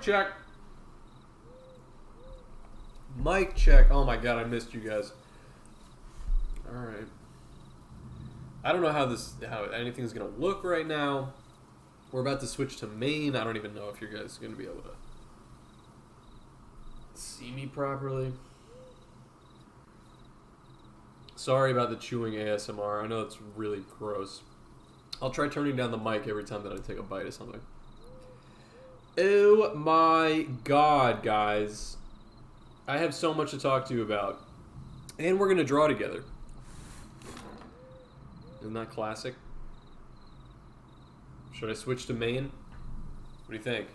check. Mic check. Oh my god, I missed you guys. Alright. I don't know how anything's gonna look right now. We're about to switch to main. I don't even know if you guys are gonna be able to see me properly. Sorry about the chewing ASMR. I know it's really gross. I'll try turning down the mic every time that I take a bite of something. Oh my god, guys. I have so much to talk to you about. And we're going to draw together. Isn't that classic? Should I switch to main? What do you think?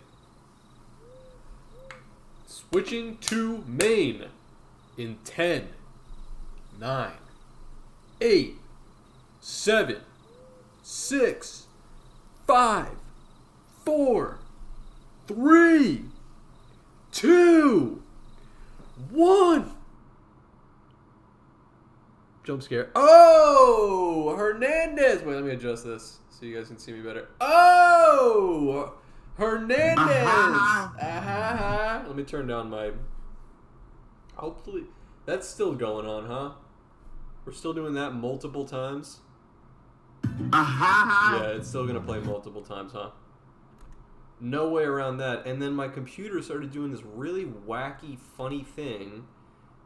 Switching to main in 10, 9, 8, 7, 6, 5, 4, 3, 2, 1. Jump scare. Oh! Hernandez! Wait, let me adjust this so you guys can see me better. Oh! Hernandez! Let me turn down my... Hopefully... That's still going on, huh? We're still doing that multiple times? Yeah, it's still gonna play multiple times, huh? No way around that. And then my computer started doing this really wacky, funny thing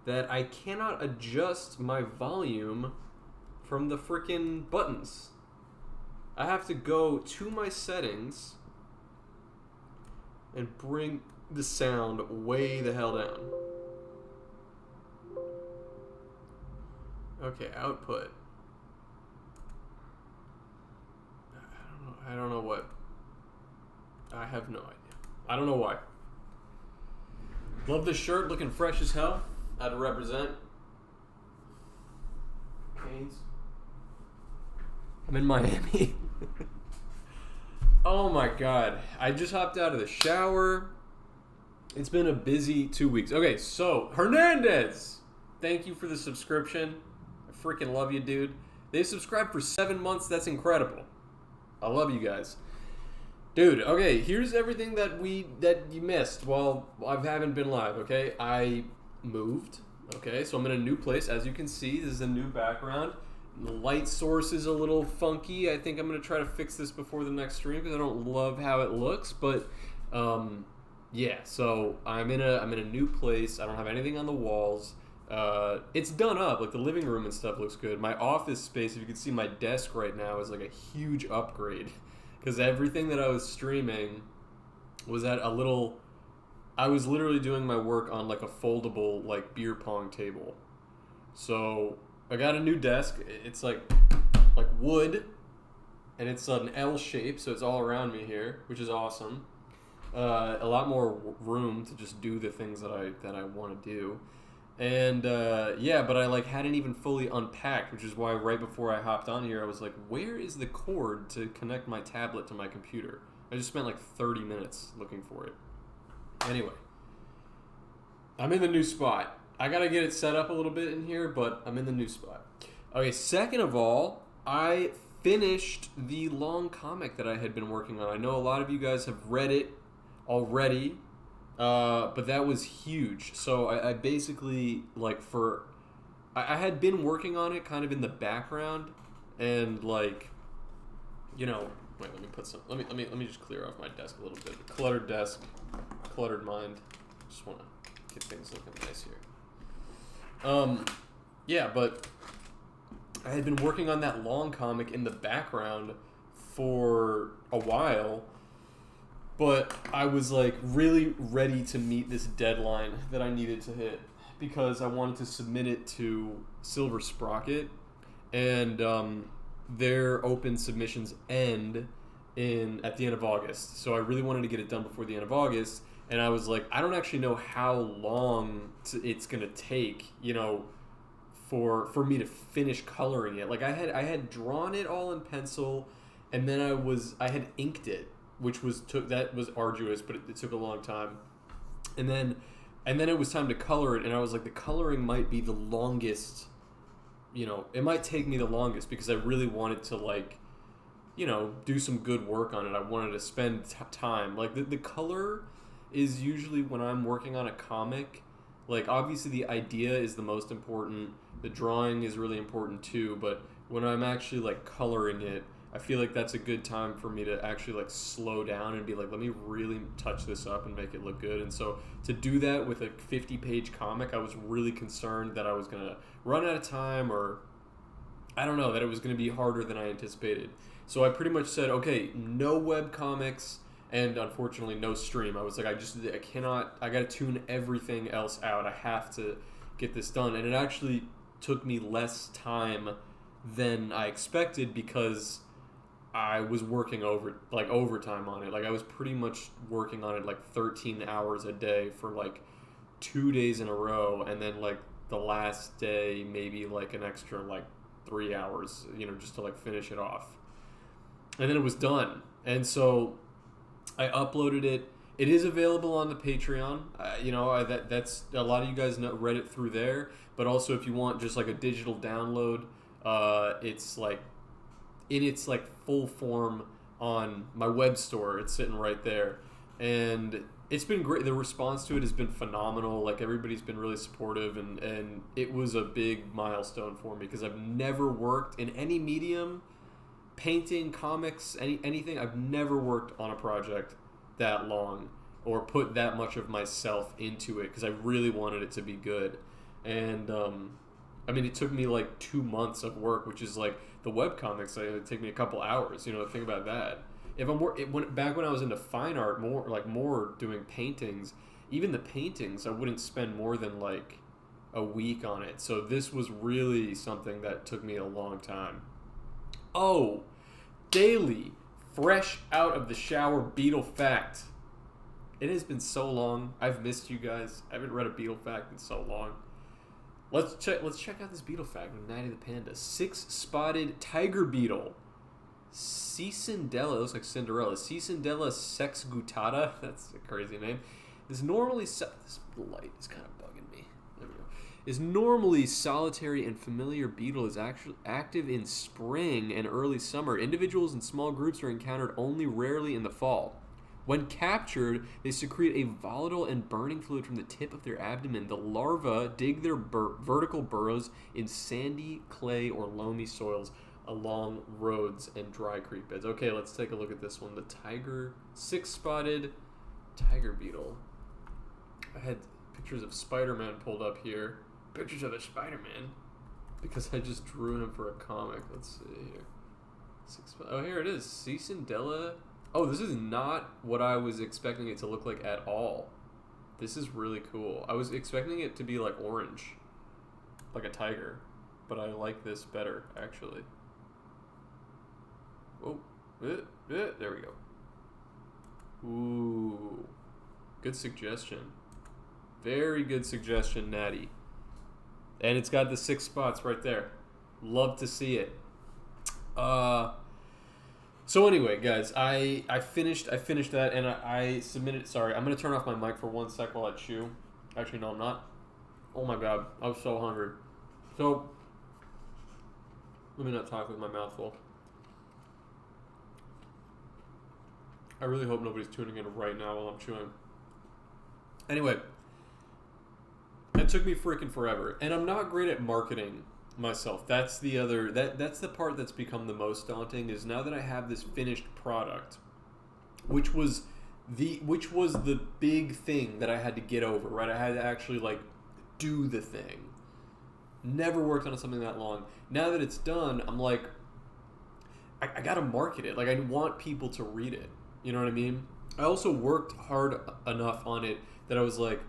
that I cannot adjust my volume from the frickin' buttons. I have to go to my settings and bring the sound way the hell down. Okay, output. I don't know what. I have no idea. I don't know why. Love this shirt, looking fresh as hell. Had to represent. Canes. I'm in Miami. Oh my god. I just hopped out of the shower. It's been a busy 2 weeks. Okay, so Hernandez. Thank you for the subscription. I freaking love you, dude. They subscribed for 7 months. That's incredible. I love you guys. Dude, okay, here's everything that you missed while I haven't been live, okay? I moved, okay? So I'm in a new place. As you can see, this is a new background. The light source is a little funky. I think I'm going to try to fix this before the next stream because I don't love how it looks, but yeah, so I'm in a new place. I don't have anything on the walls. It's done up. Like the living room and stuff looks good. My office space, if you can see my desk right now, is like a huge upgrade. Because everything that I was streaming was at a little... I was literally doing my work on like a foldable like beer pong table. So I got a new desk. It's like wood. And it's an L shape, so it's all around me here, which is awesome. A lot more room to just do the things that I want to do. And yeah, but I like hadn't even fully unpacked, which is why right before I hopped on here, I was like, where is the cord to connect my tablet to my computer? I just spent like 30 minutes looking for it. Anyway, I'm in the new spot. I gotta get it set up a little bit in here, but I'm in the new spot. Okay, second of all, I finished the long comic that I had been working on. I know a lot of you guys have read it already. But that was huge. So I basically, like, I had been working on it kind of in the background, and like, you know, wait, let me just clear off my desk a little bit. Cluttered desk, cluttered mind. Just want to get things looking nice here. Yeah, but I had been working on that long comic in the background for a while. But I was like really ready to meet this deadline that I needed to hit because I wanted to submit it to Silver Sprocket, and their open submissions end at the end of August. So I really wanted to get it done before the end of August, and I was like, I don't actually know how long it's gonna take, you know, for me to finish coloring it. Like I had drawn it all in pencil, and then I had inked it, which was arduous, but it took a long time. And then it was time to color it, and I was like, the coloring might be the longest, you know, it might take me the longest because I really wanted to, like, you know, do some good work on it. I wanted to spend time. Like, the color is usually when I'm working on a comic. Like, obviously the idea is the most important. The drawing is really important too, but when I'm actually like coloring it, I feel like that's a good time for me to actually like slow down and be like, let me really touch this up and make it look good. And so to do that with a 50-page comic, I was really concerned that I was going to run out of time, or I don't know, that it was going to be harder than I anticipated. So I pretty much said, okay, no web comics, and unfortunately no stream. I was like, I cannot, I got to tune everything else out. I have to get this done. And it actually took me less time than I expected because I was working overtime on it. Like, I was pretty much working on it like 13 hours a day for like 2 days in a row, and then like the last day maybe like an extra like 3 hours, just to like finish it off. And then it was done. And so I uploaded it. It is available on the Patreon. That's a lot of you guys read it through there. But also, if you want just like a digital download, it's like in its like full form on my web store. It's sitting right there, and it's been great. The response to it has been phenomenal. Like, everybody's been really supportive, and it was a big milestone for me because I've never worked in any medium, painting, comics, anything. I've never worked on a project that long or put that much of myself into it because I really wanted it to be good. And it took me like 2 months of work, which is like the webcomics. It would take me a couple hours. Think about that. If back when I was into fine art, more doing paintings, even the paintings, I wouldn't spend more than like a week on it. So this was really something that took me a long time. Oh, daily, fresh out of the shower Beetle fact. It has been so long. I've missed you guys. I haven't read a Beetle fact in so long. Let's check out this Beetle fact from Night of the Panda. 6-spotted tiger beetle. Cicindela, looks like Cinderella. Cicindela sexgutata. That's a crazy name. This normally this light is kind of bugging me. There we go. Is normally solitary and familiar beetle is actually active in spring and early summer. Individuals in small groups are encountered only rarely in the fall. When captured, they secrete a volatile and burning fluid from the tip of their abdomen. The larvae dig their vertical burrows in sandy, clay, or loamy soils along roads and dry creek beds. Okay, let's take a look at this one. The 6-spotted tiger beetle. I had pictures of Spider-Man pulled up here. Pictures of the Spider-Man. Because I just drew him for a comic. Let's see here. Oh, here it is. Cicindela. Oh, this is not what I was expecting it to look like at all. This is really cool. I was expecting it to be like orange, like a tiger, but I like this better, actually. Oh, there we go. Ooh, good suggestion. Very good suggestion, Natty. And it's got the 6 spots right there. Love to see it. So anyway, guys, I finished that, and I submitted. Sorry, I'm gonna turn off my mic for 1 sec while I chew. Actually, no, I'm not. Oh my god, I was so hungry. So let me not talk with my mouth full. I really hope nobody's tuning in right now while I'm chewing. Anyway, it took me freaking forever, and I'm not great at marketing myself. That's the other that's the part that's become the most daunting, is now that I have this finished product, which was the big thing that I had to get over, right? I had to actually like do the thing. Never worked on something that long. Now that it's done, I'm like, I gotta market it. Like, I want people to read it. You know what I mean? I also worked hard enough on it that I was like,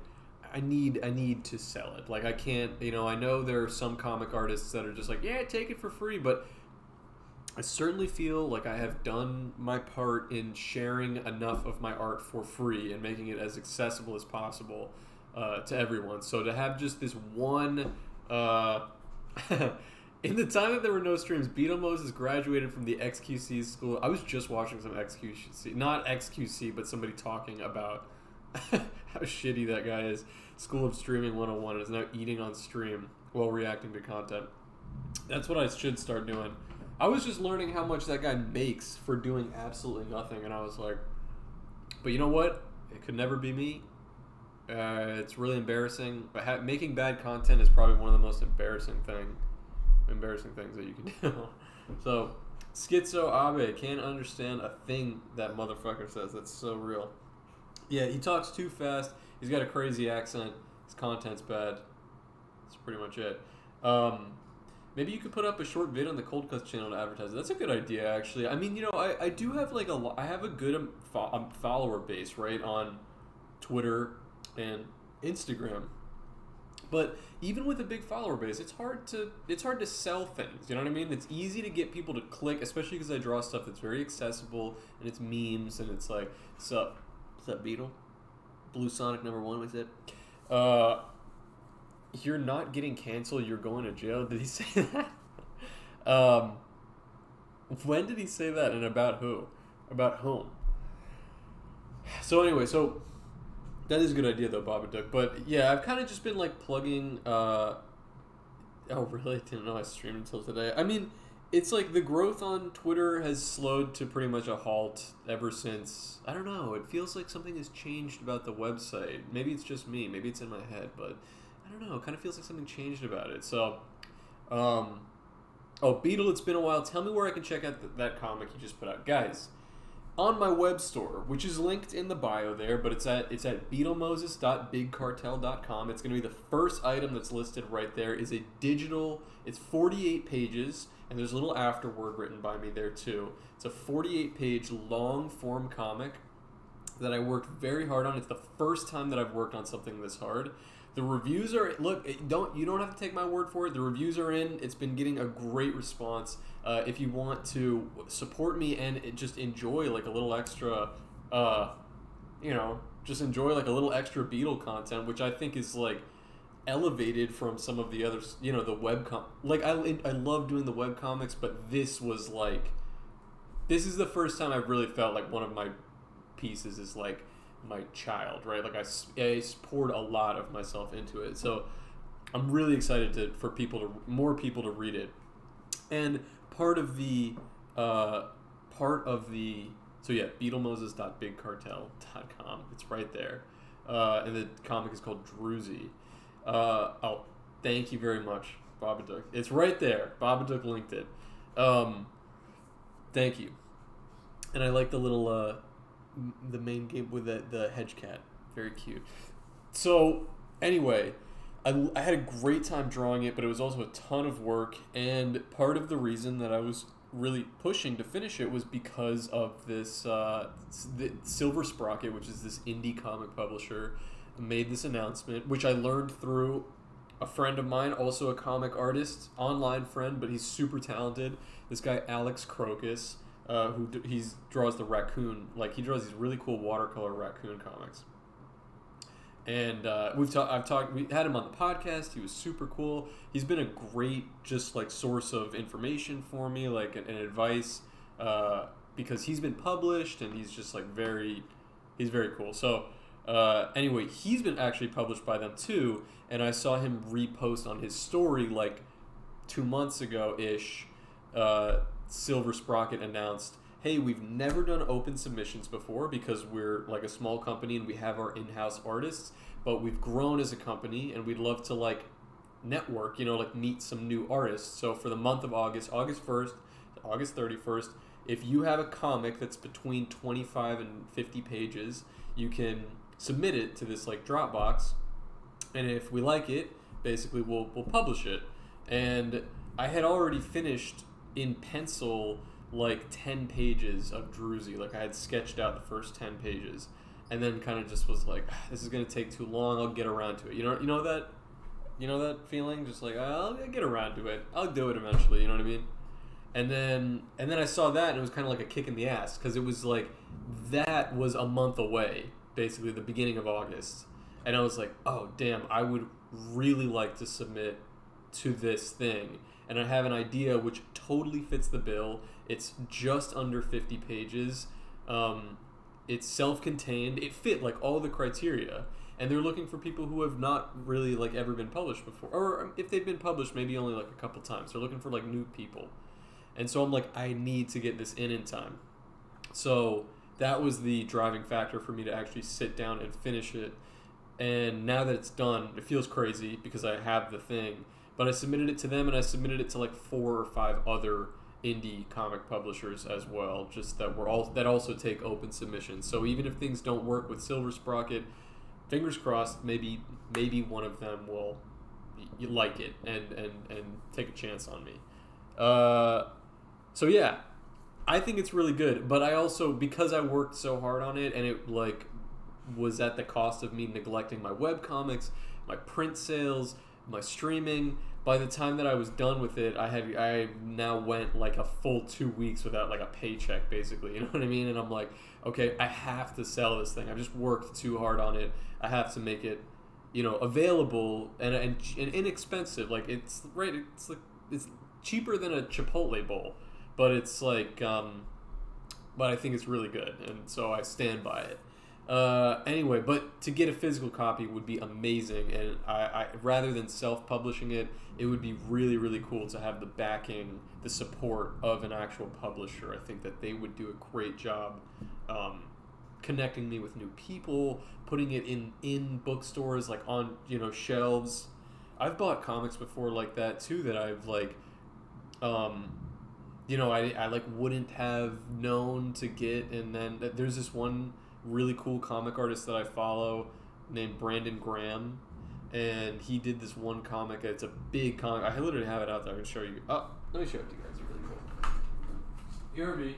I need to sell it. Like, I can't, I know there are some comic artists that are just like, yeah, take it for free, but I certainly feel like I have done my part in sharing enough of my art for free and making it as accessible as possible to everyone. So to have just this one, in the time that there were no streams, Beetle Moses graduated from the XQC school. I was just watching some XQC, not XQC, but somebody talking about how shitty that guy is. School of Streaming 101 is now eating on stream while reacting to content. That's what I should start doing. I was just learning how much that guy makes for doing absolutely nothing, and I was like, but you know what? It could never be me. It's really embarrassing. But making bad content is probably one of the most embarrassing things that you can do. So, Schizo Abe can't understand a thing that motherfucker says. That's so real. Yeah, he talks too fast. He's got a crazy accent. His content's bad. That's pretty much it. Maybe you could put up a short vid on the Cold Cuts channel to advertise it. That's a good idea, actually. I mean, I do have like I have a good follower base, right, on Twitter and Instagram. But even with a big follower base, it's hard to sell things. You know what I mean? It's easy to get people to click, especially because I draw stuff that's very accessible and it's memes and it's like, what's up, Beetle? Blue Sonic #1 was it? You're not getting canceled. You're going to jail. Did he say that? When did he say that, and about who? About whom? So anyway, that is a good idea though, Babadook. But yeah, I've kind of just been like plugging. Oh really? Didn't know I streamed until today. I mean, it's like the growth on Twitter has slowed to pretty much a halt ever since. I don't know. It feels like something has changed about the website. Maybe it's just me. Maybe it's in my head, but I don't know. It kind of feels like something changed about it. So, Beetle, it's been a while. Tell me where I can check out that comic you just put out, guys. On my web store, which is linked in the bio there, but it's at beetlemoses.bigcartel.com. It's going to be the first item that's listed right there. Is a digital. It's 48 pages, and there's a little afterword written by me there too. It's a 48-page long form comic that I worked very hard on. It's the first time that I've worked on something this hard. The reviews are you don't have to take my word for it. The reviews are in. It's been getting a great response. If you want to support me and just enjoy like a little extra, just enjoy like a little extra Beetle content, which I think is like elevated from some of the others. The webcom. Like I love doing the web comics, but this is the first time I've really felt like one of my pieces is like my child, right? Like I poured a lot of myself into it, so I'm really excited for more people to read it. And part of the beetlemoses.bigcartel.com, it's right there, and the comic is called Druzy. Thank you very much, Babadook. It's right there. Babadook linked it. Thank you. And I like the little the main game with the hedge cat. Very cute. So anyway, I had a great time drawing it, but it was also a ton of work, and part of the reason that I was really pushing to finish it was because of this the Silver Sprocket, which is this indie comic publisher, made this announcement, which I learned through a friend of mine, also a comic artist, online friend, but he's super talented. This guy Alex Crocus, who draws the raccoon, like he draws these really cool watercolor raccoon comics. And we had him on the podcast. He was super cool. He's been a great just like source of information for me, like and advice, because he's been published and he's just like he's very cool. So anyway, he's been actually published by them too, and I saw him repost on his story like 2 months ago ish. Silver Sprocket announced, hey, we've never done open submissions before because we're like a small company and we have our in-house artists, but we've grown as a company and we'd love to like network, like meet some new artists. So for the month of August 1st to August 31st, if you have a comic that's between 25 and 50 pages, you can submit it to this like Dropbox, and if we like it, basically we'll publish it. And I had already finished in pencil like 10 pages of Druzy. Like I had sketched out the first 10 pages and then kind of just was like, this is going to take too long. I'll get around to it. You know that feeling? Just like, I'll get around to it. I'll do it eventually. You know what I mean? And then I saw that and it was kind of like a kick in the ass because it was like, that was a month away, basically the beginning of August. And I was like, oh damn, I would really like to submit to this thing. And I have an idea which totally fits the bill. It's just under 50 pages. It's self-contained. It fit like all the criteria. And they're looking for people who have not really like ever been published before. Or if they've been published, maybe only like a couple times. They're looking for like new people. And so I'm like, I need to get this in time. So that was the driving factor for me to actually sit down and finish it. And now that it's done, it feels crazy because I have the thing. But I submitted it to them, and I submitted it to like 4 or 5 other indie comic publishers as well, just that that also take open submissions. So even if things don't work with Silver Sprocket, fingers crossed, maybe one of them will like it and take a chance on me. So yeah, I think it's really good. But I also, because I worked so hard on it, and it like was at the cost of me neglecting my webcomics, my print sales, my streaming. By the time that I was done with it, I now went like a full 2 weeks without like a paycheck, basically. You know what I mean? And I'm like, okay, I have to sell this thing. I've just worked too hard on it. I have to make it, available and inexpensive. Like it's right. It's like it's cheaper than a Chipotle bowl, but it's like, but I think it's really good, and so I stand by it. Anyway, but to get a physical copy would be amazing, and I rather than self-publishing it, it would be really, really cool to have the backing, the support of an actual publisher. I think that they would do a great job connecting me with new people, putting it in bookstores, like on shelves. I've bought comics before like that too, that I've like I like wouldn't have known to get, and then there's this one really cool comic artist that I follow named Brandon Graham, and he did this one comic. It's a big comic. I literally have it out there. I can show you. Oh, let me show it to you guys. It's really cool. You heard me.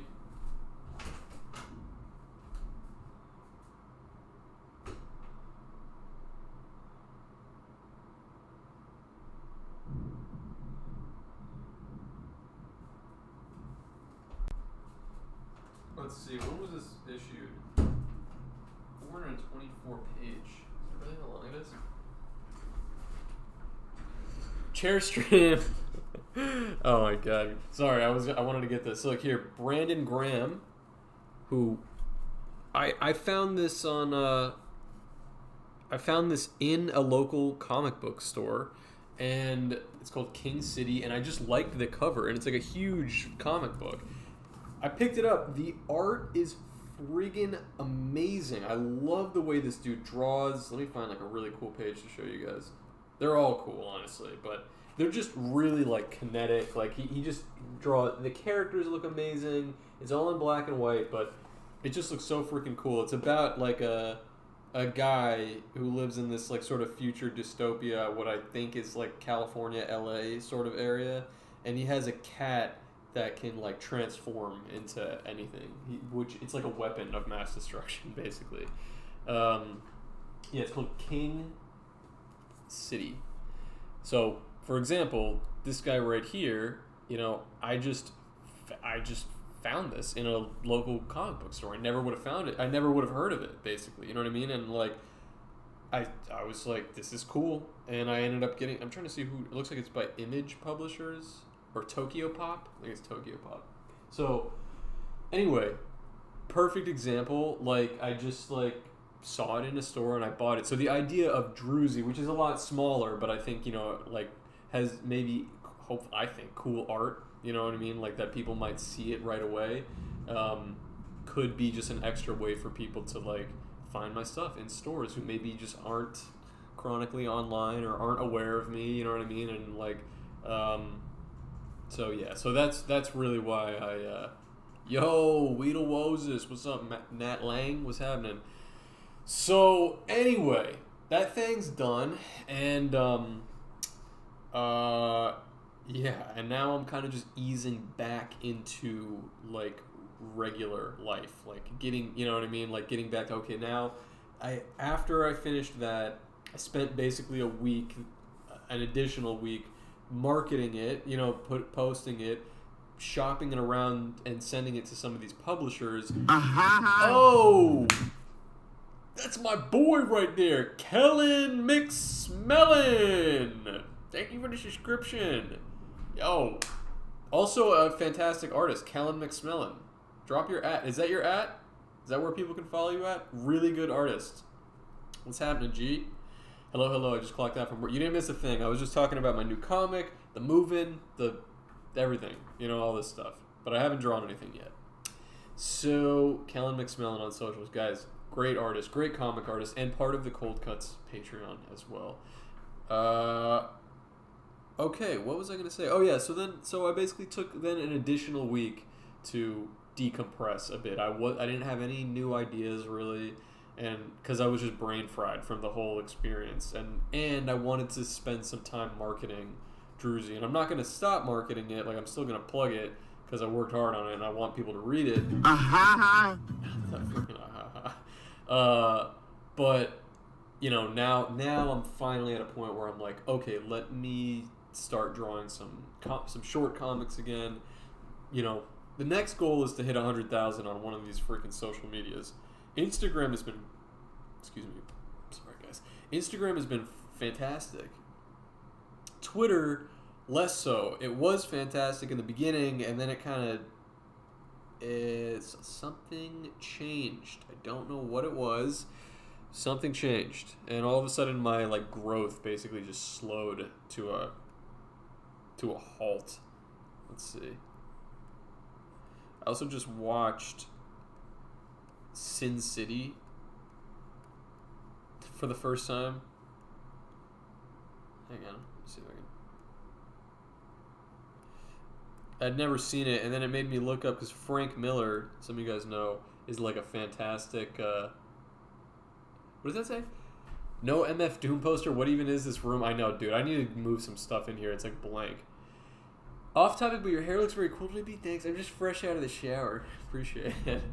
Let's see, when was this issued? 424 page. Is that really how long it is? Chairstream. Oh my god. Sorry, I wanted to get this. So look here, Brandon Graham, who I found this on I found this in a local comic book store, and it's called King City, and I just liked the cover, and it's like a huge comic book. I picked it up. The art is friggin' amazing. I love the way this dude draws. Let me find like a really cool page to show you guys. They're all cool, honestly, but they're just really like kinetic. Like he just the characters look amazing. It's all in black and white, but it just looks so freaking cool. It's about like a guy who lives in this like sort of future dystopia, what I think is like California, LA sort of area, and he has a cat that can like transform into anything, which it's like a weapon of mass destruction, basically. Yeah, it's called King City. So, for example, this guy right here, I just found this in a local comic book store. I never would have found it. I never would have heard of it, basically. You know what I mean? And like, I was like, this is cool, and I ended up getting. I'm trying to see who. It looks like it's by Image Publishers. Or Tokyo Pop? I think it's Tokyo Pop. So, anyway, perfect example. Like, I just, like, saw it in a store and I bought it. So the idea of Druzy, which is a lot smaller, but I think, like, has maybe, I think, cool art, you know what I mean? Like, that people might see it right away, could be just an extra way for people to, like, find my stuff in stores who maybe just aren't chronically online or aren't aware of me, you know what I mean? And, like, so yeah, so that's really why I, yo, Weedle Woses, what's up, Nat Lang, what's happening? So anyway, that thing's done, and yeah, and now I'm kind of just easing back into like regular life, like getting, you know what I mean, like getting back to, okay, now after I finished that, I spent basically a week, an additional week, marketing it, posting it, shopping it around, and sending it to some of these publishers. Oh, that's my boy right there, Kellen McSmellin. Thank you for the subscription. Yo, also a fantastic artist, Kellen McSmellin. Drop your @ Is that your @ Is that where people can follow you at? Really good artist. What's happening, G? Hello, I just clocked out from work. You didn't miss a thing. I was just talking about my new comic, the move-in, the everything, all this stuff. But I haven't drawn anything yet. So, Kellen McSmillan on socials, guys, great artist, great comic artist, and part of the Cold Cuts Patreon as well. Okay, what was I going to say? Oh yeah, so I basically took then an additional week to decompress a bit. I didn't have any new ideas really, and because I was just brain fried from the whole experience, and I wanted to spend some time marketing Druzy, and I'm not going to stop marketing it. Like I'm still going to plug it because I worked hard on it and I want people to read it. But you know, now I'm finally at a point where I'm like, okay, let me start drawing some short comics again. You know, the next goal is to hit 100,000 on one of these freaking social medias. Instagram has been, excuse me, sorry guys. Instagram has been fantastic. Twitter, less so. It was fantastic in the beginning, and then it kind of something changed. I don't know what it was. Something changed, and all of a sudden my like growth basically just slowed to a halt. Let's see. I also just watched Sin City for the first time. Hang on, let's see if I can. I'd never seen it, and then it made me look up because Frank Miller, some of you guys know, is like a fantastic. What does that say? No MF Doom poster. What even is this room? I know, dude. I need to move some stuff in here. It's like blank. Off topic, but your hair looks very cool to me. Thanks. I'm just fresh out of the shower. Appreciate it.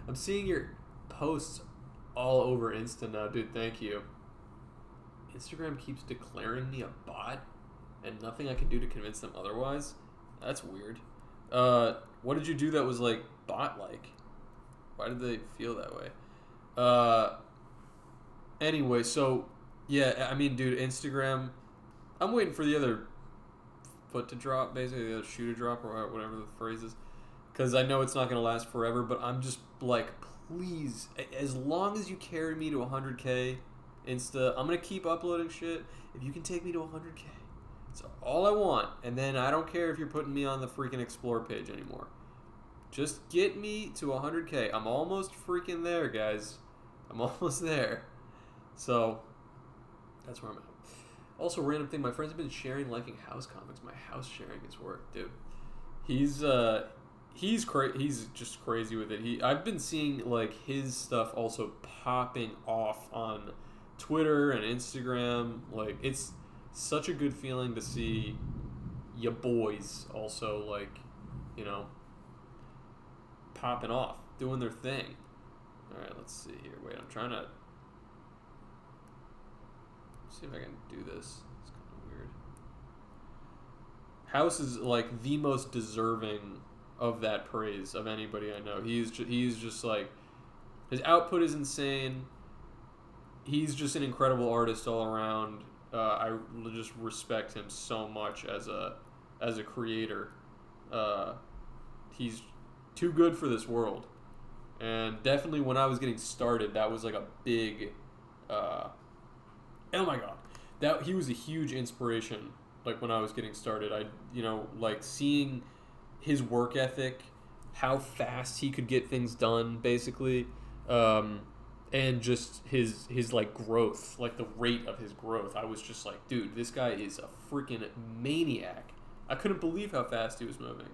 I'm seeing your posts all over Insta now, dude. Thank you. Instagram keeps declaring me a bot, and nothing I can do to convince them otherwise. That's weird. What did you do that was like bot-like? Why did they feel that way? Anyway, so yeah, I mean, dude, Instagram. I'm waiting for the other foot to drop, basically the other shoe to drop, or whatever the phrase is, because I know it's not gonna last forever. But I'm just like, please, as long as you carry me to 100K, Insta, I'm gonna keep uploading shit. If you can take me to 100K, that's all I want. And then I don't care if you're putting me on the freaking explore page anymore. Just get me to 100K. I'm almost freaking there, guys. I'm almost there. So, that's where I'm at. Also, random thing, my friends have been sharing, liking house comics. My house sharing is work, dude. He's just crazy with it. I've been seeing like his stuff also popping off on Twitter and Instagram. Like, it's such a good feeling to see your boys also, like, you know, popping off, doing their thing. All right, let's see here. Wait, I'm trying to see if I can do this. It's kind of weird. House is like the most deserving of that praise of anybody I know. He's just like, his output is insane. He's just an incredible artist all around. I just respect him so much as a creator. He's too good for this world. And definitely when I was getting started, that was like a big oh my god, he was a huge inspiration. Like when I was getting started, like seeing his work ethic, how fast he could get things done, basically, and just his like growth, like the rate of his growth. I was just like, dude, this guy is a freaking maniac. I couldn't believe how fast he was moving.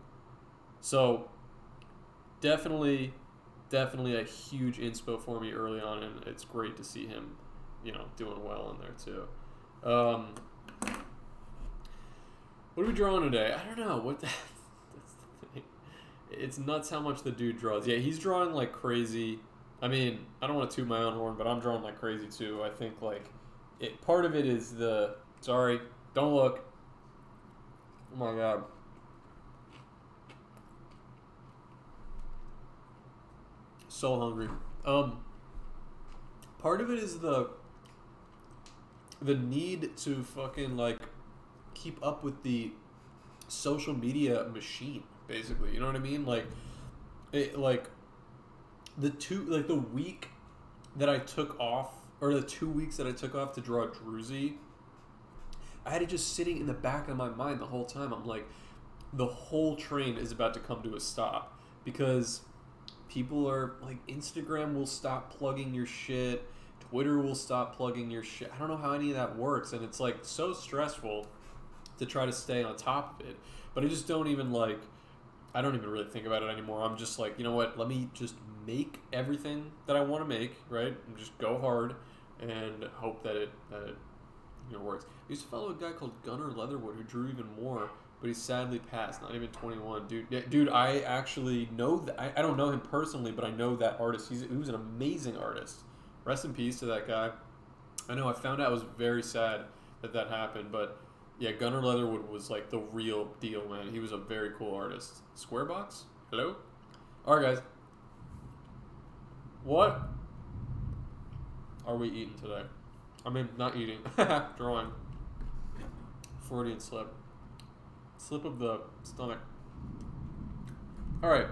So definitely a huge inspo for me early on, and it's great to see him, doing well in there too. What are we drawing today? I don't know. That's the thing. It's nuts how much the dude draws. Yeah, he's drawing like crazy. I mean, I don't want to toot my own horn, but I'm drawing like crazy too. I think like part of it is sorry, don't look. Oh my god. So hungry. Part of it is the need to fucking like keep up with the social media machine, basically. You know what I mean? Like the week that I took off, or the 2 weeks that I took off to draw Druzy, I had it just sitting in the back of my mind the whole time. I'm like, the whole train is about to come to a stop, because people are like, Instagram will stop plugging your shit, Twitter will stop plugging your shit. I don't know how any of that works, and it's like so stressful to try to stay on top of it. But I just don't even like, I don't even really think about it anymore. I'm just like, you know what, let me just make everything that I want to make, right? And just go hard and hope that it works. I used to follow a guy called Gunnar Leatherwood who drew even more, but he sadly passed, not even 21. Dude, I actually know that. I don't know him personally, but I know that artist. He was an amazing artist. Rest in peace to that guy. I know, I found out, I was very sad that happened, but yeah, Gunnar Leatherwood was like the real deal, man. He was a very cool artist. Squarebox? Hello? Alright, guys. What are we eating today? I mean, not eating. Drawing. Freudian slip. Slip of the stomach. Alright.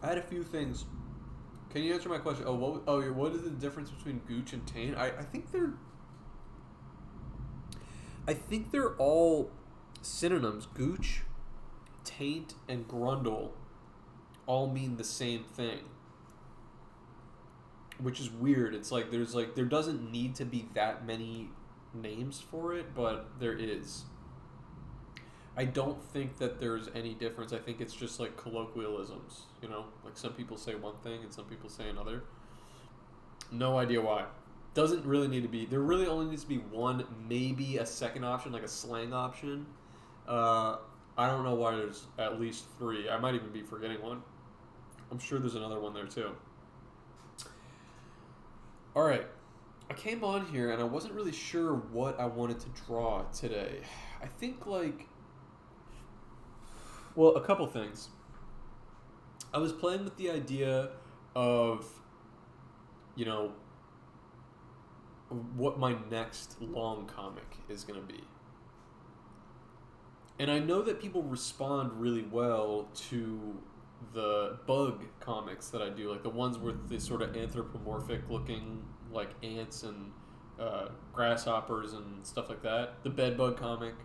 I had a few things. Can you answer my question? What is the difference between Gooch and Taint? I think they're all synonyms. Gooch, Taint, and Grundle all mean the same thing, which is weird. It's like there doesn't need to be that many names for it, but there is. I don't think that there's any difference. I think it's just like colloquialisms, you know? Like some people say one thing and some people say another. No idea why. Doesn't really need to be. There really only needs to be one, maybe a second option, like a slang option. I don't know why there's at least three. I might even be forgetting one. I'm sure there's another one there too. Alright. I came on here and I wasn't really sure what I wanted to draw today. I think like... Well, a couple things. I was playing with the idea of, you know, what my next long comic is going to be. And I know that people respond really well to the bug comics that I do, like the ones with the sort of anthropomorphic looking, like ants and grasshoppers and stuff like that. The bedbug comic.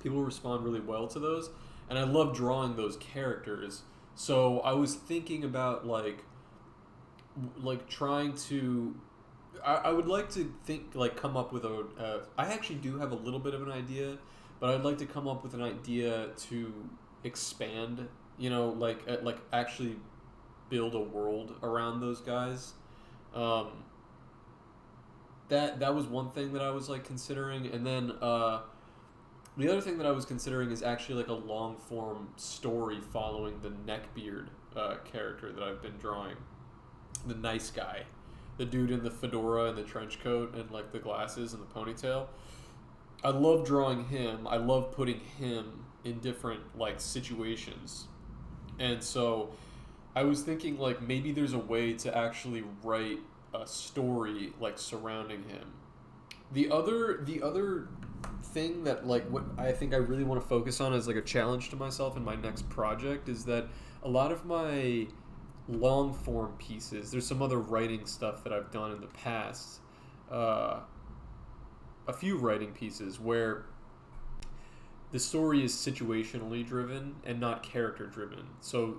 People respond really well to those. And I love drawing those characters. So I was thinking about like trying to... I would like to come up with I actually do have a little bit of an idea, but I'd like to come up with an idea to expand, you know, like actually build a world around those guys. That was one thing that I was like considering, and then the other thing that I was considering is actually like a long form story following the Neckbeard character that I've been drawing, the nice guy. The dude in the fedora and the trench coat and like the glasses and the ponytail. I love drawing him. I love putting him in different like situations. And so I was thinking like maybe there's a way to actually write a story like surrounding him. The other thing that like what I think I really want to focus on as like a challenge to myself in my next project is that a lot of my long form pieces, there's some other writing stuff that I've done in the past, a few writing pieces where the story is situationally driven and not character driven. So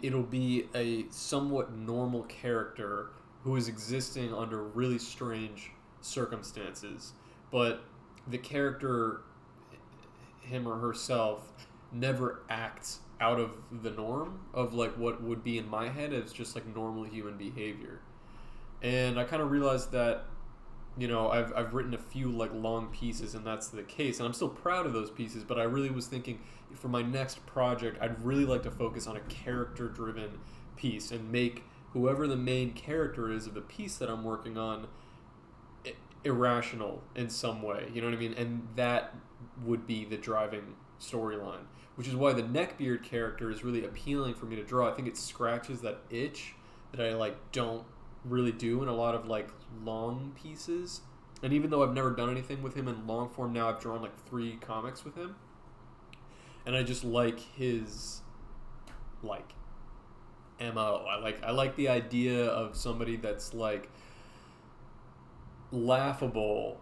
it'll be a somewhat normal character who is existing under really strange circumstances, but the character, him or herself, never acts out of the norm of like what would be in my head as just like normal human behavior. And I kind of realized that, you know, I've written a few like long pieces and that's the case, and I'm still proud of those pieces, but I really was thinking for my next project I'd really like to focus on a character driven piece and make whoever the main character is of the piece that I'm working on irrational in some way, you know what I mean? And that would be the driving storyline, which is why the Neckbeard character is really appealing for me to draw. I think it scratches that itch that I like don't really do in a lot of like long pieces. And even though I've never done anything with him in long form, now I've drawn like 3 comics with him, and I just like his like MO. I like the idea of somebody that's like laughable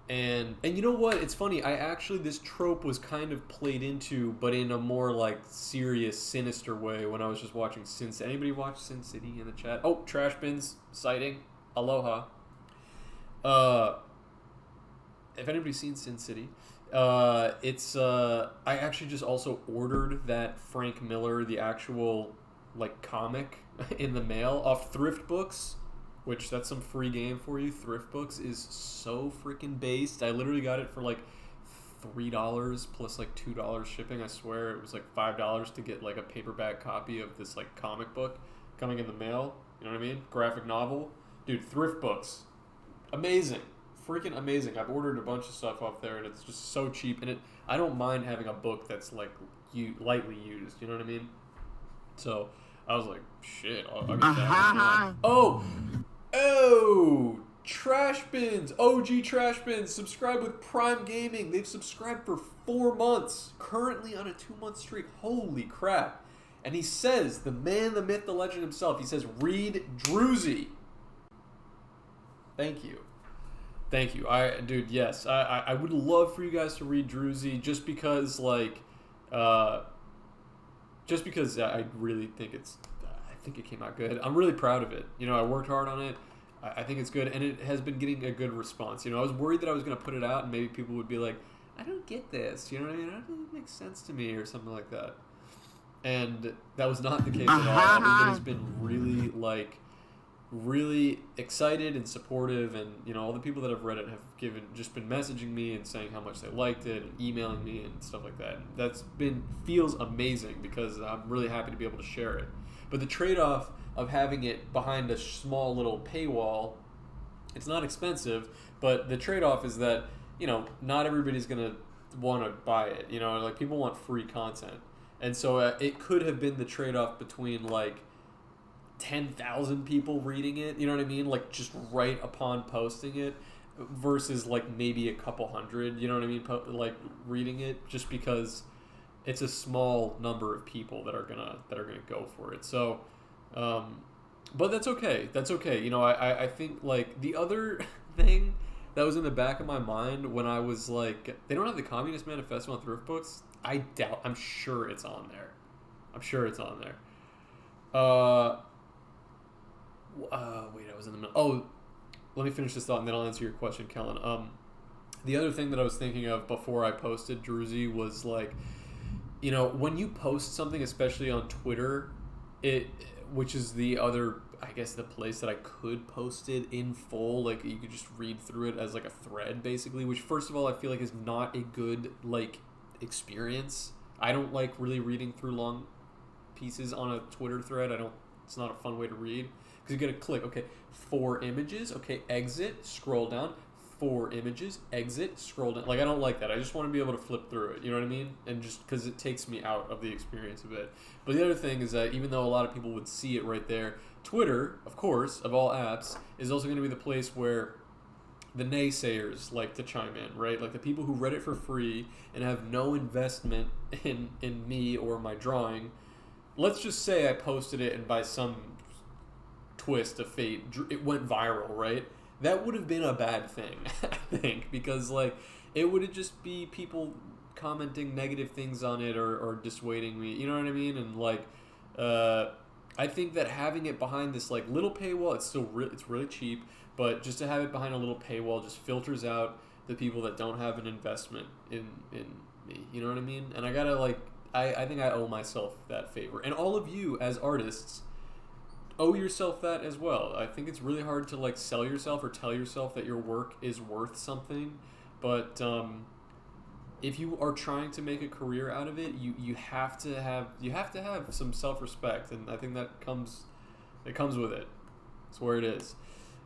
And you know what? It's funny. This trope was kind of played into, but in a more like serious, sinister way when I was just watching Sin City. Anybody watch Sin City in the chat? Oh, Trash Bins sighting. Aloha. If anybody's seen Sin City, I actually just also ordered that Frank Miller, the actual like comic, in the mail off Thrift Books. Which, that's some free game for you. Thrift Books is so freaking based. I literally got it for like $3 plus like $2 shipping. I swear it was like $5 to get like a paperback copy of this like comic book coming in the mail. You know what I mean? Graphic novel. Dude, Thrift Books. Amazing. Freaking amazing. I've ordered a bunch of stuff off there and it's just so cheap. And I don't mind having a book that's like lightly used. You know what I mean? So I was like, shit, I'll get that. Oh, Trash Bins, OG Trash Bins, subscribe with Prime Gaming. They've subscribed for 4 months, currently on a 2-month streak. Holy crap. And he says, the man, the myth, the legend himself, he says, read Druzy. Thank you. Thank you. Dude, yes. I would love for you guys to read Druzy just because, like, I really think I think it came out good. I'm really proud of it. You know, I worked hard on it. I think it's good, and it has been getting a good response. You know, I was worried that I was going to put it out, and maybe people would be like, I don't get this. You know what I mean? That doesn't make sense to me, or something like that. And that was not the case at all. Everybody's been really excited and supportive, and, you know, all the people that have read it have just been messaging me and saying how much they liked it, and emailing me and stuff like that. And feels amazing because I'm really happy to be able to share it. But the trade-off of having it behind a small little paywall, it's not expensive, but the trade-off is that, you know, not everybody's going to want to buy it. You know, like, people want free content. And so it could have been the trade-off between, like, 10,000 people reading it, you know what I mean? Like, just right upon posting it, versus, like, maybe a couple hundred, you know what I mean? Reading it, just because it's a small number of people that are gonna go for it. So, but that's okay. That's okay. You know, I think, like, the other thing that was in the back of my mind when I was like, they don't have the Communist Manifesto on Thrift Books. I'm sure it's on there. Wait, I was in the middle. Oh, let me finish this thought and then I'll answer your question, Kellen. The other thing that I was thinking of before I posted Druzy was, like, you know, when you post something, especially on Twitter, which is the other, I guess, the place that I could post it in full, like, you could just read through it as, like, a thread, basically, which, first of all, I feel like is not a good, like, experience. I don't like really reading through long pieces on a Twitter thread. It's not a fun way to read, because you gotta click, okay, 4 images, okay, exit, scroll down, 4 images, exit, scroll down. Like, I don't like that. I just want to be able to flip through it, you know what I mean? And just because it takes me out of the experience of it. But the other thing is that even though a lot of people would see it right there, Twitter, of course, of all apps, is also going to be the place where the naysayers like to chime in, right? Like, the people who read it for free and have no investment in me or my drawing. Let's just say I posted it and by some twist of fate, it went viral, right? That would have been a bad thing, I think, because, like, it would have just be people commenting negative things on it or dissuading me, you know what I mean? And, like, I think that having it behind this, like, little paywall, it's really cheap, but just to have it behind a little paywall just filters out the people that don't have an investment in me, you know what I mean? And I gotta, like, I think I owe myself that favor. And all of you, as artists, owe yourself that as well. I think it's really hard to, like, sell yourself or tell yourself that your work is worth something, but if you are trying to make a career out of it, you have to have some self-respect, and I think that comes with it. It's where it is.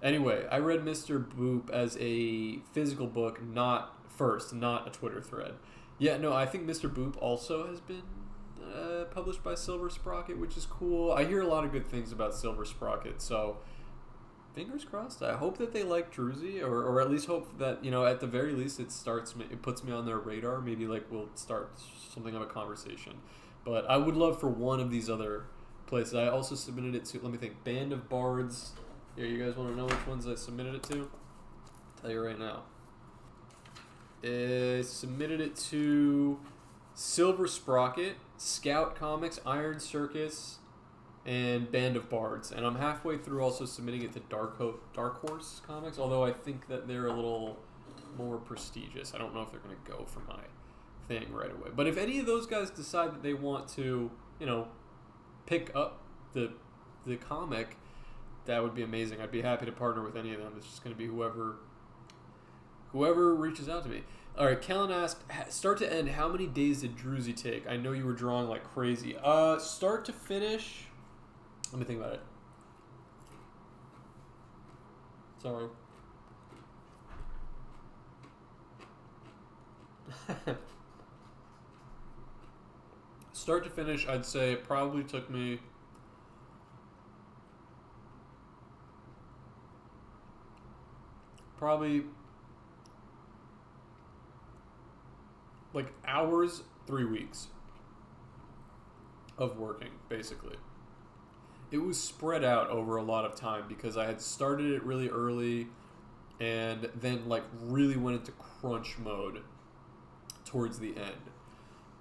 Anyway, I read Mr. Boop as a physical book, not a Twitter thread. Yeah, no, I think Mr. Boop also has been published by Silver Sprocket, which is cool. I hear a lot of good things about Silver Sprocket, so fingers crossed. I hope that they like Druzy, or at least hope that, you know, at the very least it puts me on their radar. Maybe, like, we'll start something of a conversation. But I would love for one of these other places. I also submitted it to, let me think, Band of Bards. Here, you guys want to know which ones I submitted it to? I'll tell you right now. Submitted it to Silver Sprocket, Scout Comics, Iron Circus, and Band of Bards. And I'm halfway through also submitting it to Dark Horse Comics, although I think that they're a little more prestigious. I don't know if they're going to go for my thing right away. But if any of those guys decide that they want to, pick up the comic, that would be amazing. I'd be happy to partner with any of them. It's just going to be whoever reaches out to me. All right, Kellen asked, start to end, how many days did Druzy take? I know you were drawing like crazy. Start to finish, let me think about it. Sorry. Start to finish, I'd say it probably took me like hours, 3 weeks of working, basically. It was spread out over a lot of time because I had started it really early and then like really went into crunch mode towards the end.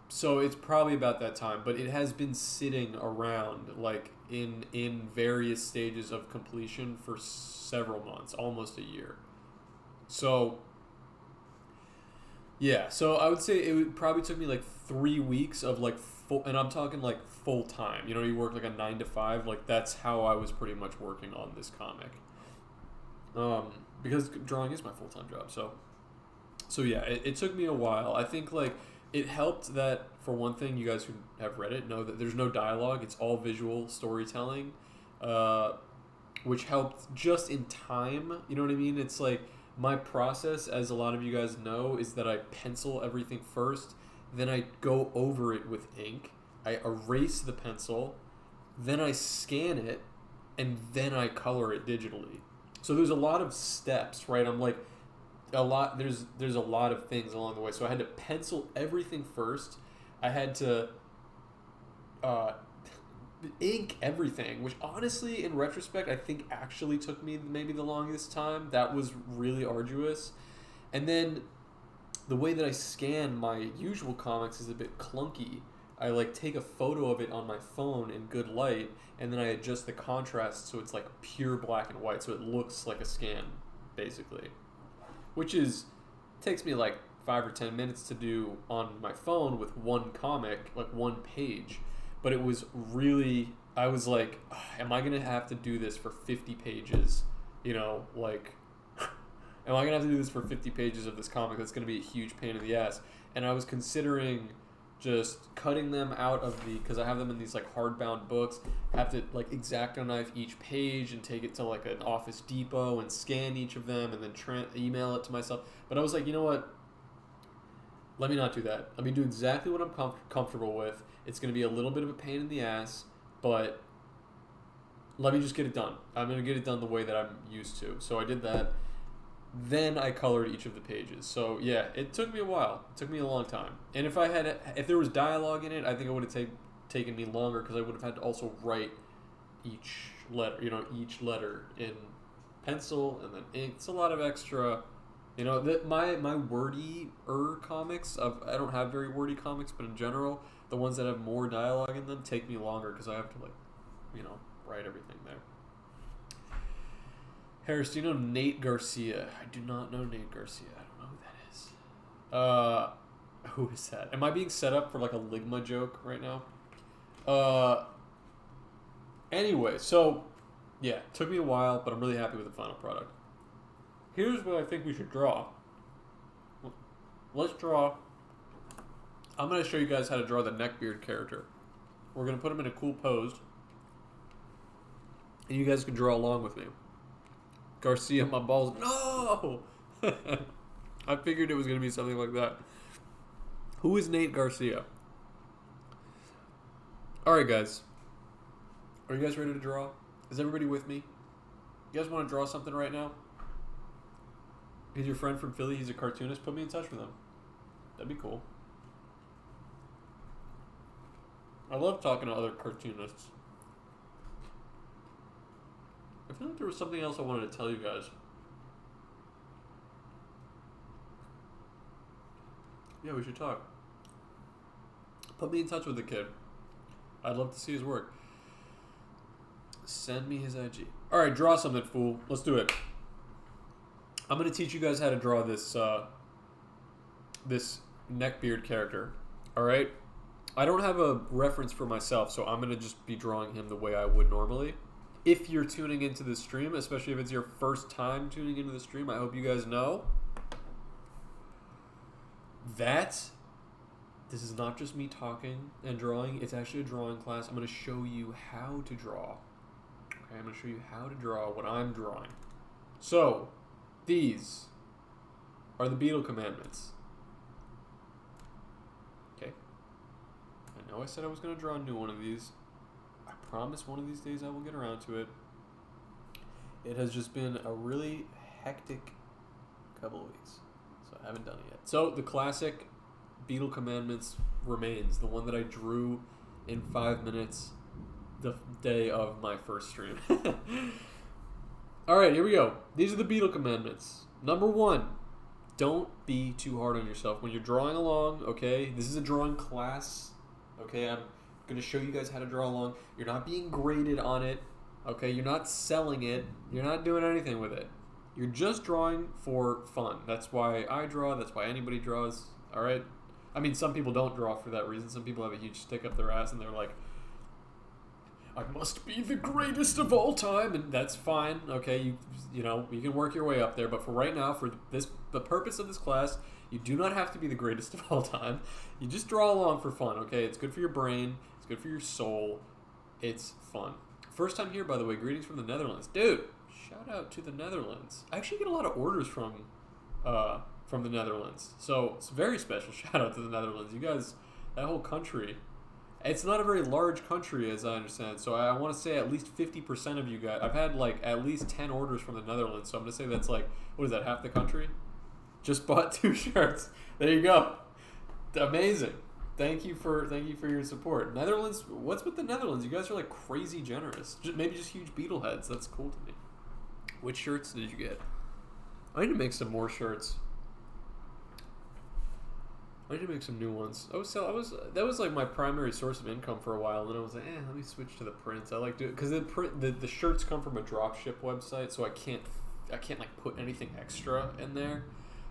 So it's probably about that time, but it has been sitting around like in various stages of completion for several months, almost a year. So yeah, so I would say probably took me like 3 weeks of like full, and I'm talking like full time. You work like a 9 to 5. Like that's how I was pretty much working on this comic. Because drawing is my full time job. So yeah, it took me a while. I think like it helped that for one thing, you guys who have read it know that there's no dialogue. It's all visual storytelling, which helped just in time. You know what I mean? It's like, my process, as a lot of you guys know, is that I pencil everything first, then I go over it with ink, I erase the pencil, then I scan it, and then I color it digitally. So there's a lot of steps, right? I'm like, there's a lot of things along the way. So I had to pencil everything first. I had to ink everything, which honestly, in retrospect, I think actually took me maybe the longest time. That was really arduous. And then the way that I scan my usual comics is a bit clunky. I like take a photo of it on my phone in good light, and then I adjust the contrast so it's like pure black and white, so it looks like a scan, basically. Which takes me like 5 or 10 minutes to do on my phone with one comic, like one page. But it was really, I was like, am I going to have to do this for 50 pages? Am I going to have to do this for 50 pages of this comic? That's going to be a huge pain in the ass. And I was considering just cutting them out of because I have them in these like hardbound books, have to like X-Acto knife each page and take it to like an Office Depot and scan each of them and then email it to myself. But I was like, you know what? Let me not do that. Let me do exactly what I'm comfortable with. It's going to be a little bit of a pain in the ass, but let me just get it done. I'm going to get it done the way that I'm used to. So I did that. Then I colored each of the pages. So yeah, it took me a while. It took me a long time. And if there was dialogue in it, I think it would have taken me longer because I would have had to also write each letter in pencil and then ink. It's a lot of extra. My wordy-er comics, I don't have very wordy comics, but in general, the ones that have more dialogue in them take me longer because I have to write everything there. Harris, do you know Nate Garcia? I do not know Nate Garcia. I don't know who that is. Who is that? Am I being set up for like a Ligma joke right now? Anyway, so yeah, it took me a while, but I'm really happy with the final product. Here's what I think we should draw. Let's draw. I'm going to show you guys how to draw the neckbeard character. We're going to put him in a cool pose. And you guys can draw along with me. Garcia, my balls. No! I figured it was going to be something like that. Who is Nate Garcia? Alright, guys. Are you guys ready to draw? Is everybody with me? You guys want to draw something right now? He's your friend from Philly. He's a cartoonist. Put me in touch with him. That'd be cool. I love talking to other cartoonists. I feel like there was something else I wanted to tell you guys. Yeah, we should talk. Put me in touch with the kid. I'd love to see his work. Send me his IG. All right, draw something, fool. Let's do it. I'm gonna teach you guys how to draw this this neckbeard character. All right. I don't have a reference for myself, so I'm gonna just be drawing him the way I would normally. If you're tuning into the stream, especially if it's your first time tuning into the stream, I hope you guys know that this is not just me talking and drawing. It's actually a drawing class. I'm going to show you how to draw. Okay, I'm going to show you how to draw what I'm drawing. So, these are the Beetle commandments. Okay. I know I said I was going to draw a new one of these. I promise one of these days I will get around to it. It has just been a really hectic couple of weeks, so I haven't done it yet. So, the classic Beetle commandments remains, the one that I drew in 5 minutes the day of my first stream. Alright, here we go. These are the Beetle commandments. Number 1, don't be too hard on yourself when you're drawing along. Okay, this is a drawing class. Okay, I'm going to show you guys how to draw along. You're not being graded on it. Okay, you're not selling it. You're not doing anything with it. You're just drawing for fun. That's why I draw. That's why anybody draws. Alright? I mean, some people don't draw for that reason. Some people have a huge stick up their ass and they're like, I must be the greatest of all time, and that's fine. Okay, you know, you can work your way up there, but for right now, for the purpose of this class, you do not have to be the greatest of all time. You just draw along for fun, okay? It's good for your brain. It's good for your soul. It's fun. First time here, by the way, greetings from the Netherlands. Dude, shout out to the Netherlands. I actually get a lot of orders from the Netherlands. So it's a very special shout out to the Netherlands. You guys, that whole country, it's not a very large country as I understand. So I want to say at least 50% of you guys, I've had like at least 10 orders from the Netherlands. So I'm going to say that's like, what is that, half the country? Just bought 2 shirts. There you go. Amazing. Thank you for your support. Netherlands, what's with the Netherlands? You guys are like crazy generous. Maybe just huge Beetle heads. That's cool to me. Which shirts did you get? I need to make some more shirts. I need to make some new ones. That was like my primary source of income for a while, and then I was like, let me switch to the prints. I like doing because the shirts come from a dropship website, so I can't like put anything extra in there.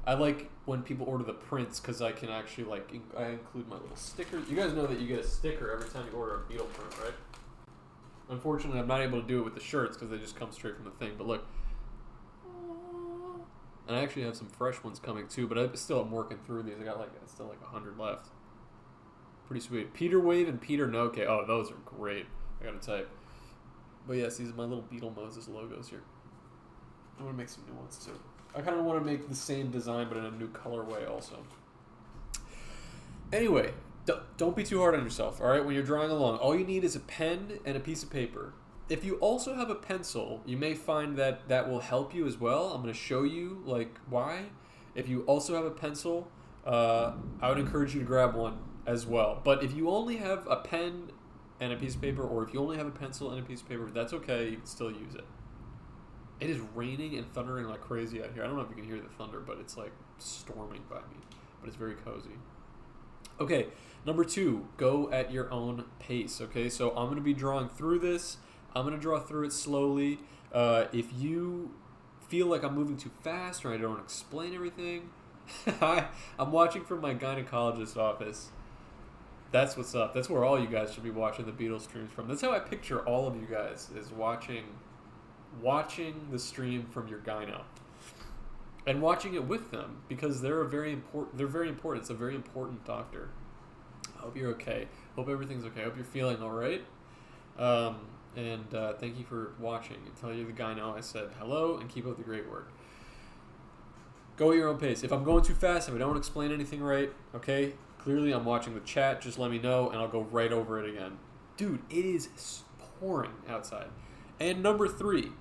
I like when people order the prints because I can actually like I include my little stickers. You guys know that you get a sticker every time you order a Beetle print, right? Unfortunately, I'm not able to do it with the shirts because they just come straight from the thing. But look. And I actually have some fresh ones coming too, but I'm working through these. I got still like 100 left. Pretty sweet. Peter Wave and Peter Noke. Oh, those are great. I gotta type. But yes, these are my little Beetle Moses logos here. I want to make some new ones too. I kind of want to make the same design, but in a new colorway also. Anyway, don't be too hard on yourself, all right? When you're drawing along, all you need is a pen and a piece of paper. If you also have a pencil, you may find that that will help you as well. I'm going to show you like why. If you also have a pencil, I would encourage you to grab one as well. But if you only have a pen and a piece of paper, or if you only have a pencil and a piece of paper, that's okay. You can still use it. It is raining and thundering like crazy out here. I don't know if you can hear the thunder, but it's like storming by me. But it's very cozy. Okay, number 2, go at your own pace. Okay, so I'm going to be drawing through this. I'm going to draw through it slowly. If you feel like I'm moving too fast or I don't explain everything, I'm watching from my gynecologist's office. That's what's up. That's where all you guys should be watching the Beetle streams from. That's how I picture all of you guys, is watching the stream from your gyno. And watching it with them, because they're very important. It's a very important doctor. I hope you're okay. Hope everything's okay. Hope you're feeling all right. And thank you for watching. And tell you the guy now I said hello and keep up the great work. Go at your own pace. If I'm going too fast, if I don't explain anything right, okay, clearly I'm watching the chat. Just let me know and I'll go right over it again. Dude, it is pouring outside. And number 3,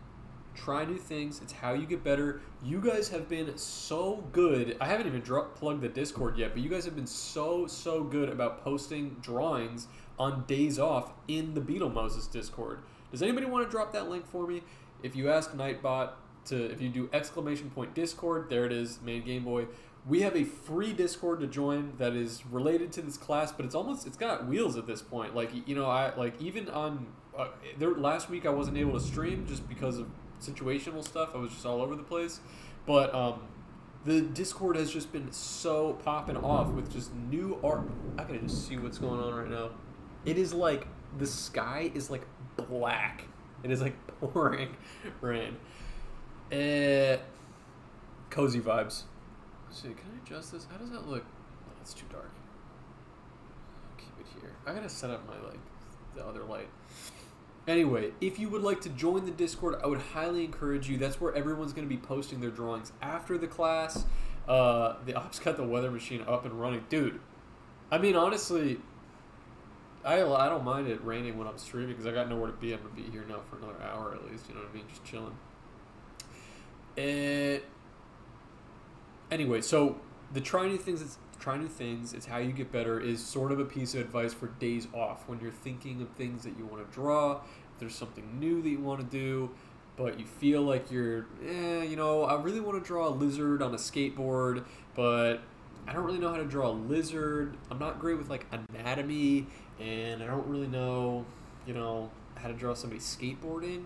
try new things. It's how you get better. You guys have been so good. I haven't even plugged the Discord yet, but you guys have been so good about posting drawings on days off in the Beetle Moses Discord. Does anybody want to drop that link for me? If you ask Nightbot if you do !Discord, there it is, main Game Boy. We have a free Discord to join that is related to this class, but it's got wheels at this point. Like, you know, I like even on last week I wasn't able to stream just because of situational stuff. I was just all over the place, but the Discord has just been so popping off with just new art. I gotta just see what's going on right now. It is like the sky is like black. It is like pouring rain. Cozy vibes. Let's see, can I adjust this? How does that look? Oh, it's too dark. I'll keep it here. I gotta set up my the other light. Anyway, if you would like to join the Discord, I would highly encourage you. That's where everyone's going to be posting their drawings after the class. The ops got the weather machine up and running. Dude, I mean, honestly, I don't mind it raining when I'm streaming because I got nowhere to be. I'm going to be here now for another hour at least. You know what I mean? Just chilling. Anyway, so the try new things, it's how you get better is sort of a piece of advice for days off when you're thinking of things that you want to draw. If there's something new that you want to do, but you feel like you're, you know, I really want to draw a lizard on a skateboard, but I don't really know how to draw a lizard. I'm not great with like anatomy, and I don't really know, you know, how to draw somebody skateboarding.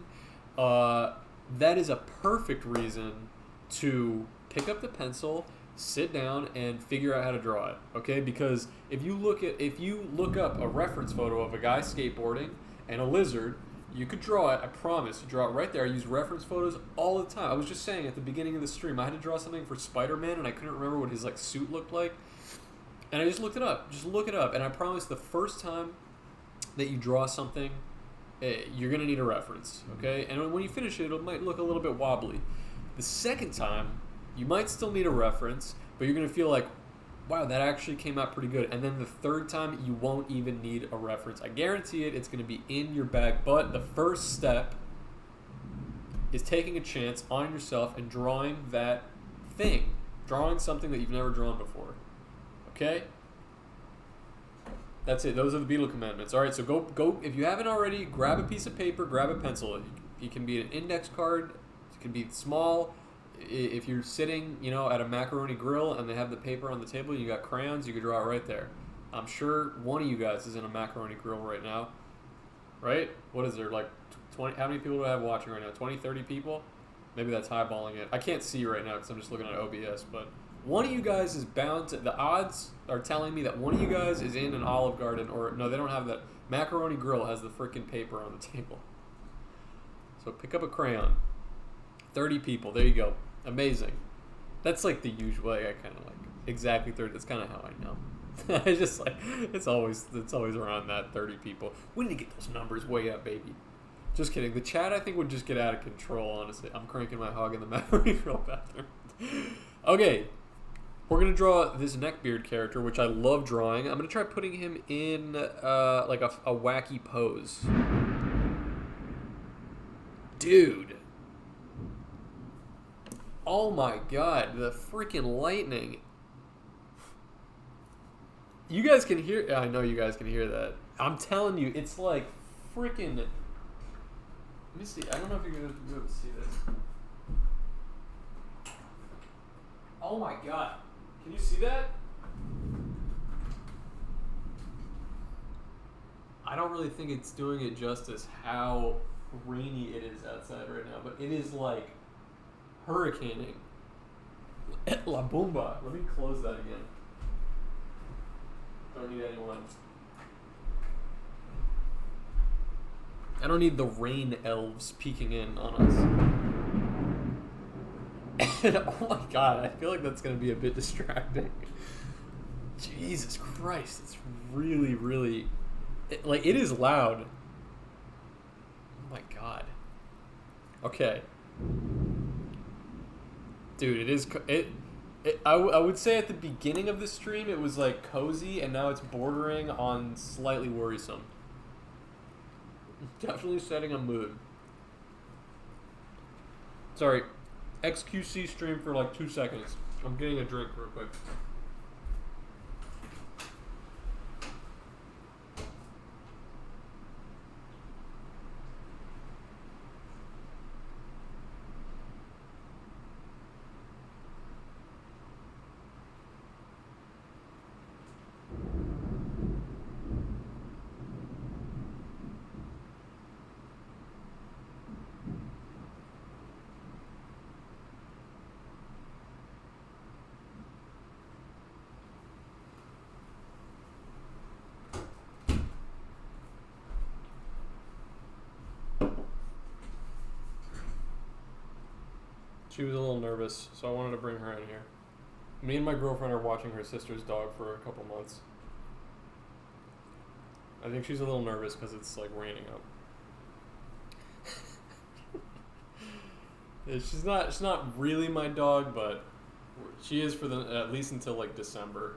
That is a perfect reason to pick up the pencil, sit down, and figure out how to draw it. Okay, because if you look up a reference photo of a guy skateboarding and a lizard, you could draw it. I promise. You draw it right there. I use reference photos all the time. I was just saying at the beginning of the stream, I had to draw something for Spider-Man, and I couldn't remember what his like suit looked like, and I just looked it up. Just look it up, and I promise the first time that you draw something, you're gonna need a reference. Okay, and when you finish it, it might look a little bit wobbly. The second time, you might still need a reference, but you're going to feel like, wow, that actually came out pretty good. And then the third time, you won't even need a reference. I guarantee it, it's going to be in your bag. But the first step is taking a chance on yourself and drawing that thing. Drawing something that you've never drawn before. Okay? That's it. Those are the Beetle commandments. All right, so go. If you haven't already, grab a piece of paper, grab a pencil. It can be an index card. It can be small. If you're sitting, you know, at a macaroni grill and they have the paper on the table, you got crayons, you could draw it right there. I'm sure one of you guys is in a macaroni grill right now, right? What is there, like 20? How many people do I have watching right now? 20, 30 people? Maybe that's highballing it. I can't see right now because I'm just looking at OBS, but one of you guys is bound to, the odds are telling me that one of you guys is in an Olive Garden, or no, they don't have that. Macaroni grill has the freaking paper on the table. So pick up a crayon. 30 people, there you go. Amazing. That's like the usual way. I kind of like exactly 30. That's kind of how I know. I just like it's always around that 30 people. We need to get those numbers way up, baby. Just kidding. The chat I think would just get out of control. Honestly, I'm cranking my hog in the macaroni grill bathroom. Okay, we're gonna draw this neckbeard character, which I love drawing. I'm gonna try putting him in like a wacky pose. Dude. Oh my god, the freaking lightning. You guys can hear, I know you guys can hear that. I'm telling you, it's like freaking, let me see, I don't know if you're going to be able to see this. Oh my god, can you see that? I don't really think it's doing it justice how rainy it is outside right now, but it is like hurricaning. La Boomba. Let me close that again. Don't need anyone. I don't need the rain elves peeking in on us. And oh my god, I feel like that's going to be a bit distracting. Jesus Christ, it's really, really... it is loud. Oh my god. Okay. Dude, it is... I would say at the beginning of the stream it was like cozy, and now it's bordering on slightly worrisome. Definitely setting a mood. Sorry, XQC stream for like 2 seconds. I'm getting a drink real quick. She was a little nervous, so I wanted to bring her in here. Me and my girlfriend are watching her sister's dog for a couple months. I think she's a little nervous because it's like raining out. Yeah, she's not really my dog, but she is for at least until like December.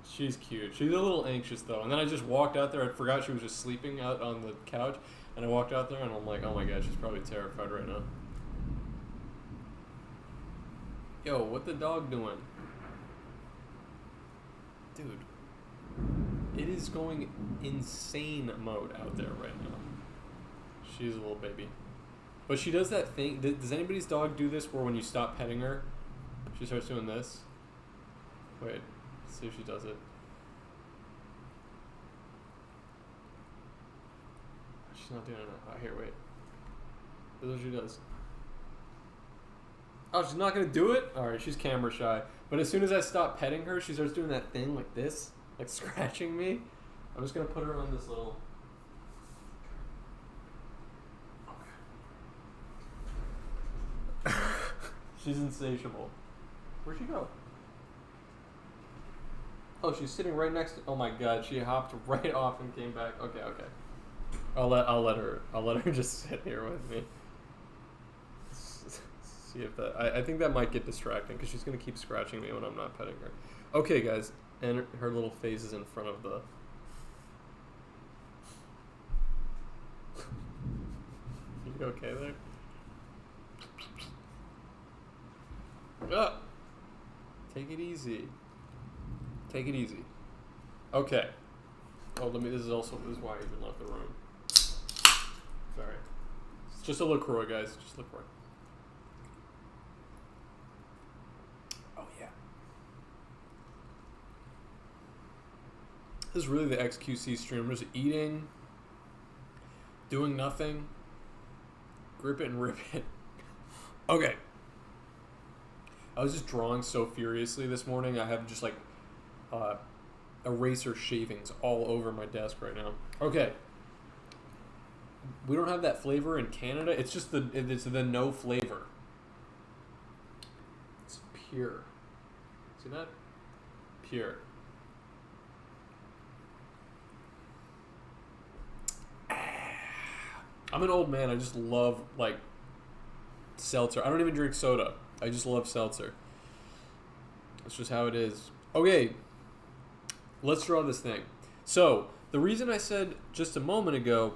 She's cute. She's a little anxious though. And then I just walked out there. I forgot she was just sleeping out on the couch, and I walked out there and I'm like, oh my god, she's probably terrified right now. Yo, what the dog doing? Dude, it is going insane mode out there right now. She's a little baby. But she does that thing. Does anybody's dog do this where when you stop petting her, she starts doing this? Wait, let's see if she does it. She's not doing it. Oh, here, wait. This is what she does. Oh, she's not going to do it? Alright, she's camera shy. But as soon as I stop petting her, she starts doing that thing like this. Like scratching me. I'm just going to put her on this little... Okay. She's insatiable. Where'd she go? Oh, she's sitting right next to... Oh my god, she hopped right off and came back. Okay. I'll let her just sit here with me. See if that... I think that might get distracting because she's going to keep scratching me when I'm not petting her. Okay, guys. And her little face is in front of the... You okay there? Ah! Take it easy. Take it easy. Okay. Oh, this is why I even left the room. Sorry. It's just a LaCroix, guys. Just LaCroix. Oh, yeah. This is really the XQC stream. We're just eating, doing nothing, grip it and rip it. Okay. I was just drawing so furiously this morning. I have just like eraser shavings all over my desk right now. Okay. We don't have that flavor in Canada. It's just the no flavor. It's pure. See that? Pure. I'm an old man. I just love like seltzer. I don't even drink soda. I just love seltzer. That's just how it is. Okay. Let's draw this thing. So, the reason I said just a moment ago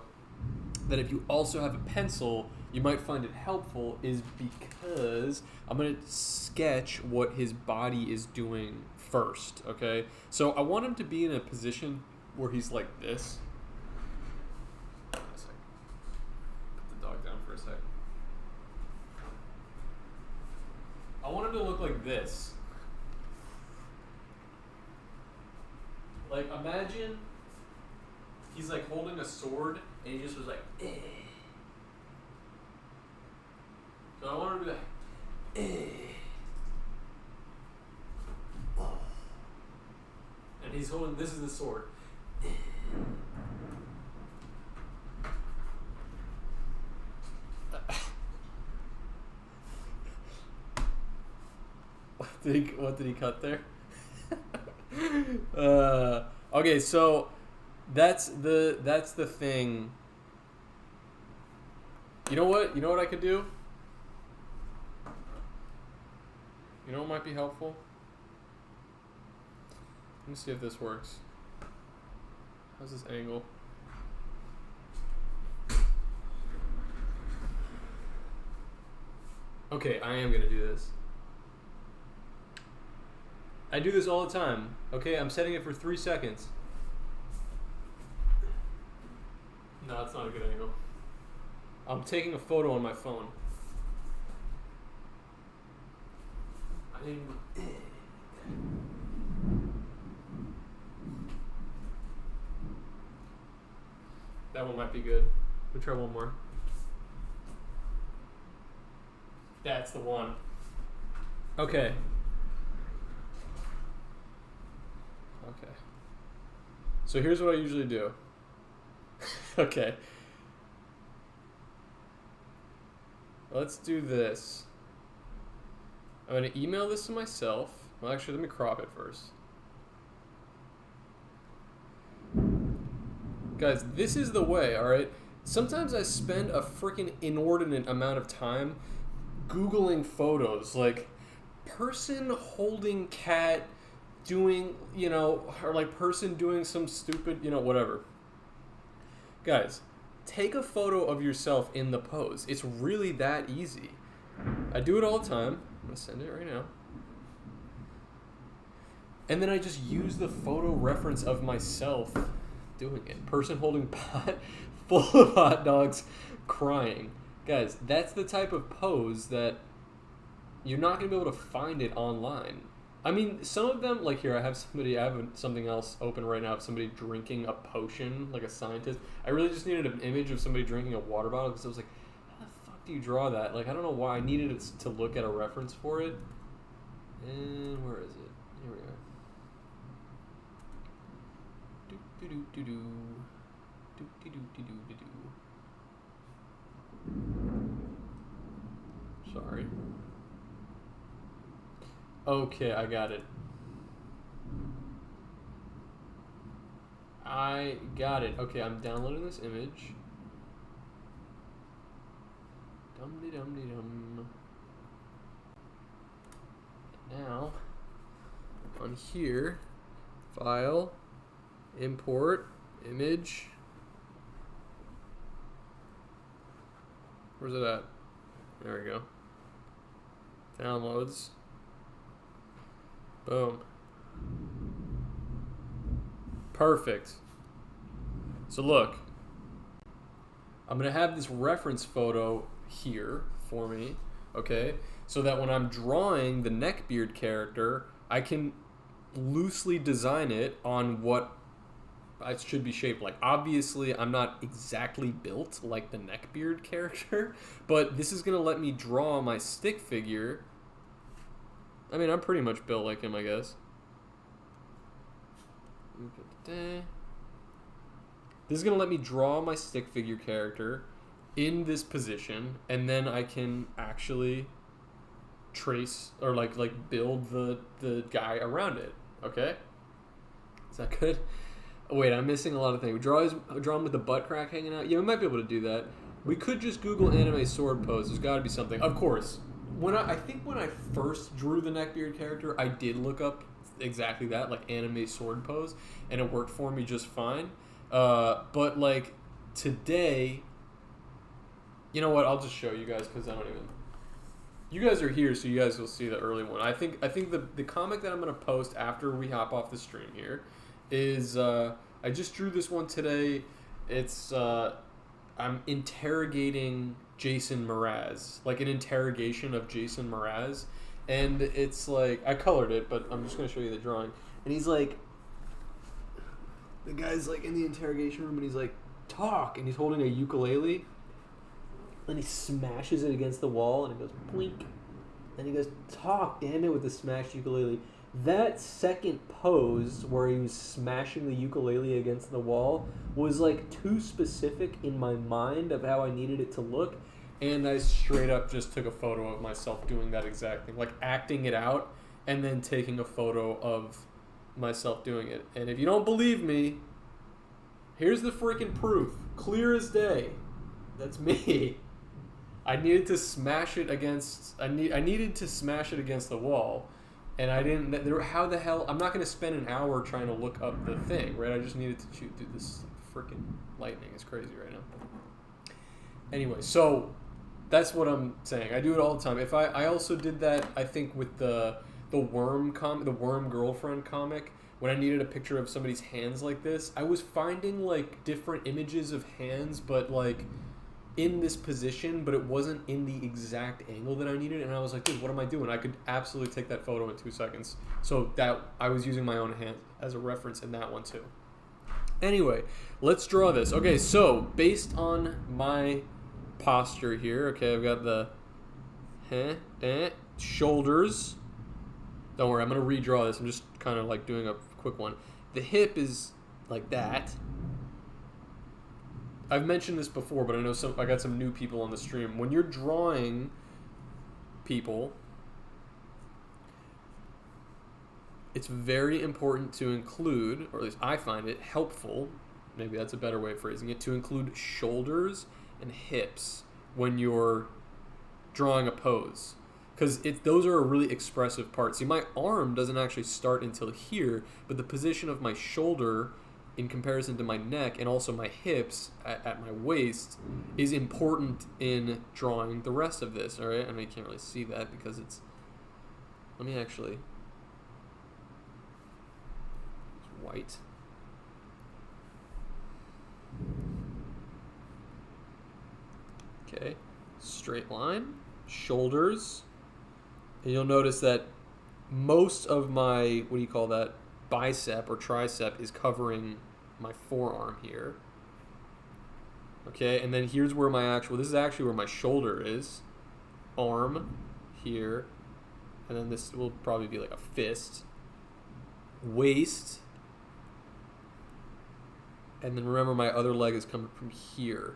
that if you also have a pencil, you might find it helpful is because I'm going to sketch what his body is doing first, okay? So, I want him to be in a position where he's like this. Put the dog down for a sec. I want him to look like this. Like, imagine he's like holding a sword and he just was like, eh. So I want him to be like, eh. Oh. And he's holding, this is the sword. Eh. What did he cut there? Okay, so that's the thing. You know what? You know what I could do? You know what might be helpful? Let me see if this works. How's this angle? Okay, I am gonna do this. I do this all the time. Okay, I'm setting it for 3 seconds. No, it's not a good angle. I'm taking a photo on my phone. I didn't... That one might be good. We'll try one more. That's the one. Okay. Okay. So here's what I usually do. Okay. Let's do this. I'm going to email this to myself. Well, actually, let me crop it first. Guys, this is the way, alright? Sometimes I spend a freaking inordinate amount of time Googling photos, like person holding cat doing, you know, or like person doing some stupid, you know, whatever. Guys, take a photo of yourself in the pose. It's really that easy. I do it all the time. I'm going to send it right now. And then I just use the photo reference of myself doing it. Person holding pot full of hot dogs crying. Guys, that's the type of pose that you're not going to be able to find it online. I mean, some of them, like here, I have something else open right now of somebody drinking a potion, like a scientist. I really just needed an image of somebody drinking a water bottle because I was like, how the fuck do you draw that? Like, I don't know why I needed it to look at a reference for it. And where is it? Here we are. Sorry. Okay, I got it. I got it. Okay, I'm downloading this image. Dum-de-dum-de-dum. Now, on here, file, import, image. Where's it at? There we go. Downloads. Boom. Perfect. So look, I'm going to have this reference photo here for me, okay? So that when I'm drawing the neckbeard character, I can loosely design it on what it should be shaped like. Obviously, I'm not exactly built like the neckbeard character, but this is going to let me draw my stick figure. I mean, I'm pretty much built like him, I guess. This is going to let me draw my stick figure character in this position, and then I can actually trace or like build the guy around it. Okay? Is that good? Oh, wait, I'm missing a lot of things. Draw him with the butt crack hanging out. Yeah, we might be able to do that. We could just Google anime sword pose. There's got to be something. Of course. I think when I first drew the neckbeard character, I did look up exactly that, like anime sword pose, and it worked for me just fine. But like today, you know what? I'll just show you guys because I don't even. You guys are here, so you guys will see the early one. I think the comic that I'm gonna post after we hop off the stream here is I just drew this one today. It's I'm interrogating Jason Mraz, like an interrogation of Jason Mraz, and it's like I colored it, but I'm just gonna show you the drawing. And he's like, the guy's like in the interrogation room, and he's like, talk, and he's holding a ukulele, and he smashes it against the wall, and it goes blink, and he goes, talk, damn it, with the smashed ukulele. That second pose where he was smashing the ukulele against the wall was like too specific in my mind of how I needed it to look, and I straight up just took a photo of myself doing that exact thing, like acting it out and then taking a photo of myself doing it. And if you don't believe me, here's the freaking proof, clear as day. That's me. I needed to smash it against I needed to smash it against the wall. And I didn't. How the hell? I'm not going to spend an hour trying to look up the thing, right? I just needed to shoot through this freaking lightning. It's crazy right now. Anyway, so that's what I'm saying. I do it all the time. I also did that. I think with the worm girlfriend comic, when I needed a picture of somebody's hands like this, I was finding like different images of hands, but like in this position, but it wasn't in the exact angle that I needed, and I was like, dude, what am I doing? I could absolutely take that photo in 2 seconds. So that I was using my own hand as a reference in that one too. Anyway, let's draw this. Okay, so based on my posture here, okay, I've got the shoulders. Don't worry, I'm gonna redraw this. I'm just kind of like doing a quick one. The hip is like that. I've mentioned this before, but I got some new people on the stream. When you're drawing people, it's very important to include, or at least I find it helpful, maybe that's a better way of phrasing it, to include shoulders and hips when you're drawing a pose. Because those are a really expressive part. See, my arm doesn't actually start until here, but the position of my shoulder in comparison to my neck and also my hips at my waist is important in drawing the rest of this, all right? I mean, you can't really see that because it's... Let me actually... It's white. Okay, straight line, shoulders, and you'll notice that most of my, what do you call that, bicep or tricep is covering my forearm here. Okay, and then here's where my actual, this is actually where my shoulder is, arm here, and then this will probably be like a fist, waist, and then remember my other leg is coming from here.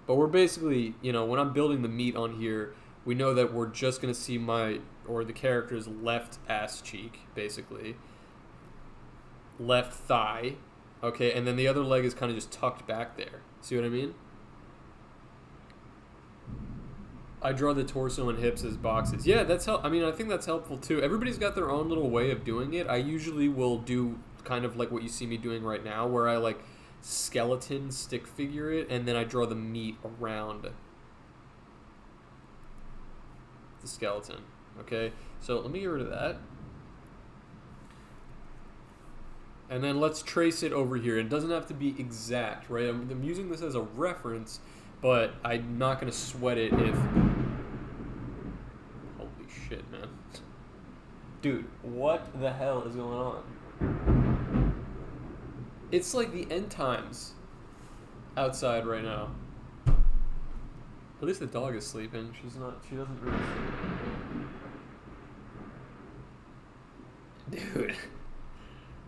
But we're basically, you know, when I'm building the meat on here, we know that we're just going to see my, or the character's left ass cheek, basically. Left thigh. Okay, and then the other leg is kind of just tucked back there. See what I mean? I draw the torso and hips as boxes. Yeah, that's I mean, I think that's helpful too. Everybody's got their own little way of doing it. I usually will do kind of like what you see me doing right now, where I like skeleton stick figure it, and then I draw the meat around the skeleton. Okay, so let me get rid of that, and then let's trace it over here. It doesn't have to be exact, right? I'm using this as a reference, but I'm not going to sweat it if... Holy shit, man. Dude, what the hell is going on? It's like the end times outside right now. At least the dog is sleeping. She doesn't really sleep. Dude.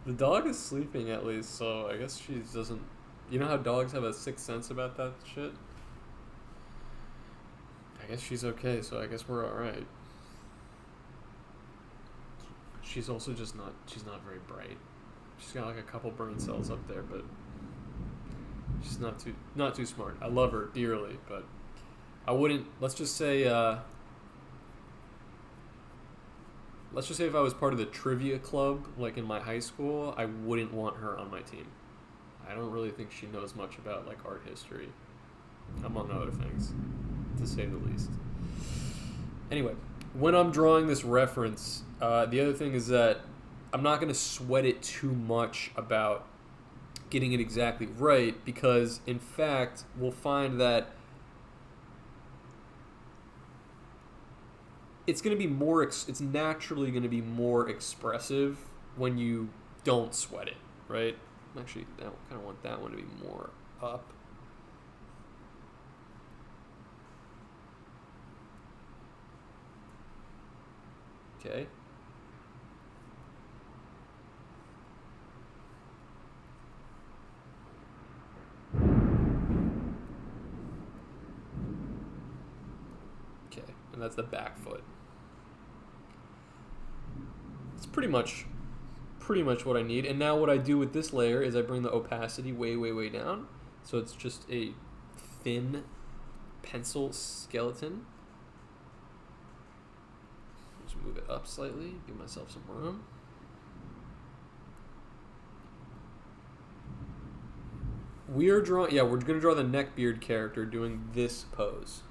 The dog is sleeping at least, so I guess she doesn't... You know how dogs have a sixth sense about that shit? I guess she's okay, so I guess we're alright. She's also just not... She's not very bright. She's got like a couple brain cells up there, but she's not too smart. I love her dearly, but I wouldn't. Let's just say if I was part of the trivia club, like in my high school, I wouldn't want her on my team. I don't really think she knows much about like art history, among other things, to say the least. Anyway, when I'm drawing this reference, the other thing is that I'm not going to sweat it too much about getting it exactly right, because in fact we'll find that it's going to be more it's naturally going to be more expressive when you don't sweat it, right? Actually, I kind of want that one to be more up. Okay. And that's the back foot. It's pretty much what I need. And now what I do with this layer is I bring the opacity way, way, way down. So it's just a thin pencil skeleton. Just move it up slightly, give myself some room. We're going to draw the neckbeard character doing this pose.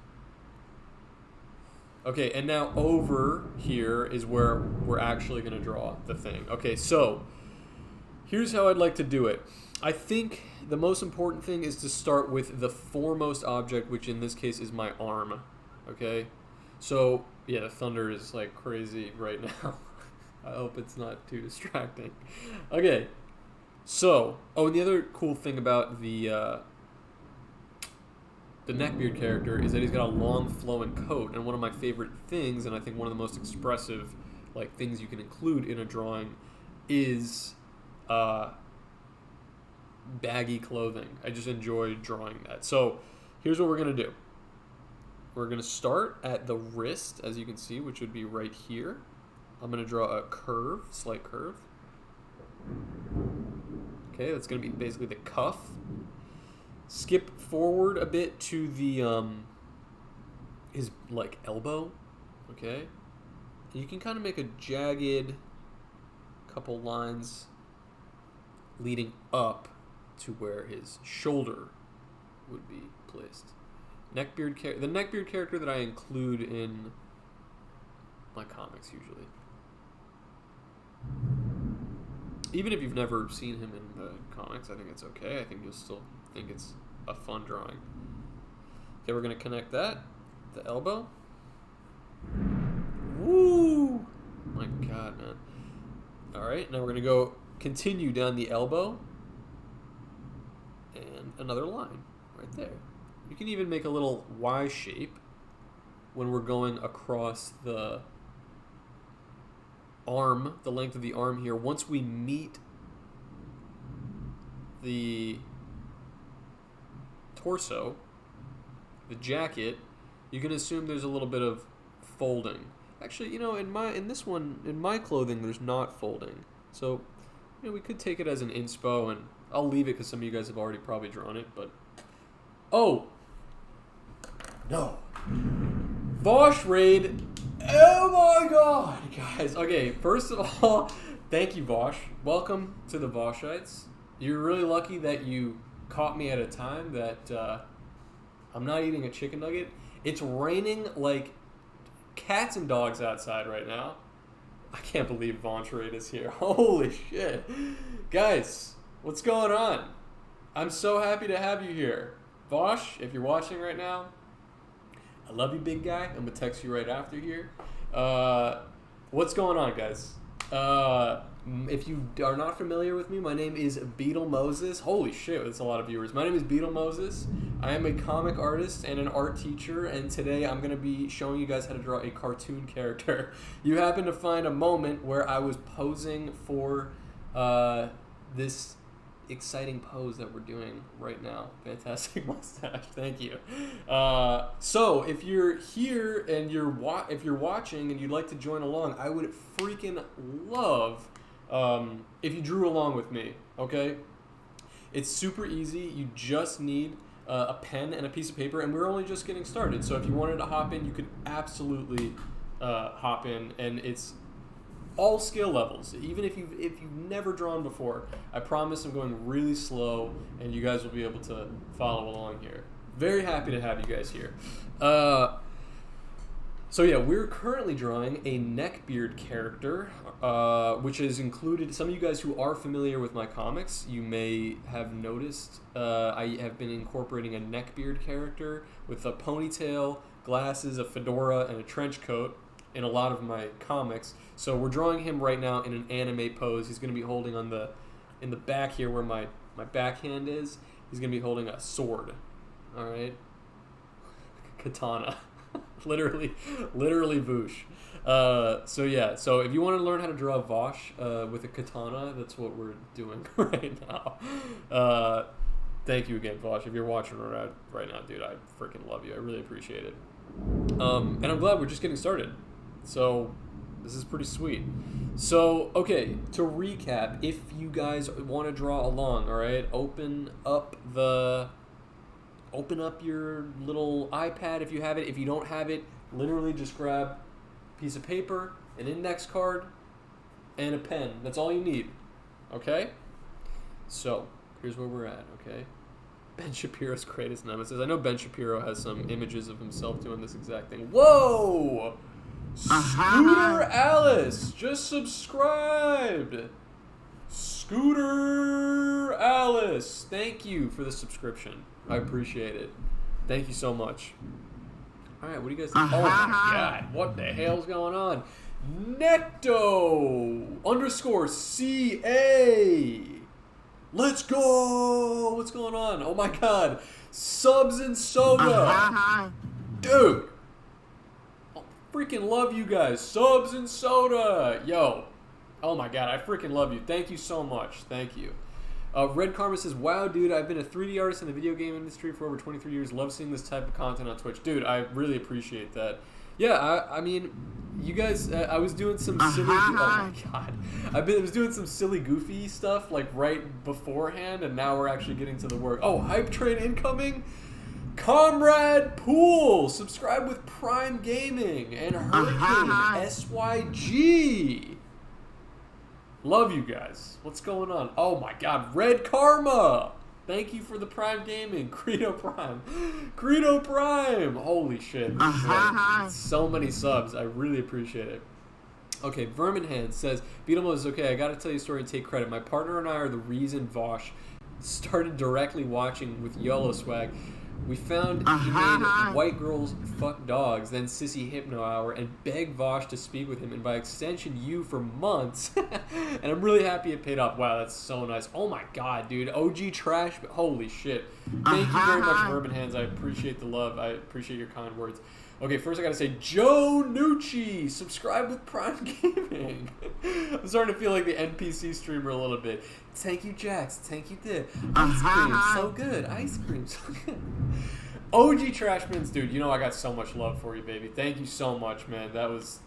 Okay, and now over here is where we're actually going to draw the thing. Okay, so here's how I'd like to do it. I think the most important thing is to start with the foremost object, which in this case is my arm. Okay, so yeah, the thunder is like crazy right now. I hope it's not too distracting. Okay, so, and the other cool thing about the neckbeard character is that he's got a long flowing coat, and one of my favorite things, and I think one of the most expressive like things you can include in a drawing, is baggy clothing. I just enjoy drawing that. So here's what we're going to do. We're going to start at the wrist, as you can see, which would be right here. I'm going to draw a curve, slight curve. Okay, that's going to be basically the cuff. Skip forward a bit to the his like elbow. Okay, you can kind of make a jagged couple lines leading up to where his shoulder would be placed. The neckbeard character that I include in my comics usually. Even if you've never seen him in the comics, I think it's okay. I think you'll still think it's a fun drawing. Okay, we're going to connect that. The elbow. Woo! My God, man. Alright, now we're going to go continue down the elbow. And another line right there. You can even make a little Y shape when we're going across the arm, the length of the arm here. Once we meet the torso, the jacket, you can assume there's a little bit of folding. Actually, in my clothing, there's not folding. So, we could take it as an inspo, and I'll leave it because some of you guys have already probably drawn it, but... Oh! No. Vosh Raid. Oh my God, guys. Okay, first of all, thank you, Vosh. Welcome to the Voshites. You're really lucky that you caught me at a time that I'm not eating a chicken nugget. It's raining like cats and dogs outside right now. I can't believe Vosh Raid is here. Holy shit. Guys, what's going on? I'm so happy to have you here. Vosh, if you're watching right now, I love you, big guy. I'm going to text you right after here. What's going on, guys? If you are not familiar with me, my name is Beetle Moses. Holy shit, that's a lot of viewers. My name is Beetle Moses. I am a comic artist and an art teacher, and today I'm going to be showing you guys how to draw a cartoon character. You happen to find a moment where I was posing for this exciting pose that we're doing right now. Fantastic mustache. Thank you. So if you're here and if you're watching and you'd like to join along, I would freaking love if you drew along with me. Okay, it's super easy. You just need a pen and a piece of paper, and we're only just getting started. So if you wanted to hop in, you could absolutely hop in, and it's all skill levels. Even if you've never drawn before, I promise I'm going really slow, and you guys will be able to follow along here. Very happy to have you guys here. So yeah, we're currently drawing a neckbeard character, which is included. Some of you guys who are familiar with my comics, you may have noticed I have been incorporating a neckbeard character with a ponytail, glasses, a fedora, and a trench coat in a lot of my comics. So we're drawing him right now in an anime pose. He's going to be holding in the back here where my backhand is. He's going to be holding a sword. All right, katana, literally Voosh. So yeah, so if you want to learn how to draw Vosh with a katana, that's what we're doing right now. Thank you again, Vosh. If you're watching right now, dude, I freaking love you. I really appreciate it. And I'm glad we're just getting started. So this is pretty sweet. So, okay, to recap, if you guys want to draw along, all right, open up your little iPad if you have it. If you don't have it, literally just grab a piece of paper, an index card, and a pen. That's all you need, okay? So, here's where we're at, okay? Ben Shapiro's greatest nemesis. I know Ben Shapiro has some images of himself doing this exact thing. Whoa! Scooter Alice just subscribed. Scooter Alice, thank you for the subscription. I appreciate it. Thank you so much. All right, what do you guys think? Oh my God, what the hell's going on? Necto_CA. Let's go. What's going on? Oh my God, Subs and Soda, dude. Freaking love you guys. Subs and Soda. Yo. Oh my God, I freaking love you. Thank you so much. Thank you. Red Karma says, wow, dude, I've been a 3D artist in the video game industry for over 23 years. Love seeing this type of content on Twitch. Dude, I really appreciate that. Yeah, I mean, you guys, I was doing some silly. Oh my god, I was doing some silly, goofy stuff like right beforehand, and now we're actually getting to the work. Oh, hype train incoming. Comrade Pool, subscribe with Prime Gaming, and Hurricane SYG. Love you guys. What's going on? Oh my god, Red Karma. Thank you for the Prime Gaming. Credo Prime. Credo Prime. Holy shit. So many subs. I really appreciate it. Okay, Verminhand says, Beetle is okay. I gotta tell you a story and take credit. My partner and I are the reason Vosh started directly watching with YOLO Swag. We found he made White Girls Fuck Dogs, then Sissy Hypno Hour, and begged Vosh to speak with him, and by extension you, for months. And I'm really happy it paid off. Wow, that's so nice. Oh my god, dude. OG Trash. Holy shit. Thank you very much, Verminhands. I appreciate the love. I appreciate your kind words. Okay, first I gotta say, Joe Nucci, subscribe with Prime Gaming. I'm starting to feel like the NPC streamer a little bit. Thank you, Jax. Thank you, Dip. Ice cream, so good. Ice cream, so good. OG Trashmans, dude, you know I got so much love for you, baby. Thank you so much, man. That was,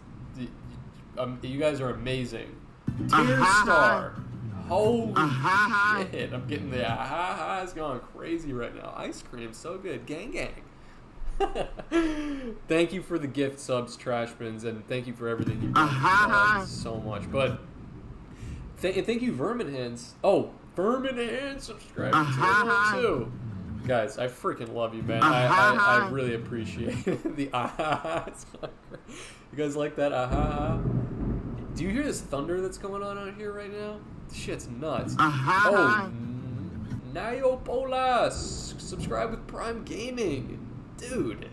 you guys are amazing. Tier Star. Holy shit. I'm getting the it's going crazy right now. Ice cream, so good. Gang, gang. Thank you for the gift subs, Trashmans, and thank you for everything you've done so much. But thank you, Verminhands. Oh, Verminhands, subscribe to too. Guys, I freaking love you, man. I really appreciate the You guys like that Do you hear this thunder that's going on out here right now? This shit's nuts. Oh, Niopolas, subscribe with Prime Gaming. Dude,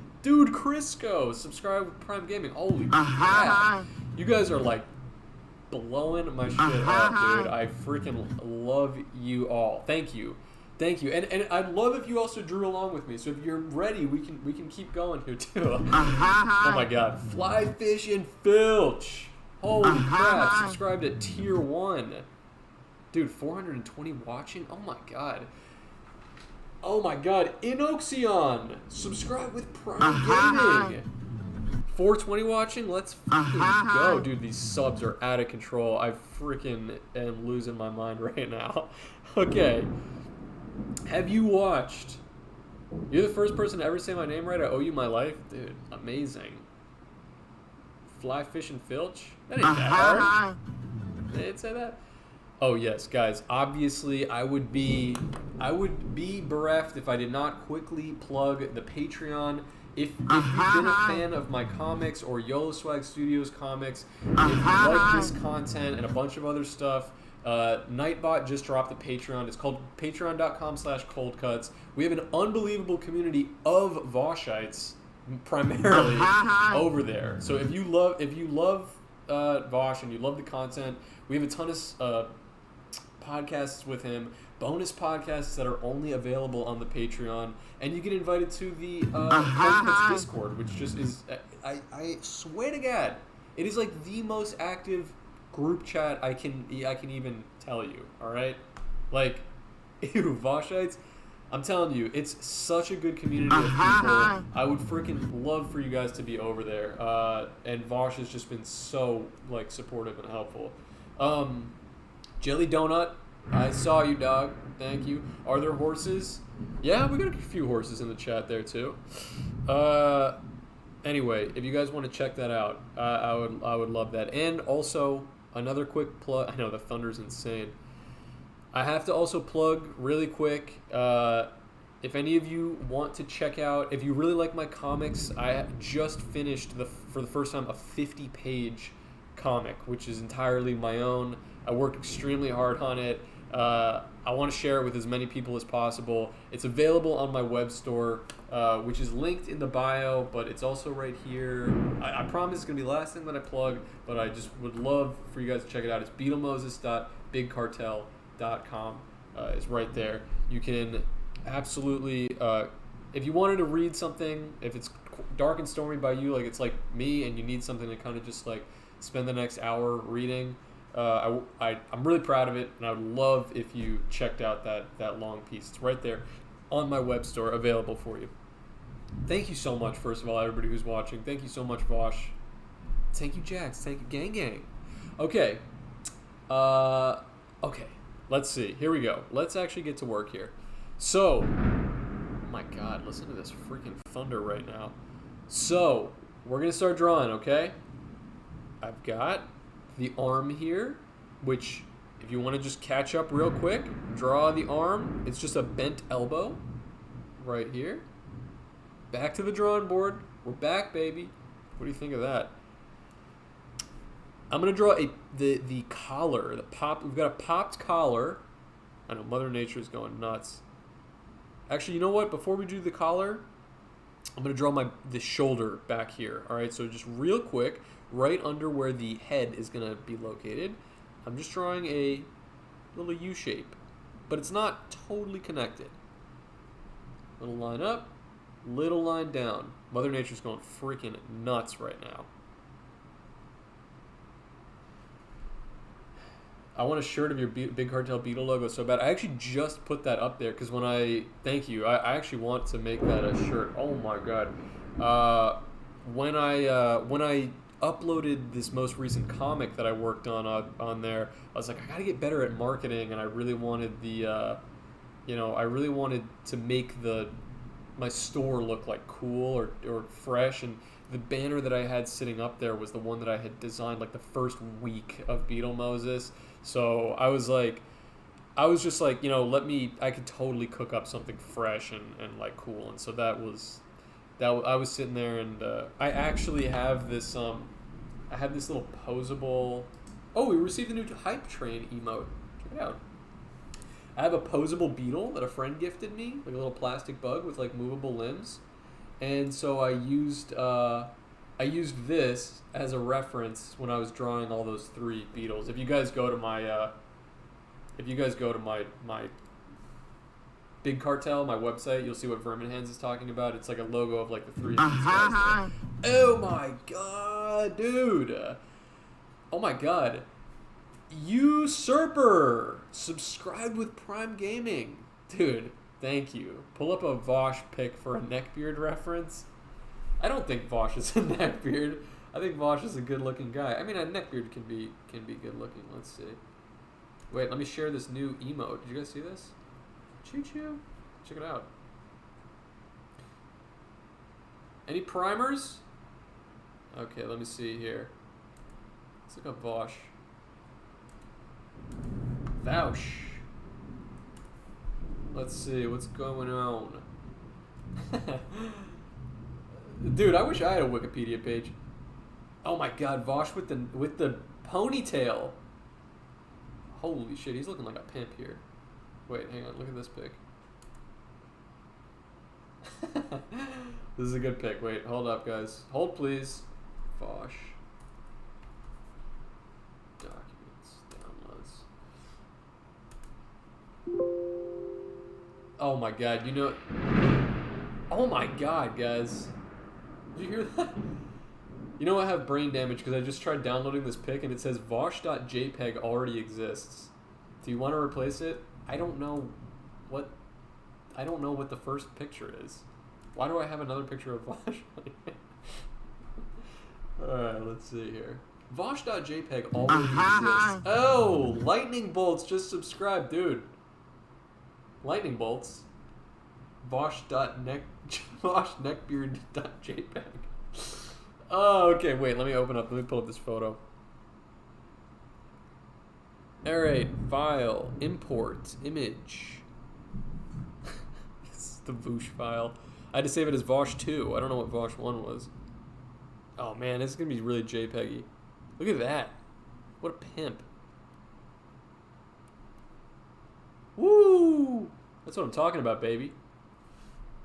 Crisco, subscribe with Prime Gaming. Holy crap. You guys are like blowing my shit up, dude. I freaking love you all. Thank you. And I'd love if you also drew along with me. So if you're ready, we can keep going here too. Oh my god. Fly Fish and Filch. Holy crap. Subscribe to Tier 1. Dude, 420 watching? Oh my god. Oh my god, Inoxion! Subscribe with Prime Gaming! 420 watching? Let's fucking go. Dude, these subs are out of control. I freaking am losing my mind right now. Okay. Have you watched... You're the first person to ever say my name right. I owe you my life. Dude, amazing. Fly, Fish, and Filch? That ain't that hard. They didn't say that? Oh yes, guys. Obviously, I would be bereft if I did not quickly plug the Patreon. If you've been a fan of my comics or YOLO Swag Studios comics, if you like this content and a bunch of other stuff, Nightbot just dropped the Patreon. It's called patreon.com/coldcuts. We have an unbelievable community of Voshites, primarily over there. So if you love Vosh and you love the content, we have a ton of podcasts with him, bonus podcasts that are only available on the Patreon, and you get invited to the Coldcuts Discord, which just is, I swear to God, it is like the most active group chat I can even tell you. All right, like, ew, Voshites. I'm telling you, it's such a good community of people. I would freaking love for you guys to be over there. And Vosh has just been so like supportive and helpful. Jelly Donut, I saw you, dog. Thank you. Are there horses? Yeah, we got a few horses in the chat there too. Anyway, if you guys want to check that out, I would love that. And also another quick plug. I know the thunder's insane. I have to also plug really quick, if any of you want to check out, if you really like my comics, I just finished, for the first time, a 50-page comic, which is entirely my own. I worked extremely hard on it. I want to share it with as many people as possible. It's available on my web store, which is linked in the bio, but it's also right here. I promise it's going to be the last thing that I plug, but I just would love for you guys to check it out. It's beetlemoses.bigcartel.com. Is right there. You can absolutely, if you wanted to read something, if it's dark and stormy by you, like it's like me, and you need something to kind of just like spend the next hour reading, I'm really proud of it, and I would love if you checked out that long piece. It's right there on my web store, available for you. Thank you so much, first of all, everybody who's watching. Thank you so much, Vosh. Thank you, Jax. Thank you, gang gang. Okay. Okay. Let's see. Here we go. Let's actually get to work here. So, oh my god, listen to this freaking thunder right now. So, we're going to start drawing, okay? I've got the arm here, which, if you want to just catch up real quick, draw the arm. It's just a bent elbow right here. Back to the drawing board. We're back, baby. What do you think of that? I'm gonna draw the collar. We've got a popped collar. I know Mother Nature is going nuts. Actually, you know what? Before we do the collar, I'm gonna draw the shoulder back here. All right. So just real quick, right under where the head is gonna be located, I'm just drawing a little U shape, but it's not totally connected. Little line up. Little line down. Mother Nature's going freaking nuts right now. I want a shirt of your Big Cartel Beetle logo so bad. I actually just put that up there because thank you. I actually want to make that a shirt. Oh my god. When I uploaded this most recent comic that I worked on there, I was like, I gotta get better at marketing, and I really wanted I really wanted to make my store look like cool or fresh, and the banner that I had sitting up there was the one that I had designed like the first week of Beetle Moses. So I was just like, I could totally cook up something fresh and like cool, and so I was sitting there, and I actually have this little posable. Oh, we received a new hype train emote. Check it out. I have a posable beetle that a friend gifted me, like a little plastic bug with like movable limbs, and so I used this as a reference when I was drawing all those 3 beetles. If you guys go to my my Big Cartel, my website, you'll see what Vermin Hands is talking about. It's like a logo of like the 3 of these guys there. Oh my god, dude! Oh my god. Usurper subscribed with Prime Gaming, dude. Thank you. Pull up a Vosh pic for a neckbeard reference. I don't think Vosh is a neckbeard. I think Vosh is a good-looking guy. I mean, a neckbeard can be good-looking. Let's see. Wait, let me share this new emote. Did you guys see this? Choo choo. Check it out. Any primers? Okay, let me see here. Let's look up Vosh. Vouch. Let's see what's going on. Dude, I wish I had a Wikipedia page. Oh my god, Vosh with the ponytail. Holy shit, he's looking like a pimp here. Wait, hang on, look at this pic. This is a good pic. Wait, hold up, guys. Hold, please. Vosh. Oh my god, oh my god, guys. Did you hear that? You know I have brain damage because I just tried downloading this pic and it says vosh.jpg already exists. Do you want to replace it? I don't know what the first picture is. Why do I have another picture of Vosh? Alright, let's see here. Vosh.jpg already exists. Oh, Lightning Bolts just subscribed, dude. Lightning Bolts. Vosh.neckbeard.jpg. Oh, okay, wait, let me pull up this photo. Alright, file, import, image. This is the Voosh file. I had to save it as Vosh 2. I don't know what Vosh 1 was. Oh man, this is gonna be really JPEG-y. Look at that. What a pimp. Woo! That's what I'm talking about, baby.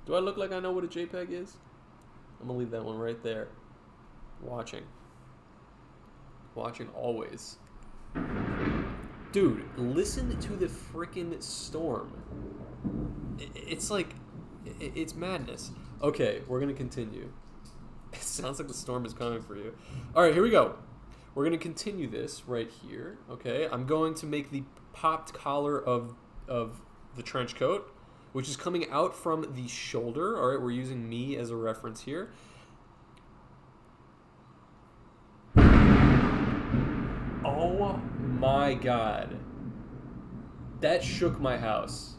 Do I look like I know what a JPEG is? I'm gonna leave that one right there. Watching. Watching always. Dude, listen to the freaking storm. It's like, it's madness. Okay, we're gonna continue. It sounds like the storm is coming for you. Alright, here we go. We're gonna continue this right here, okay? I'm going to make the popped collar of the trench coat. which is coming out from the shoulder. All right, we're using me as a reference here. Oh my God. That shook my house.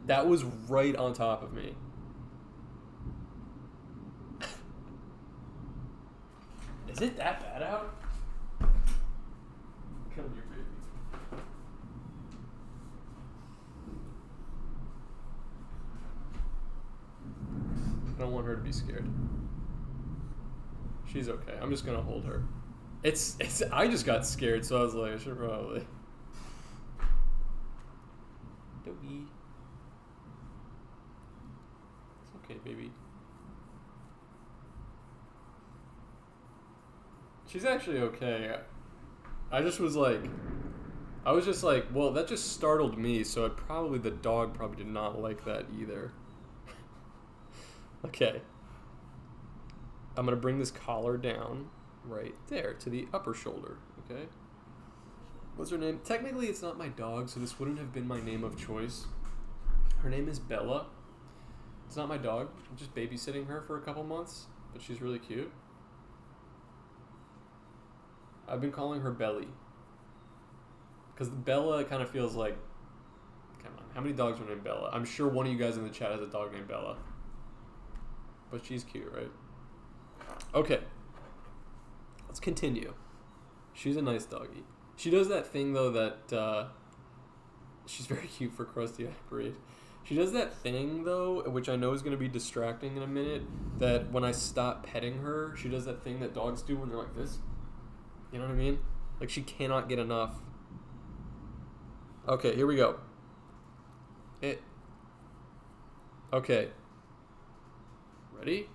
That was right on top of me. Is it that bad out? Come here, baby. I don't want her to be scared. She's okay. I'm just gonna hold her. It's. I just got scared, so I was like, I should probably. Doggy. It's okay, baby. She's actually okay. I was just like, well, that just startled me, so the dog probably did not like that either. Okay. I'm going to bring this collar down right there to the upper shoulder, okay? What's her name? Technically, it's not my dog, so this wouldn't have been my name of choice. Her name is Bella. It's not my dog. I'm just babysitting her for a couple months, but she's really cute. I've been calling her Belly. Because Bella kind of feels like... Come on, how many dogs are named Bella? I'm sure one of you guys in the chat has a dog named Bella. But she's cute, right? Okay. Let's continue. She's a nice doggy. She does that thing, though, that... she's very cute for crusty breed. She does that thing, though, which I know is going to be distracting in a minute, that when I stop petting her, she does that thing that dogs do when they're like this. You know what I mean? Like, she cannot get enough. Okay, here we go. Okay. Ready?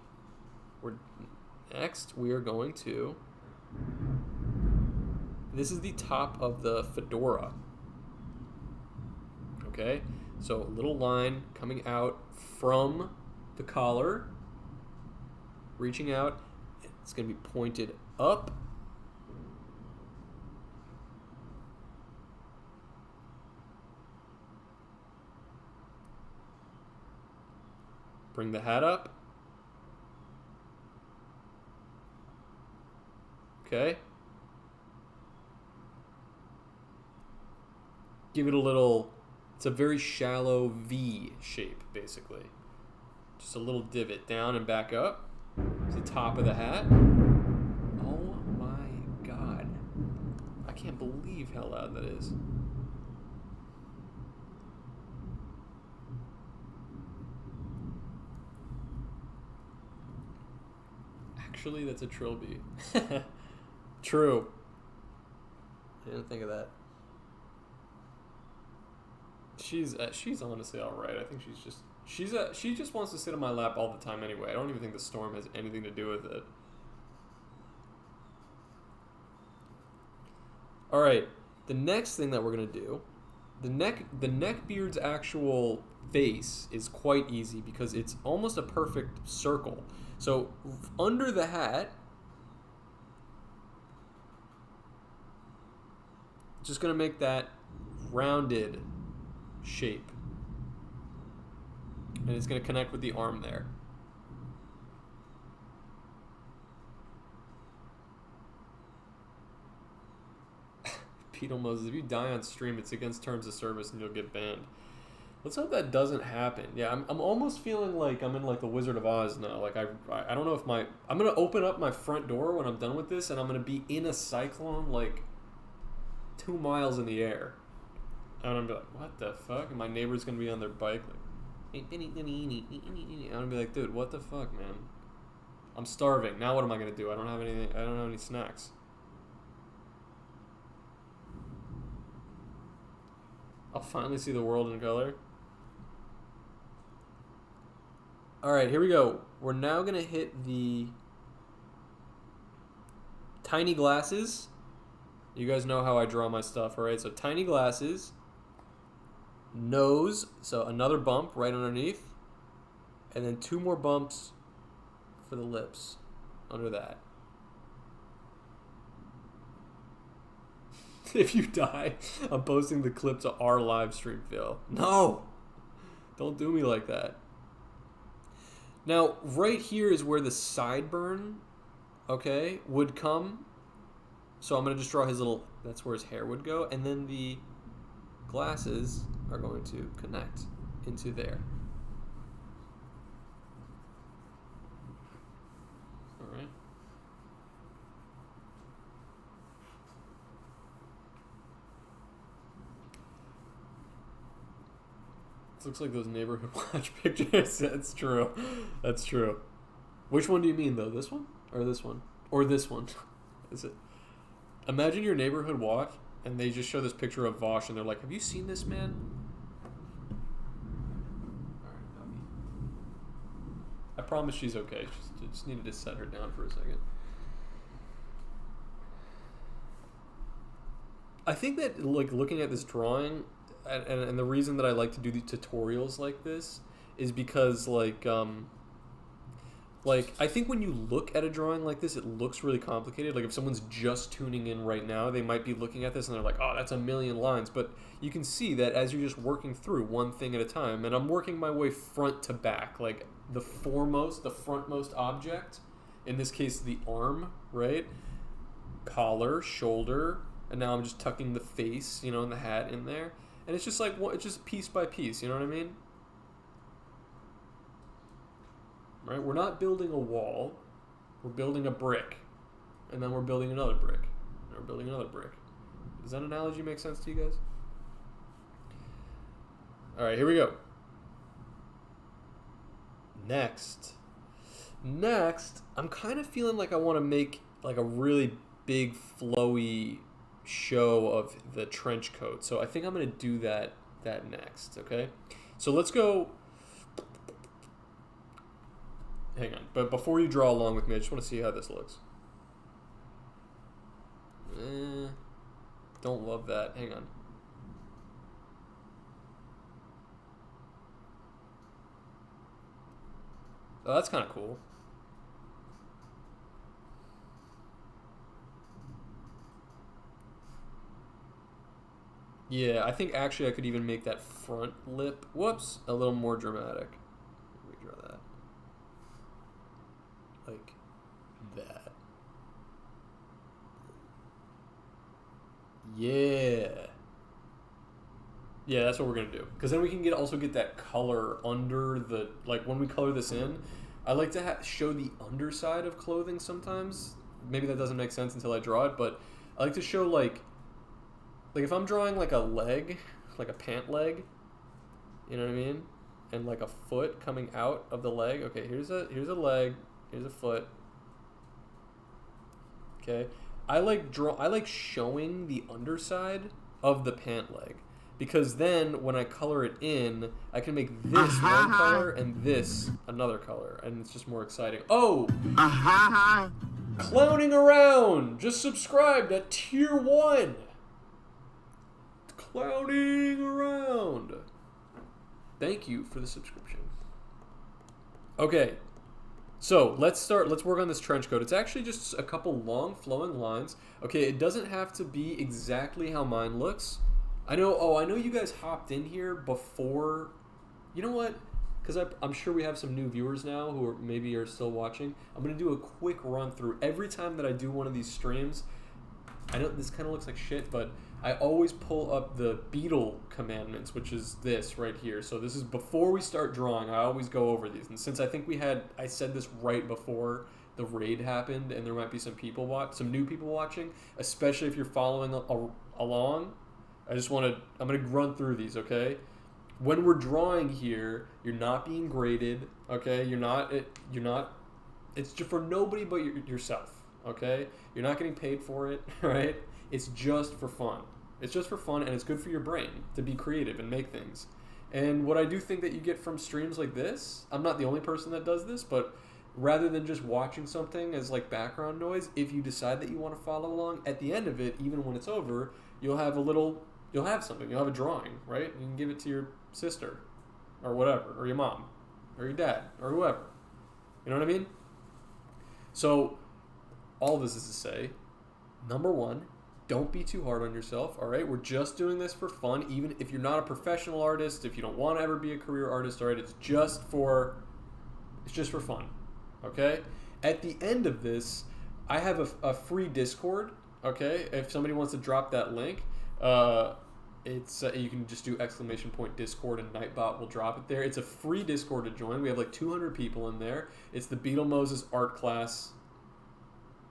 Next, we are going to... This is the top of the fedora. Okay? So, a little line coming out from the collar. Reaching out. It's going to be pointed up. Bring the hat up. Okay. Give it a little... It's a very shallow V shape, basically. Just a little divot down and back up. It's the top of the hat. Oh my God. I can't believe how loud that is. Actually, that's a trilby. True. I didn't think of that. She's honestly all right. I think she just wants to sit on my lap all the time anyway. I don't even think the storm has anything to do with it. All right. The next thing that we're gonna do, the neckbeard's actual face is quite easy because it's almost a perfect circle. So under the hat, just going to make that rounded shape. And it's going to connect with the arm there. Beetle Moses, if you die on stream, it's against terms of service and you'll get banned. Let's hope that doesn't happen. Yeah, I'm almost feeling like I'm in like the Wizard of Oz now. Like I don't know if I'm gonna open up my front door when I'm done with this, and I'm gonna be in a cyclone like 2 miles in the air, and I'm gonna be like, what the fuck? And my neighbor's gonna be on their bike like, and I'm gonna be like, dude, what the fuck, man? I'm starving. Now what am I gonna do? I don't have anything. I don't have any snacks. I'll finally see the world in color. Alright, here we go. We're now going to hit the tiny glasses. You guys know how I draw my stuff, alright? So tiny glasses. Nose. So another bump right underneath. And then 2 more bumps for the lips under that. If you die, I'm posting the clip to our live stream, Phil. No! Don't do me like that. Now, right here is where the sideburn, okay, would come. So I'm going to just draw his little, that's where his hair would go. And then the glasses are going to connect into there. All right. This looks like those neighborhood watch pictures. That's true. That's true. Which one do you mean, though? This one? Or this one? Or this one? Is it? Imagine your neighborhood watch, and they just show this picture of Vosh, and they're like, have you seen this man? Alright, doggy. I promise she's okay. Just needed to set her down for a second. I think that, like, looking at this drawing, and the reason that I like to do the tutorials like this is because, like, I think when you look at a drawing like this, it looks really complicated. Like, if someone's just tuning in right now, they might be looking at this and they're like, oh, that's a million lines. But you can see that as you're just working through one thing at a time, and I'm working my way front to back, like the frontmost object, in this case, the arm, right? Collar, shoulder, and now I'm just tucking the face, you know, and the hat in there. And it's just like, it's just piece by piece, you know what I mean? Right? We're not building a wall. We're building a brick. And then we're building another brick. And we're building another brick. Does that analogy make sense to you guys? Alright, here we go. Next, I'm kind of feeling like I want to make like a really big flowy show of the trench coat. So I think I'm going to do that next, okay? So let's go. Hang on. But before you draw along with me, I just want to see how this looks. Don't love that. Hang on. Oh, that's kind of cool. Yeah, I think actually I could even make that front lip, whoops, a little more dramatic. Let me draw that. Like that. Yeah. Yeah, that's what we're going to do. Because then we can also get that color under the, like when we color this in, I like to show the underside of clothing sometimes. Maybe that doesn't make sense until I draw it, but I like to show like if I'm drawing like a leg, like a pant leg, you know what I mean? And like a foot coming out of the leg. Okay, here's a leg, here's a foot. Okay. I like showing the underside of the pant leg. Because then, when I color it in, I can make this one color and this another color. And it's just more exciting. Oh! Clowning around! Just subscribed at tier 1! Clowning around! Thank you for the subscription. Okay. So, let's work on this trench coat. It's actually just a couple long flowing lines. Okay, it doesn't have to be exactly how mine looks. I know you guys hopped in here before. You know what? Because I'm sure we have some new viewers now who maybe are still watching. I'm going to do a quick run through. Every time that I do one of these streams, I know this kind of looks like shit, but I always pull up the Beetle commandments, which is this right here. So this is before we start drawing. I always go over these. And since I think I said this right before the raid happened, and there might be some new people watching, especially if you're following along. I'm going to run through these, okay? When we're drawing here, you're not being graded, okay? It's just for nobody but yourself, okay? You're not getting paid for it, right? It's just for fun. It's just for fun, and it's good for your brain to be creative and make things. And what I do think that you get from streams like this, I'm not the only person that does this, but rather than just watching something as like background noise, if you decide that you want to follow along, at the end of it, even when it's over, you'll have something. You'll have a drawing, right? You can give it to your sister or whatever, or your mom or your dad or whoever. You know what I mean? So all this is to say, number one, don't be too hard on yourself, all right? We're just doing this for fun. Even if you're not a professional artist, if you don't want to ever be a career artist, all right, it's just for fun, okay? At the end of this, I have a free Discord, okay? If somebody wants to drop that link, it's you can just do !Discord and Nightbot will drop it there. It's a free Discord to join. We have like 200 people in there. It's the Beetle Moses art class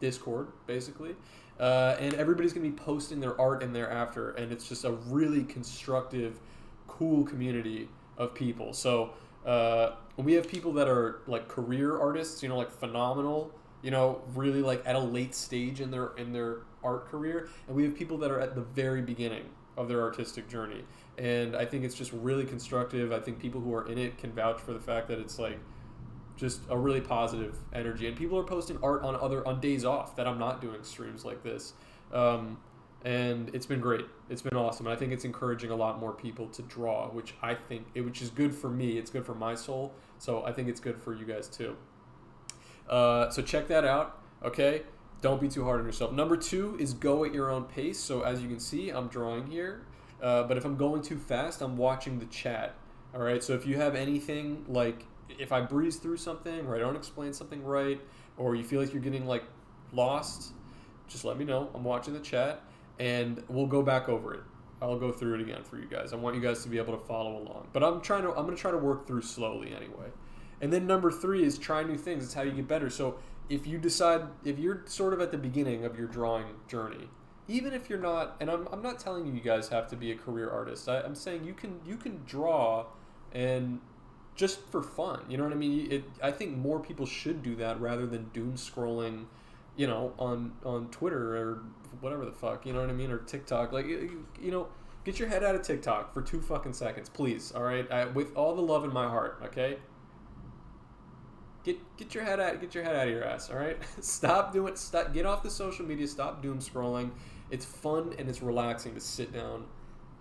Discord, basically. And everybody's going to be posting their art in there after, and it's just a really constructive, cool community of people. So we have people that are like career artists, like phenomenal, really like at a late stage in their art career, and we have people that are at the very beginning of their artistic journey. And I think it's just really constructive. I think people who are in it can vouch for the fact that it's like just a really positive energy, and people are posting art on days off that I'm not doing streams like this, and it's been great. It's been awesome, and I think it's encouraging a lot more people to draw, which is good for me. It's good for my soul, so I think it's good for you guys too. So check that out, okay? Don't be too hard on yourself. Number 2 is go at your own pace. So as you can see, I'm drawing here, but if I'm going too fast, I'm watching the chat. All right, so if you have anything like, if I breeze through something or I don't explain something right, or you feel like you're getting like lost, just let me know. I'm watching the chat, and we'll go back over it. I'll go through it again for you guys. I want you guys to be able to follow along, but I'm going to try to work through slowly anyway. And then number 3 is try new things. It's how you get better. So if you're sort of at the beginning of your drawing journey, even if you're not, and I'm not telling you guys have to be a career artist. I'm saying you can draw and just for fun, you know what I mean? I think more people should do that rather than doom scrolling, on Twitter or whatever the fuck, you know what I mean, or TikTok. Like, get your head out of TikTok for 2 fucking seconds, please. All right, with all the love in my heart, okay. Get your head out of your ass. All right, get off the social media. Stop doom scrolling. It's fun and it's relaxing to sit down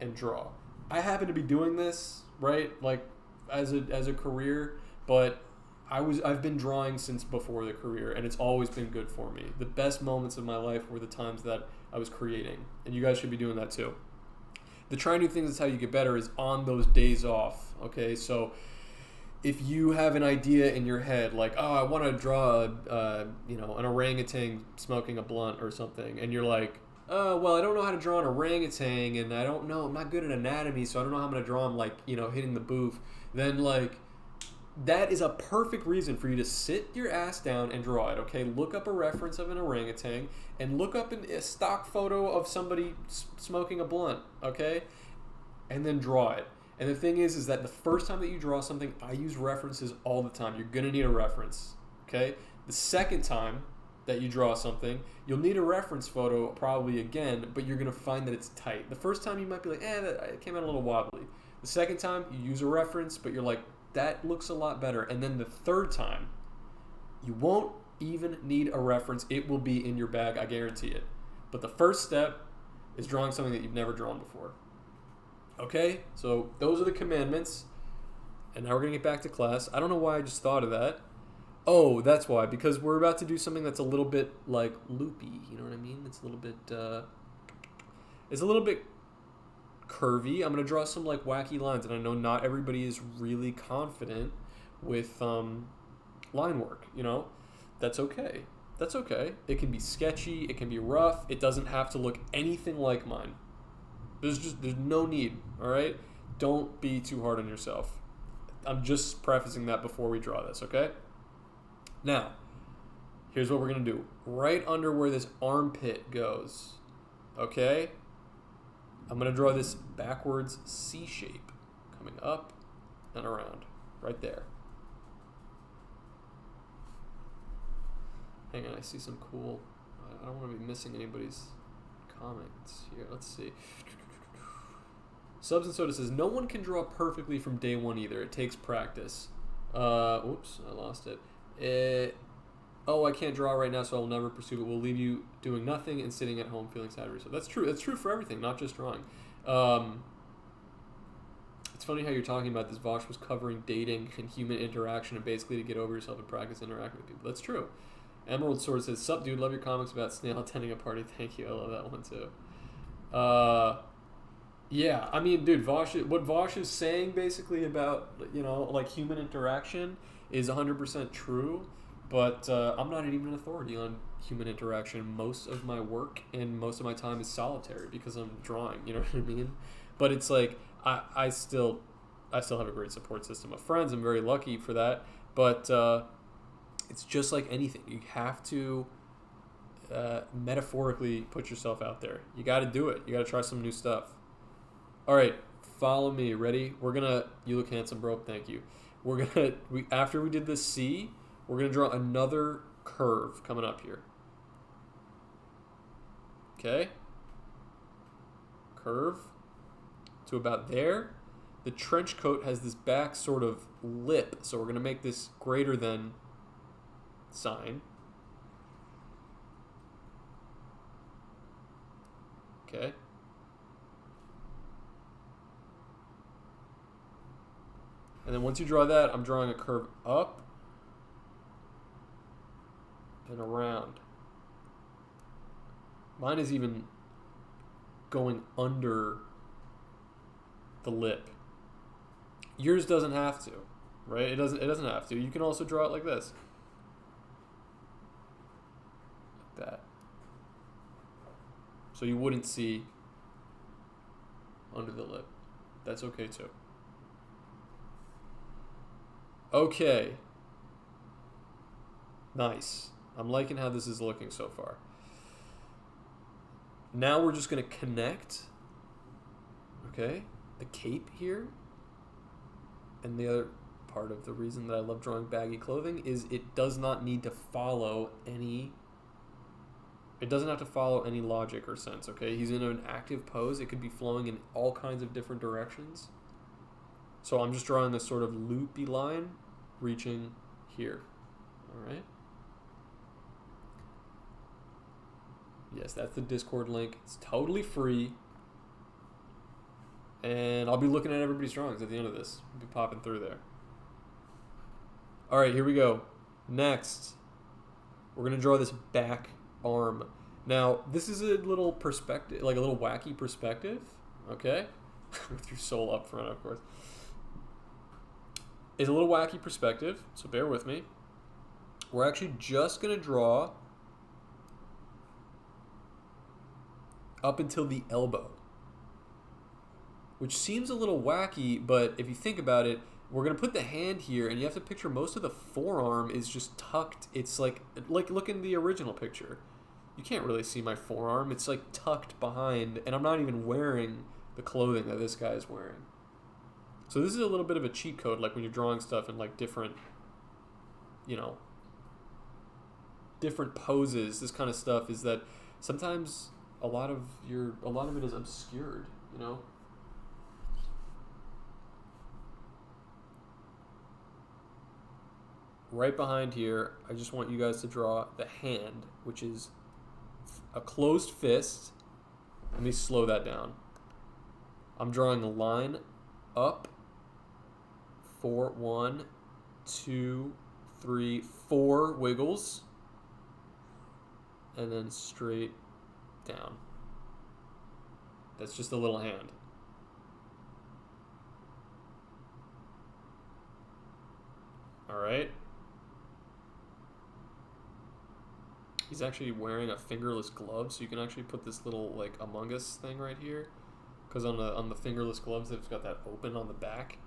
and draw. I happen to be doing this, right, like as a career, but I've been drawing since before the career, and it's always been good for me. The best moments of my life were the times that I was creating, and you guys should be doing that too. The try new things is how you get better is on those days off. Okay, so if you have an idea in your head, like, oh, I want to draw, an orangutan smoking a blunt or something, and you're like, oh, well, I don't know how to draw an orangutan, and I'm not good at anatomy, so I don't know how I'm going to draw him, like, hitting the booth. Then, like, that is a perfect reason for you to sit your ass down and draw it, okay? Look up a reference of an orangutan, and look up a stock photo of somebody smoking a blunt, okay? And then draw it. And the thing is that the first time that you draw something, I use references all the time. You're going to need a reference, okay? The second time that you draw something, you'll need a reference photo probably again, but you're going to find that it's tight. The first time you might be like, that came out a little wobbly. The second time, you use a reference, but you're like, that looks a lot better. And then the third time, you won't even need a reference. It will be in your bag, I guarantee it. But the first step is drawing something that you've never drawn before. Okay, so those are the commandments, and now we're going to get back to class. I don't know why I just thought of that. Oh, that's why, because we're about to do something that's a little bit, like, loopy, you know what I mean? It's a little bit curvy. I'm going to draw some, like, wacky lines, and I know not everybody is really confident with line work, That's okay. That's okay. It can be sketchy, it can be rough, it doesn't have to look anything like mine. There's no need, all right? Don't be too hard on yourself. I'm just prefacing that before we draw this, okay? Now, here's what we're going to do. Right under where this armpit goes, okay? I'm going to draw this backwards C shape coming up and around, right there. Hang on, I see some cool... I don't want to be missing anybody's comments here. Let's see. Subs and Soda says, no one can draw perfectly from day one either. It takes practice. Oops, I lost it. I can't draw right now, so I'll never pursue it. Will leave you doing nothing and sitting at home feeling sad. So that's true. That's true for everything, not just drawing. It's funny how you're talking about this. Vosh was covering dating and human interaction, and basically to get over yourself and practice interacting with people. That's true. Emerald Sword says, sup, dude, love your comics about snail attending a party. Thank you. I love that one, too. Uh, yeah, I mean, dude, what Vosh is saying basically about, like human interaction is 100% true, but I'm not even an authority on human interaction. Most of my work and most of my time is solitary because I'm drawing, you know what I mean? But it's like, I still have a great support system of friends. I'm very lucky for that, but it's just like anything. You have to metaphorically put yourself out there. You got to do it. You got to try some new stuff. All right, follow me. Ready? You look handsome, bro. Thank you. After we did the C, we're gonna draw another curve coming up here. Okay. Curve to about there. The trench coat has this back sort of lip, so we're gonna make this greater than sign. Okay. And then once you draw that, I'm drawing a curve up and around. Mine is even going under the lip. Yours doesn't have to, right? It doesn't have to. You can also draw it like this. Like that. So you wouldn't see under the lip. That's okay too. Okay. Nice. I'm liking how this is looking so far. Now we're just going to connect, okay, the cape here. And the other part of the reason that I love drawing baggy clothing is it does not need to follow any... It doesn't have to follow any logic or sense, okay? He's in an active pose. It could be flowing in all kinds of different directions. So I'm just drawing this sort of loopy line reaching here. All right? Yes, that's the Discord link. It's totally free. And I'll be looking at everybody's drawings at the end of this. I'll be popping through there. All right, here we go. Next, we're going to draw this back arm. Now, this is a little perspective, like a little wacky perspective, okay? With your soul up front, of course. It's a little wacky perspective, so bear with me. We're actually just going to draw up until the elbow, which seems a little wacky, but if you think about it, we're going to put the hand here, and you have to picture most of the forearm is just tucked. It's like look in the original picture. You can't really see my forearm. It's like tucked behind, and I'm not even wearing the clothing that this guy is wearing. So this is a little bit of a cheat code, like when you're drawing stuff in like different, different poses. This kind of stuff is that sometimes a lot of it is obscured, Right behind here, I just want you guys to draw the hand, which is a closed fist. Let me slow that down. I'm drawing a line up. 4, 1, 2, 3, 4 wiggles, and then straight down. That's just a little hand. All right. He's actually wearing a fingerless glove, so you can actually put this little like Among Us thing right here, because on the fingerless gloves, they've got that open on the back.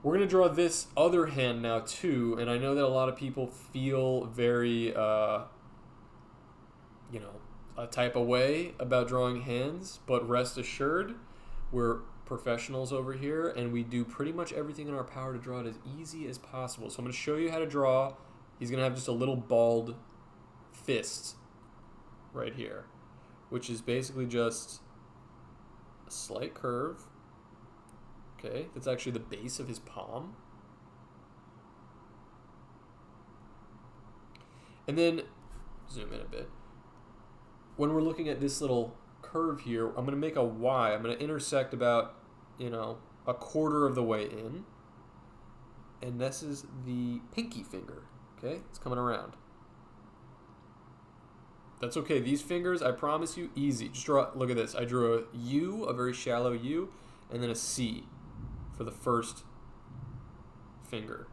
We're going to draw this other hand now, too, and I know that a lot of people feel very, a type of way about drawing hands, but rest assured, we're professionals over here, and we do pretty much everything in our power to draw it as easy as possible. So I'm going to show you how to draw. He's going to have just a little bald fist right here, which is basically just a slight curve. Okay, that's actually the base of his palm. And then, zoom in a bit. When we're looking at this little curve here, I'm going to make a Y. I'm going to intersect about, a quarter of the way in. And this is the pinky finger. Okay, it's coming around. That's okay. These fingers, I promise you, easy. Just draw, look at this. I drew a U, a very shallow U, and then a C for the first finger.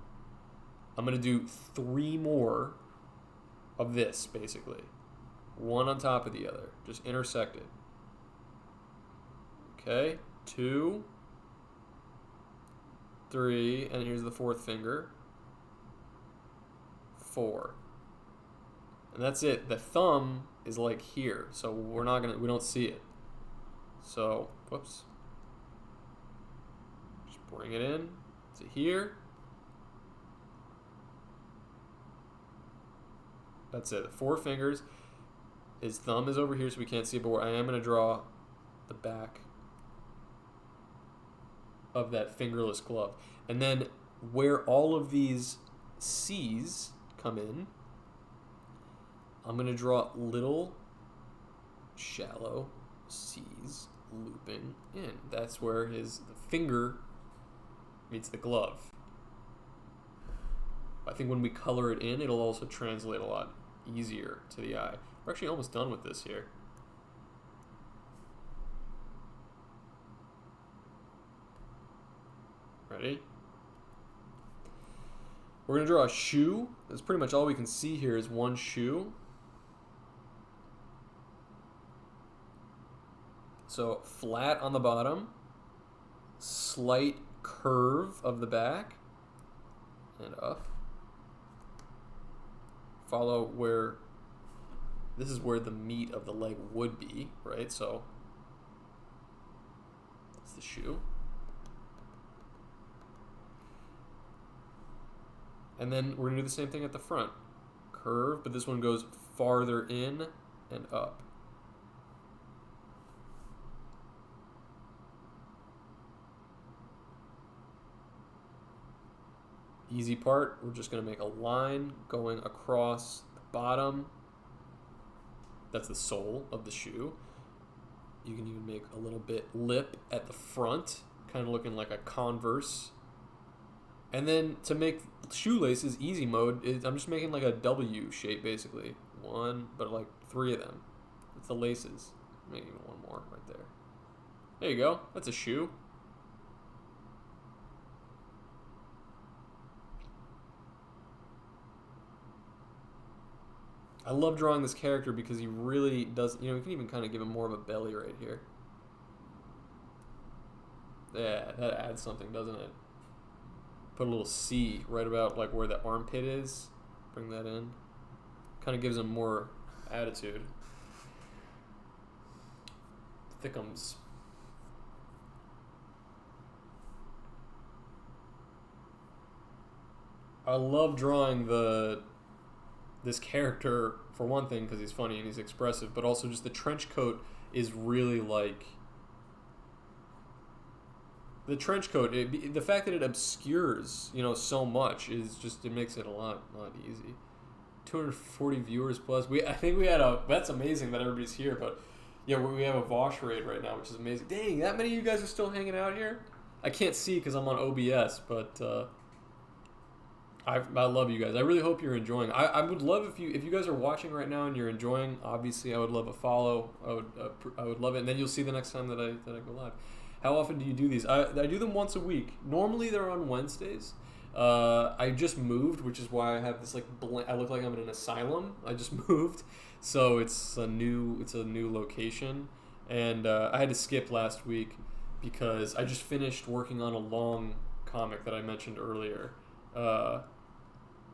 I'm going to do 3 more of this, basically. One on top of the other. Just intersect it. Okay, 2, 3, and here's the 4th finger. 4. And that's it. The thumb is like here, so we don't see it. So, whoops. Just bring it in to here. That's it. The 4 fingers. His thumb is over here, so we can't see it, but I am going to draw the back of that fingerless glove. And then where all of these C's come in, I'm going to draw little shallow C's looping in. That's where the finger meets the glove. I think when we color it in, it'll also translate a lot easier to the eye. We're actually almost done with this here. Ready? We're going to draw a shoe. That's pretty much all we can see here is one shoe. So flat on the bottom, slight curve of the back, and up. Follow where, this is where the meat of the leg would be, right? So that's the shoe. And then we're going to do the same thing at the front. Curve, but this one goes farther in and up. Easy part, we're just going to make a line going across the bottom. That's the sole of the shoe. You can even make a little bit lip at the front, kind of looking like a Converse. And then to make shoelaces, easy mode, I'm just making like a W shape basically. One, but like 3 of them. It's the laces. Maybe even one more right there. There you go. That's a shoe. I love drawing this character because he really does, you can even kind of give him more of a belly right here. Yeah, that adds something, doesn't it? Put a little C right about like where the armpit is. Bring that in. Kind of gives him more attitude. Thickums. I love drawing this character, for one thing, because he's funny and he's expressive, but also just the trench coat is really like... The trench coat, the fact that it obscures, so much is just, it makes it a lot easy. 240 viewers plus. I think we had that's amazing that everybody's here, but yeah, we have a Vosh raid right now, which is amazing. Dang, that many of you guys are still hanging out here? I can't see because I'm on OBS, but I love you guys. I really hope you're enjoying. I would love if you guys are watching right now and you're enjoying. Obviously, I would love a follow. I would love it, and then you'll see the next time that I go live. How often do you do these? I do them once a week. Normally they're on Wednesdays. I just moved, which is why I have this I look like I'm in an asylum. I just moved, so it's a new location, and I had to skip last week because I just finished working on a long comic that I mentioned earlier.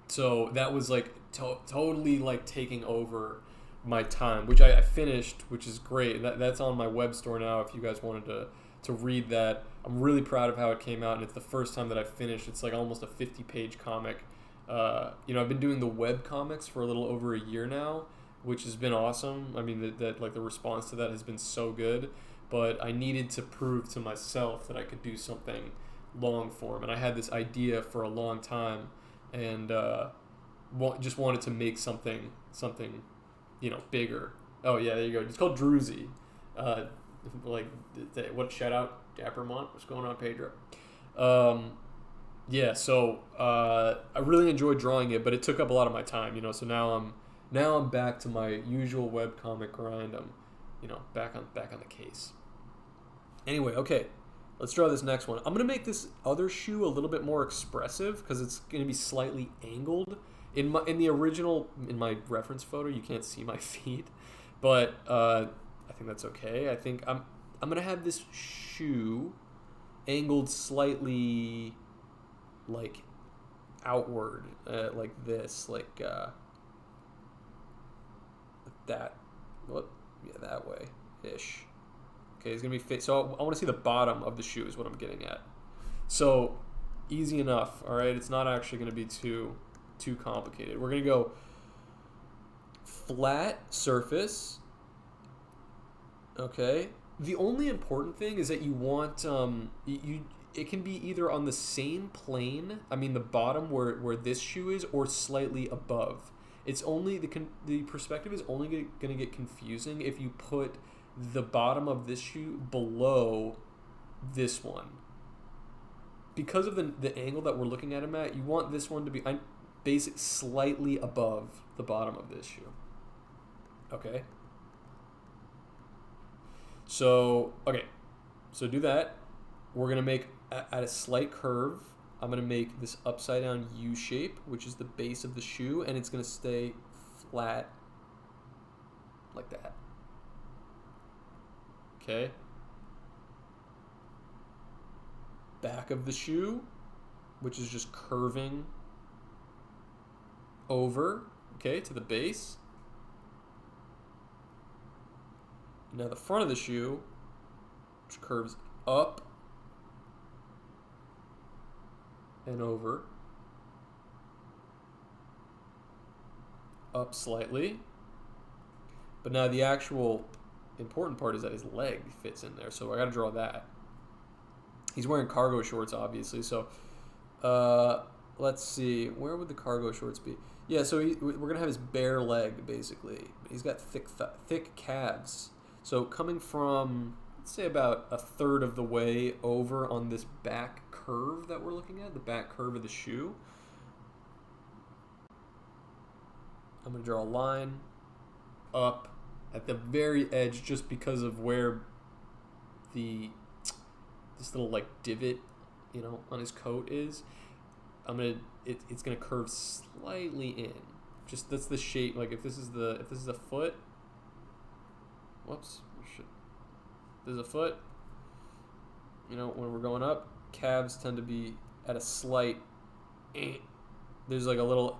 So that was totally taking over my time, which I finished, which is great. That's on my web store now if you guys wanted to read that. I'm really proud of how it came out, and it's the first time that I finished. It's almost a 50-page comic. I've been doing the web comics for a little over a year now, which has been awesome. I mean, the response to that has been so good, but I needed to prove to myself that I could do something long form, and I had this idea for a long time, and just wanted to make something bigger. Oh yeah, there you go. It's called Druzy. What, shout out Dappermont? What's going on, Pedro? Yeah, so I really enjoyed drawing it, but it took up a lot of my time, so now Now I'm back to my usual webcomic grind. I'm, back on the case. Anyway, okay. Let's draw this next one. I'm going to make this other shoe a little bit more expressive because it's going to be slightly angled. In my reference photo, you can't see my feet, but I think that's okay. I think I'm going to have this shoe angled slightly like outward, like this, like that. What? Yeah, that way ish. Okay, it's gonna be so I want to see the bottom of the shoe is what I'm getting at. So easy enough. All right, it's not actually going to be too complicated. We're gonna go flat surface. Okay. The only important thing is that you want it can be either on the same plane. I mean the bottom where this shoe is, or slightly above. It's only the perspective is only going to get confusing if you put the bottom of this shoe below this one. Because of the angle that we're looking at him at, you want this one to be slightly above the bottom of this shoe. Okay. So do that. We're going to make, at a slight curve, I'm going to make this upside down U shape, which is the base of the shoe, and it's going to stay flat like that. Okay. Back of the shoe, which is just curving over, okay, to the base. Now the front of the shoe, which curves up and over, up slightly. But now the actual important part is that his leg fits in there, so I got to draw that. He's wearing cargo shorts, obviously, so let's see, where would the cargo shorts be? Yeah, so we're gonna have his bare leg basically. He's got thick calves. So coming from, let's say, about a third of the way over on this back curve that we're looking at, the back curve of the shoe, I'm gonna draw a line up at the very edge, just because of where this little like divot, on his coat is. It's gonna curve slightly in. Just that's the shape. Like if this is a foot. Whoops. There's a foot. When we're going up, calves tend to be at a slight. There's like a little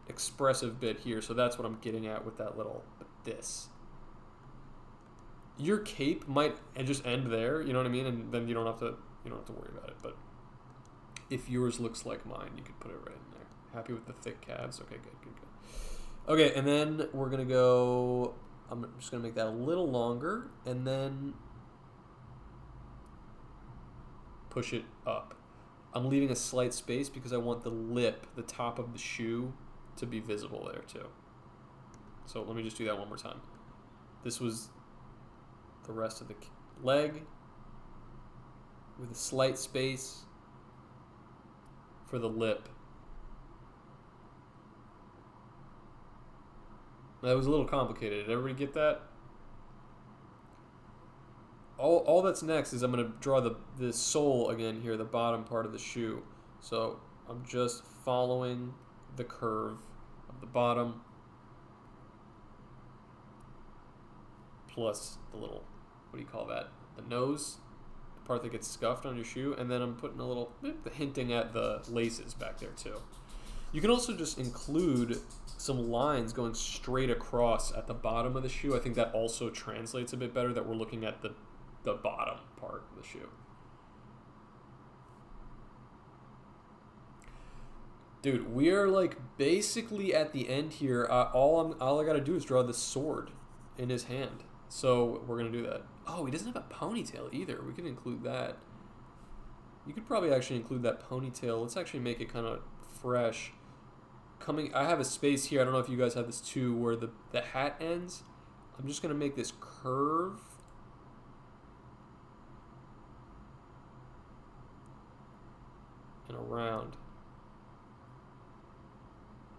expressive bit here, so that's what I'm getting at with that little this. Your cape might just end there, you know what I mean, and then you don't have to worry about it. But if yours looks like mine, you could put it right in there. Happy with the thick calves? Okay, good. Okay, and then we're gonna go. I'm just gonna make that a little longer, and then push it up. I'm leaving a slight space because I want the lip, the top of the shoe, to be visible there too. So let me just do that one more time. This was the rest of the leg with a slight space for the lip. That was a little complicated. Did everybody get that? All that's next is I'm going to draw the sole again here, the bottom part of the shoe. So I'm just following the curve of the bottom plus the little, what do you call that? The nose, the part that gets scuffed on your shoe, and then I'm putting a little hinting at the laces back there too. You can also just include some lines going straight across at the bottom of the shoe. I think that also translates a bit better, that we're looking at the bottom part of the shoe. Dude, we are like basically at the end here. All I gotta do is draw the sword in his hand. So we're gonna do that. Oh, he doesn't have a ponytail either. We can include that. You could probably actually include that ponytail. Let's actually make it kind of fresh. I have a space here. I don't know if you guys have this too, where the hat ends. I'm just gonna make this curve. And around.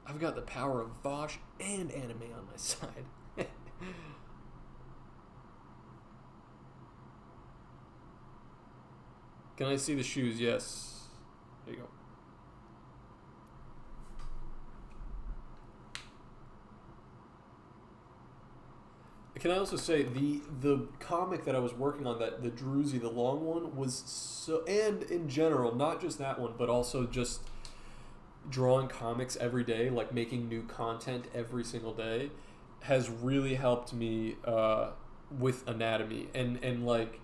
I've got the power of Vosh and anime on my side. Can I see the shoes? Yes. There you go. Can I also say the comic that I was working on, that the Druzy, the long one, was so, and in general, not just that one, but also just drawing comics every day, like making new content every single day, has really helped me with anatomy, and like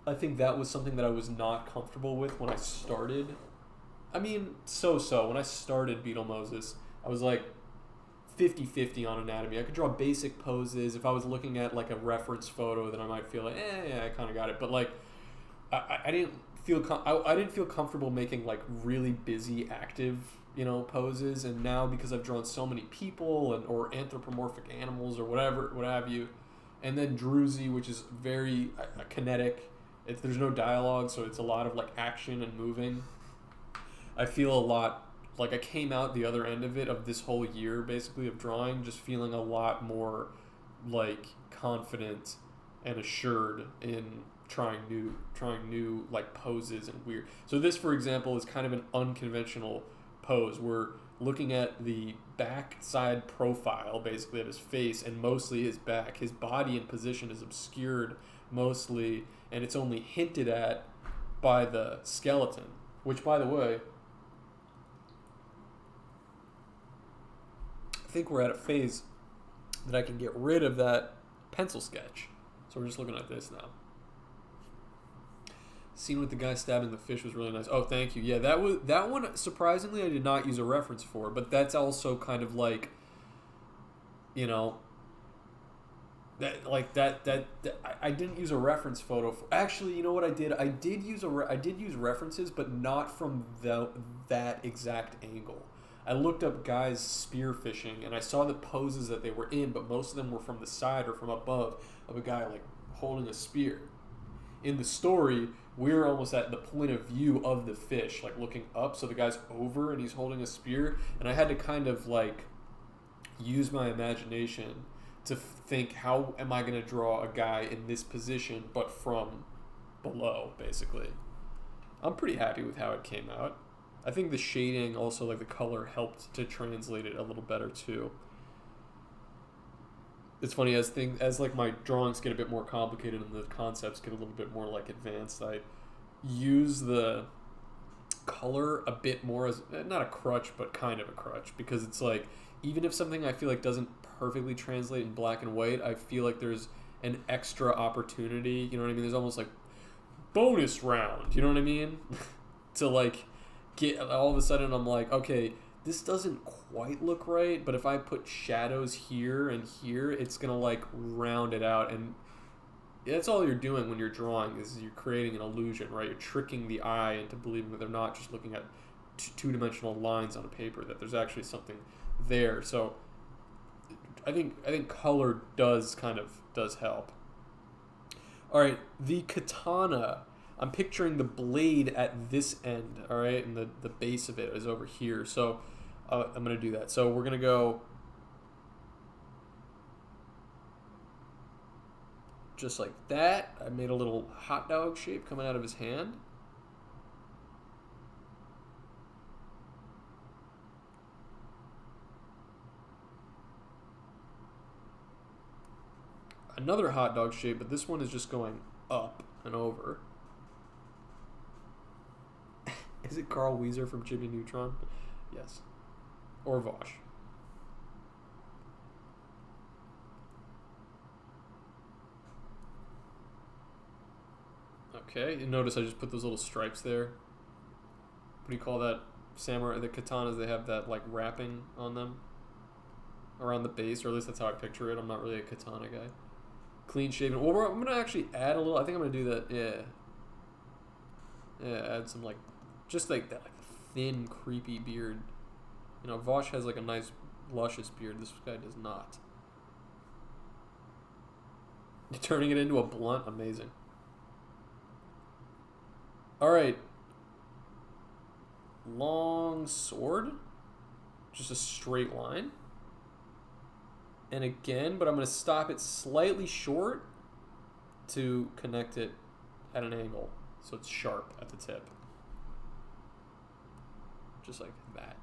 I think that was something that I was not comfortable with when I started. I mean, when I started Beetle Moses, I was like 50-50 on anatomy. I could draw basic poses. If I was looking at like a reference photo, then I might feel like, yeah, I kind of got it. But like, I didn't feel I didn't feel comfortable making like really busy, active, poses. And now, because I've drawn so many people or anthropomorphic animals or whatever, what have you, and then Druzy, which is very kinetic. There's no dialogue, so it's a lot of like action and moving. I feel a lot like I came out the other end of it, of this whole year basically of drawing, just feeling a lot more like confident and assured in trying new like poses and weird. So this, for example, is kind of an unconventional pose. We're looking at the back side profile basically of his face and mostly his back. His body and position is obscured mostly, and it's only hinted at by the skeleton, which, by the way, I think we're at a phase that I can get rid of that pencil sketch. So we're just looking at this now. Scene with the guy stabbing the fish was really nice. Oh, thank you. Yeah, that one, surprisingly, I did not use a reference for, but that's also kind of like, that I didn't use a reference photo for. Actually, you know what I did? I did use references, but not from that exact angle. I looked up guys spearfishing, and I saw the poses that they were in, but most of them were from the side or from above of a guy like holding a spear. In the story, we're almost at the point of view of the fish, like looking up, so the guy's over and he's holding a spear, and I had to kind of like use my imagination to think, how am I going to draw a guy in this position but from below, basically. I'm pretty happy with how it came out. I think the shading, also like the color, helped to translate it a little better too. It's funny, as like my drawings get a bit more complicated and the concepts get a little bit more like advanced, I use the color a bit more as not a crutch, but kind of a crutch, because it's like, even if something I feel like doesn't perfectly translate in black and white, I feel like there's an extra opportunity, you know what I mean? There's almost like bonus round, you know what I mean? To like get, all of a sudden I'm like, okay, this doesn't quite look right, but if I put shadows here and here, it's gonna like round it out. And that's all you're doing when you're drawing, is you're creating an illusion, right? You're tricking the eye into believing that they're not just looking at two-dimensional lines on a paper, that there's actually something there. So I think color does help. All right, the katana. I'm picturing the blade at this end, all right, and the base of it is over here. So I'm going to do that. So we're going to go just like that. I made a little hot dog shape coming out of his hand. Another hot dog shape, but this one is just going up and over. Is it Carl Weezer from Jimmy Neutron? Yes. Or Vosh. Okay, and notice I just put those little stripes there. What do you call that? Samurai, the katanas, they have that like wrapping on them around the base, or at least that's how I picture it. I'm not really a katana guy. Clean shaven. Well, I'm going to actually add a little. I think I'm going to do that. Yeah, add some like, just like that, like thin, creepy beard. You know, Vosh has like a nice, luscious beard. This guy does not. Turning it into a blunt, amazing. All right. Long sword. just a straight line. And again, but I'm going to stop it slightly short to connect it at an angle. So it's sharp at the tip. Just like that.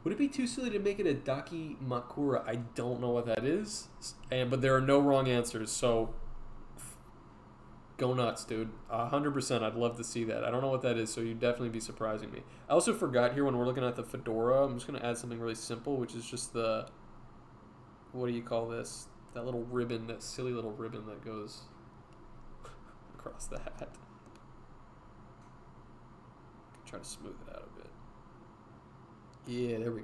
Would it be too silly to make it a Daki Makura? I don't know what that is. But there are no wrong answers, so go nuts, dude. 100%, I'd love to see that. I don't know what that is, so you'd definitely be surprising me. I also forgot here when we're looking at the fedora, I'm just going to add something really simple, which is just the, what do you call this? That little ribbon, that silly little ribbon that goes across the hat. Try to smooth it out a bit. Yeah, there we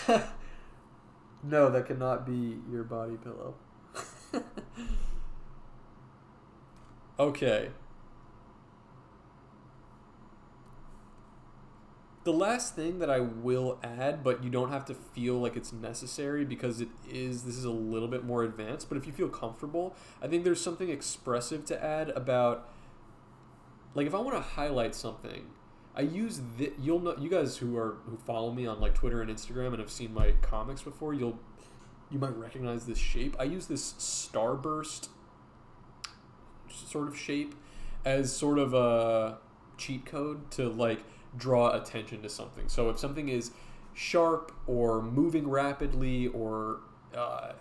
go. No, that cannot be your body pillow. Okay. The last thing that I will add, but you don't have to feel like it's necessary because this is a little bit more advanced, but if you feel comfortable, I think there's something expressive to add about, like if I want to highlight something, I use you'll know, you guys who follow me on like Twitter and Instagram and have seen my comics before, you might recognize this shape. I use this starburst sort of shape as sort of a cheat code to like draw attention to something. So if something is sharp or moving rapidly or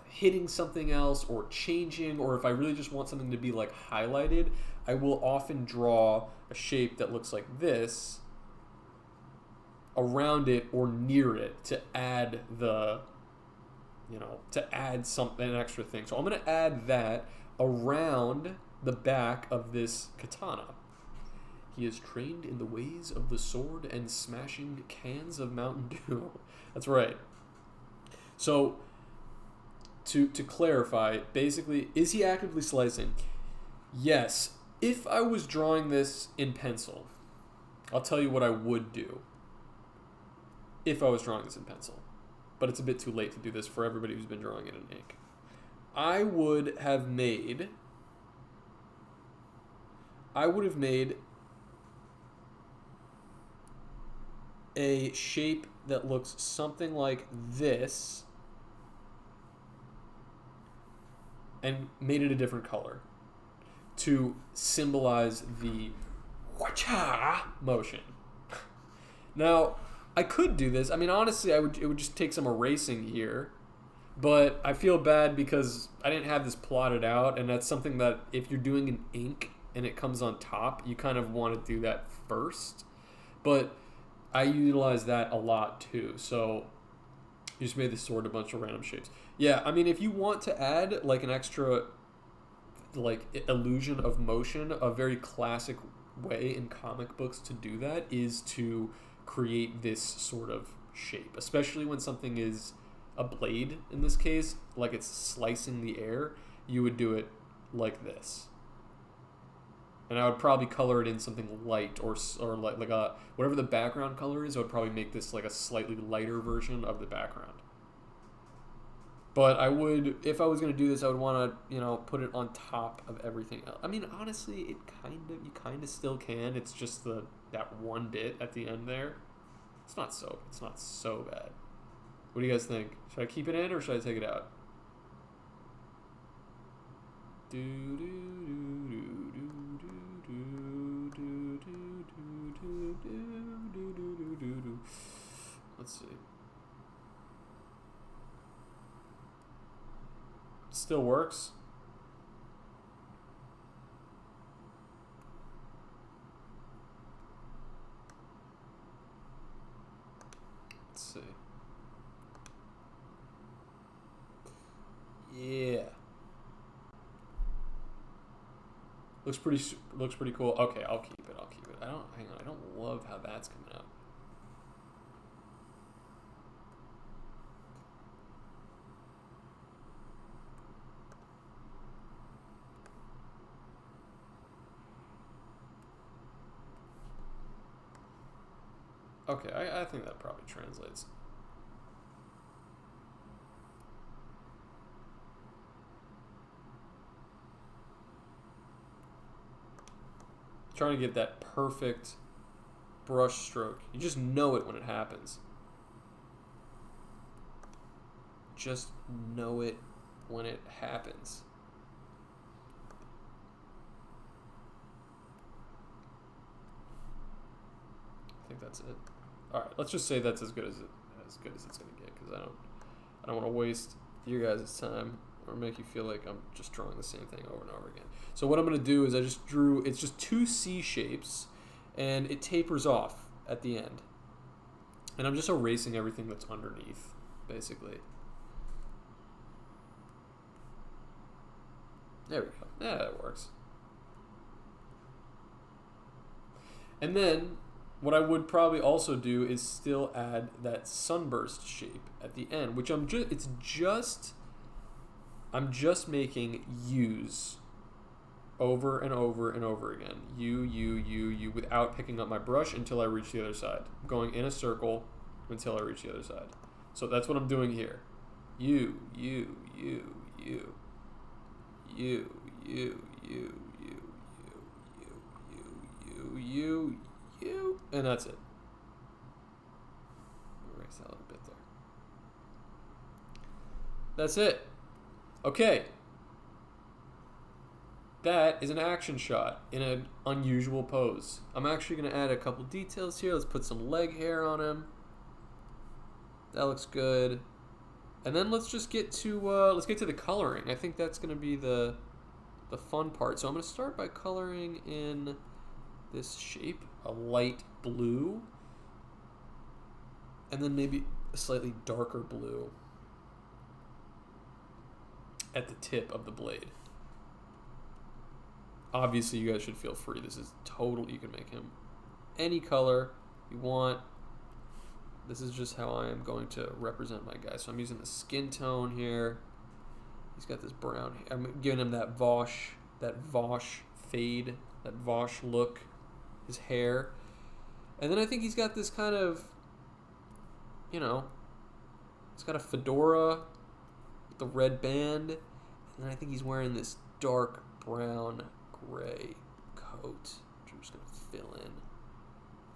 hitting something else or changing, or if I really just want something to be like highlighted, I will often draw a shape that looks like this around it or near it to add the, to add something, an extra thing. So I'm going to add that around the back of this katana. He is trained in the ways of the sword and smashing cans of Mountain Dew. That's right. So to clarify, basically, is he actively slicing? Yes. If I was drawing this in pencil, I'll tell you what I would do if I was drawing this in pencil. But it's a bit too late to do this for everybody who's been drawing it in ink. I would have made a shape that looks something like this and made it a different color to symbolize the wacha motion. Now, I could do this. I mean, honestly, it would just take some erasing here. But I feel bad because I didn't have this plotted out, and that's something that if you're doing an ink and it comes on top, you kind of want to do that first. But I utilize that a lot too. So you just made this sword a bunch of random shapes. Yeah, I mean, if you want to add like an extra like illusion of motion, a very classic way in comic books to do that is to create this sort of shape, especially when something is a blade in this case, like it's slicing the air. You would do it like this, and I would probably color it in something light or like a whatever the background color is. I would probably make this like a slightly lighter version of the background. But I would, if I was going to do this, I would want to, put it on top of everything else. I mean, honestly, you kind of still can. It's just that one bit at the end there. It's not so bad. What do you guys think? Should I keep it in or should I take it out? Let's see. Still works. Let's see. Yeah. Looks pretty cool. Okay, I'll keep it. I don't love how that's coming out. Okay, I think that probably translates. Trying to get that perfect brush stroke. You just know it when it happens. Just know it when it happens. I think that's it. All right, let's just say that's as good as it's gonna get, because I don't want to waste your guys' time or make you feel like I'm just drawing the same thing over and over again. So what I'm gonna do is I just drew. It's just two C shapes, and it tapers off at the end. And I'm just erasing everything that's underneath, basically. There we go. Yeah, that works. And then what I would probably also do is still add that sunburst shape at the end, which I'm just making U's over and over and over again. U, without picking up my brush until I reach the other side. Going in a circle until I reach the other side. So that's what I'm doing here. U, and that's it. Erase that a little bit there. That's it. Okay. That is an action shot in an unusual pose. I'm actually going to add a couple details here. Let's put some leg hair on him. That looks good. And then let's just get to the coloring. I think that's going to be the fun part. So I'm going to start by coloring in this shape, a light blue, and then maybe a slightly darker blue at the tip of the blade. Obviously, you guys should feel free. This is total. You can make him any color you want. This is just how I am going to represent my guy. So I'm using the skin tone here. He's got this brown hair. I'm giving him that Vosh fade, that Vosh look, his hair. And then I think he's got this kind of, he's got a fedora with the red band. And then I think he's wearing this dark brown gray coat, which I'm just going to fill in.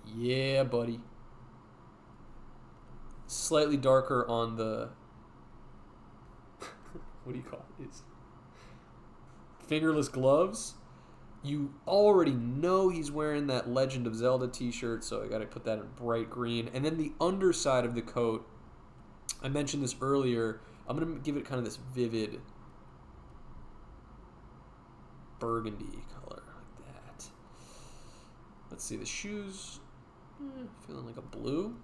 Yeah, buddy. Slightly darker on the what do you call these? Fingerless gloves. You already know he's wearing that Legend of Zelda t-shirt, so I got to put that in bright green. And then the underside of the coat, I mentioned this earlier, I'm going to give it kind of this vivid burgundy color like that. Let's see, the shoes, feeling like a blue.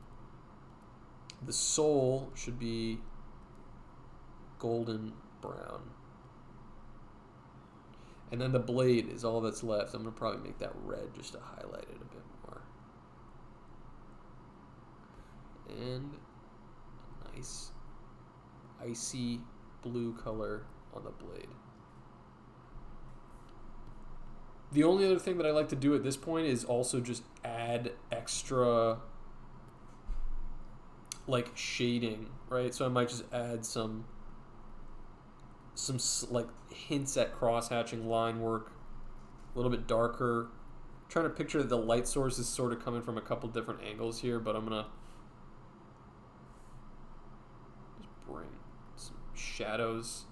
The sole should be golden brown. And then the blade is all that's left. I'm going to probably make that red just to highlight it a bit more. And a nice icy blue color on the blade. The only other thing that I like to do at this point is also just add extra like shading, right? So I might just add some like hints at cross-hatching line work, a little bit darker. I'm trying to picture that the light source is sort of coming from a couple different angles here, but I'm gonna just bring some shadows,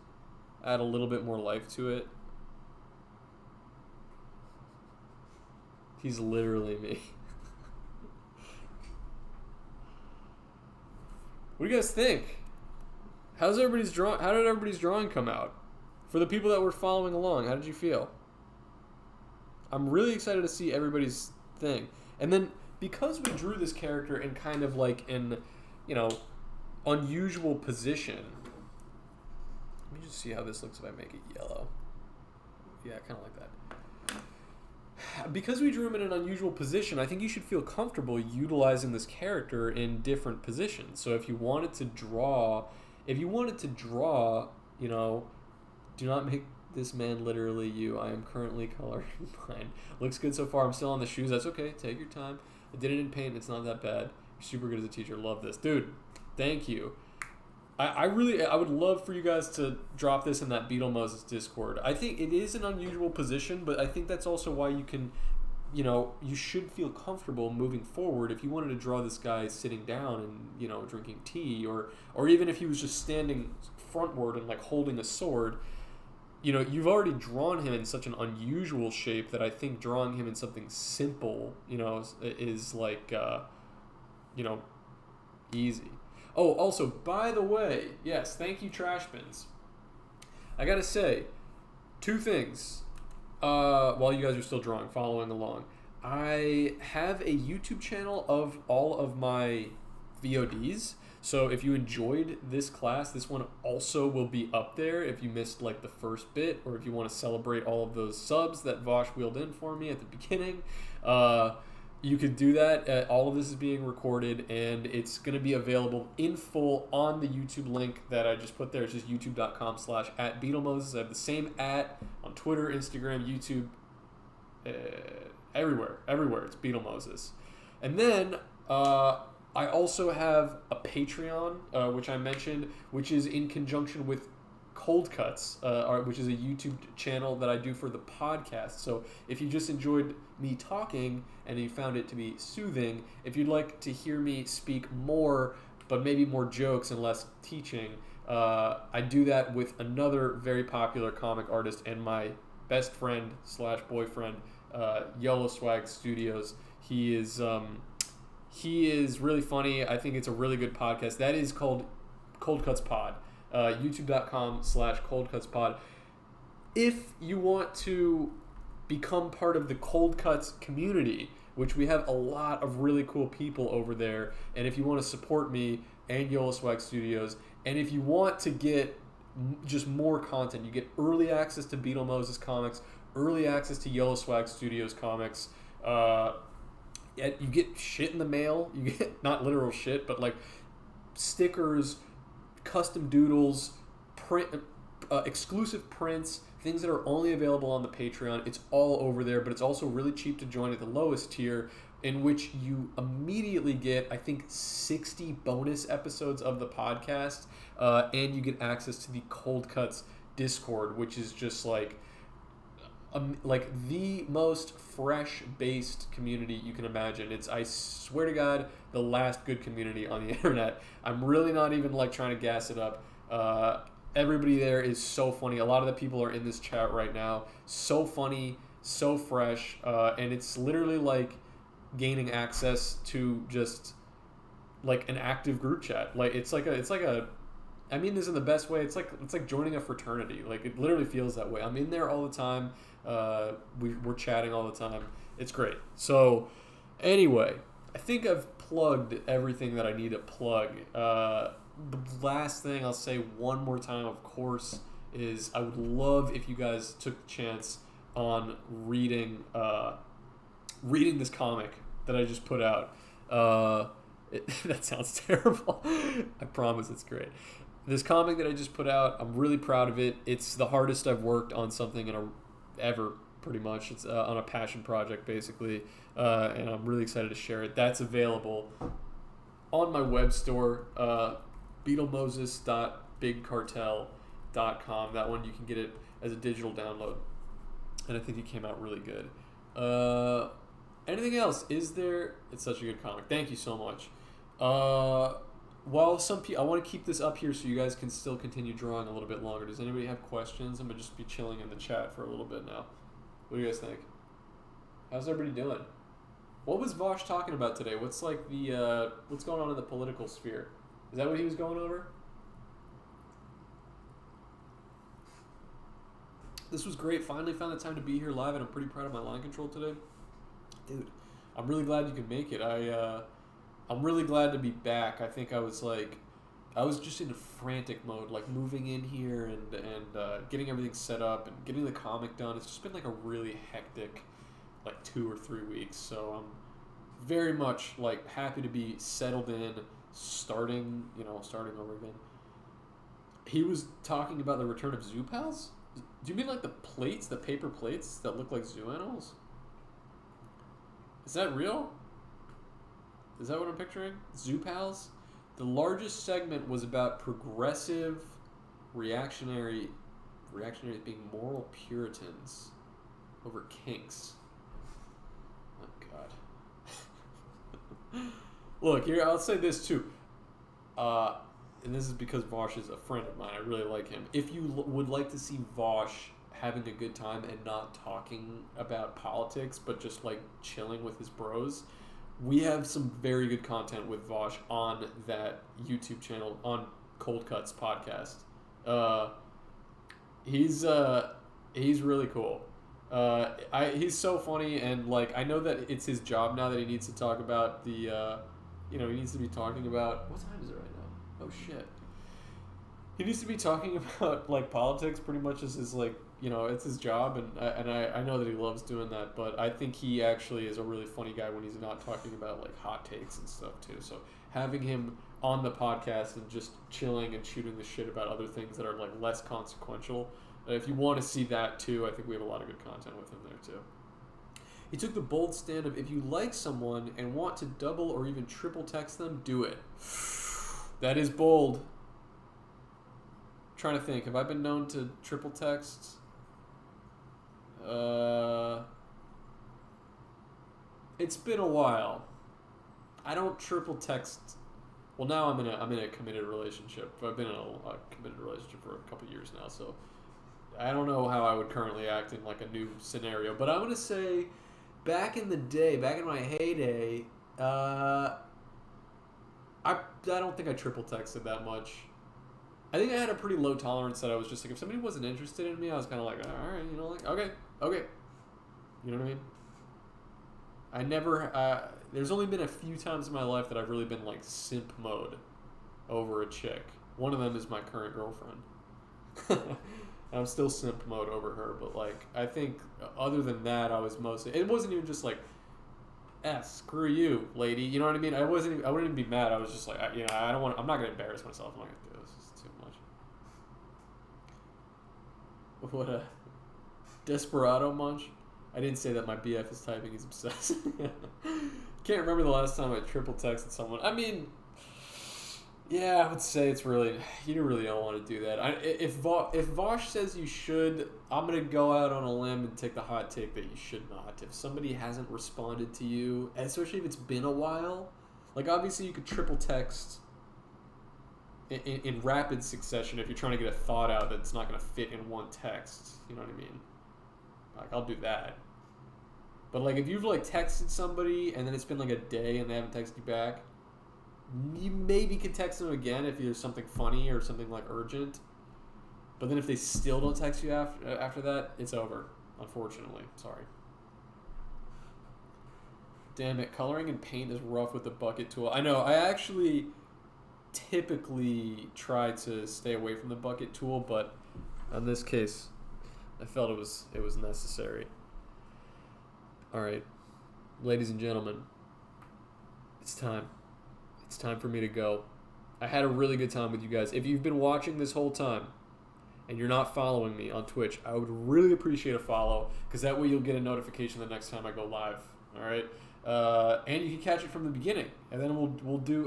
add a little bit more life to it. He's literally me. What do you guys think? How did everybody's drawing come out? For the people that were following along, how did you feel? I'm really excited to see everybody's thing. And then because we drew this character in kind of like an, unusual position. Let me just see how this looks if I make it yellow. Yeah, kind of like that. Because we drew him in an unusual position, I think you should feel comfortable utilizing this character in different positions. So if you wanted to draw, do not make this man literally you. I am currently coloring mine. Looks good so far. I'm still on the shoes. That's okay. Take your time. I did it in paint. It's not that bad. You're super good as a teacher. Love this. Dude, thank you. I would love for you guys to drop this in that Beetle Moses Discord. I think it is an unusual position, but I think that's also why you can you should feel comfortable moving forward. If you wanted to draw this guy sitting down and, drinking tea, or even if he was just standing frontward and like holding a sword, you've already drawn him in such an unusual shape that I think drawing him in something simple, is like, easy. Oh, also, by the way, yes, thank you, Trash Bins. I gotta say, two things. While you guys are still drawing, following along, I have a YouTube channel of all of my VODs. So if you enjoyed this class, this one also will be up there if you missed like the first bit, or if you want to celebrate all of those subs that Vosh wheeled in for me at the beginning. You could do that. All of this is being recorded, and it's going to be available in full on the YouTube link that I just put there. It's just youtube.com/@BeetleMoses. I have the same on Twitter, Instagram, YouTube, everywhere. It's BeetleMoses. And then I also have a Patreon, which I mentioned, which is in conjunction with Cold Cuts, which is a YouTube channel that I do for the podcast. So if you just enjoyed me talking and you found it to be soothing, if you'd like to hear me speak more, but maybe more jokes and less teaching, I do that with another very popular comic artist and my best friend / boyfriend, Yellow Swag Studios. He is really funny. I think it's a really good podcast. That is called Cold Cuts Pod. youtube.com/coldcutspod. If you want to become part of the Cold Cuts community, which we have a lot of really cool people over there, and if you want to support me and Yellow Swag Studios, and if you want to get just more content, you get early access to Beetle Moses comics, early access to Yellow Swag Studios comics, you get shit in the mail. You get, not literal shit, but like stickers, custom doodles, print, exclusive prints, things that are only available on the Patreon. It's all over there, but it's also really cheap to join at the lowest tier, in which you immediately get, I think, 60 bonus episodes of the podcast, and you get access to the Cold Cuts Discord, which is just like the most fresh-based community you can imagine. It's, I swear to God, the last good community on the internet. I'm really not even like trying to gas it up. Everybody there is so funny. A lot of the people are in this chat right now. So funny, so fresh, and it's literally like gaining access to just like an active group chat. Like it's like a I mean this in the best way. It's like joining a fraternity. Like it literally feels that way. I'm in there all the time. We're chatting all the time. It's great. So anyway, I think I've plugged everything that I need to plug. The last thing I'll say one more time, of course, is I would love if you guys took the chance on reading this comic that I just put out. That sounds terrible. I promise it's great. This comic that I just put out, I'm really proud of it. It's the hardest I've worked on something ever, pretty much. It's on a passion project, basically, and I'm really excited to share it. That's available on my web store, BeetleMoses.BigCartel.com. That one, you can get it as a digital download, and I think it came out really good. Anything else? Is there? It's such a good comic. Thank you so much. While some people, I want to keep this up here so you guys can still continue drawing a little bit longer. Does anybody have questions? I'm gonna just be chilling in the chat for a little bit now. What do you guys think? How's everybody doing? What was Vosh talking about today? What's like the what's going on in the political sphere? Is that what he was going over? This was great. Finally found the time to be here live, and I'm pretty proud of my line control today. Dude, I'm really glad you could make it. I'm really glad to be back. I think I was just in a frantic mode, like moving in here and getting everything set up and getting the comic done. It's just been like a really hectic, like 2 or 3 weeks. So I'm very much like happy to be settled in, starting over again. He was talking about the return of zoo pals. Do you mean like the plates, the paper plates that look like zoo animals? Is that real? Is that what I'm picturing? Zoo pals? The largest segment was about progressive, reactionary being moral Puritans over kinks. Oh God. Look here, I'll say this too. And this is because Vosh is a friend of mine. I really like him. If you would like to see Vosh having a good time and not talking about politics, but just like chilling with his bros, we have some very good content with Vosh on that YouTube channel on Cold Cuts podcast. He's really cool. He's so funny, and like I know that it's his job now that he needs to talk about the he needs to be talking about, what time is it right now? Oh shit. He needs to be talking about like politics pretty much as his like, it's his job, and I know that he loves doing that, but I think he actually is a really funny guy when he's not talking about like hot takes and stuff too. So having him on the podcast and just chilling and shooting the shit about other things that are like less consequential, if you want to see that too, I think we have a lot of good content with him there too. He took the bold stand of, if you like someone and want to double or even triple text them, do it. That is bold. I'm trying to think, have I been known to triple text? It's been a while. I don't triple text. Well, now I'm in a committed relationship. I've been in a committed relationship for a couple years now, so I don't know how I would currently act in like a new scenario. But I'm gonna say, back in the day, back in my heyday, I don't think I triple texted that much. I think I had a pretty low tolerance that I was just like, if somebody wasn't interested in me, I was kind of like, all right, like, okay. You know what I mean? I never, there's only been a few times in my life that I've really been like simp mode over a chick. One of them is my current girlfriend. I'm still simp mode over her, but like, I think other than that, I was mostly, it wasn't even just like, screw you, lady. You know what I mean? I wouldn't even be mad. I was just like, I'm not going to embarrass myself. I'm not going to do this. It's too much. What a desperado munch. I didn't say that my BF is typing. He's obsessed. Can't remember the last time I triple texted someone. I mean, yeah, I would say it's really, you really don't want to do that. If Vosh says you should, I'm going to go out on a limb and take the hot take that you should not. If somebody hasn't responded to you, especially if it's been a while, like obviously you could triple text in rapid succession if you're trying to get a thought out that's not going to fit in one text. You know what I mean? Like, I'll do that. But like if you've like texted somebody and then it's been like a day and they haven't texted you back, you maybe could text them again if there's something funny or something like urgent. But then if they still don't text you after that, it's over. Unfortunately. Sorry. Damn it. Coloring in paint is rough with the bucket tool. I know. I actually typically try to stay away from the bucket tool, but in this case, I felt it was necessary. All right. Ladies and gentlemen, it's time. It's time for me to go. I had a really good time with you guys. If you've been watching this whole time and you're not following me on Twitch, I would really appreciate a follow, because that way you'll get a notification the next time I go live. All right, and you can catch it from the beginning, and then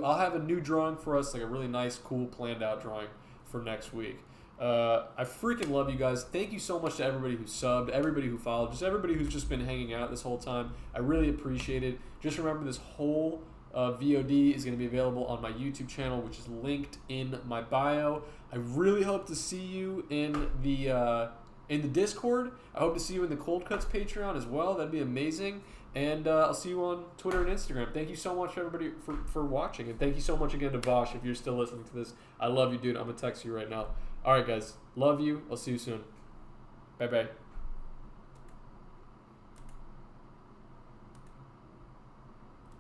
I'll have a new drawing for us, like a really nice, cool, planned out drawing for next week. I freaking love you guys. Thank you so much to everybody who subbed, everybody who followed, just everybody who's just been hanging out this whole time. I really appreciate it. Just remember, this whole VOD is going to be available on my YouTube channel, which is linked in my bio. I really hope to see you in the Discord. I hope to see you in the Cold Cuts Patreon as well. That'd be amazing. And I'll see you on Twitter and Instagram. Thank you so much, everybody, for watching. And thank you so much again to Vosh, if you're still listening to this. I love you, dude. I'm going to text you right now. All right, guys. Love you. I'll see you soon. Bye-bye.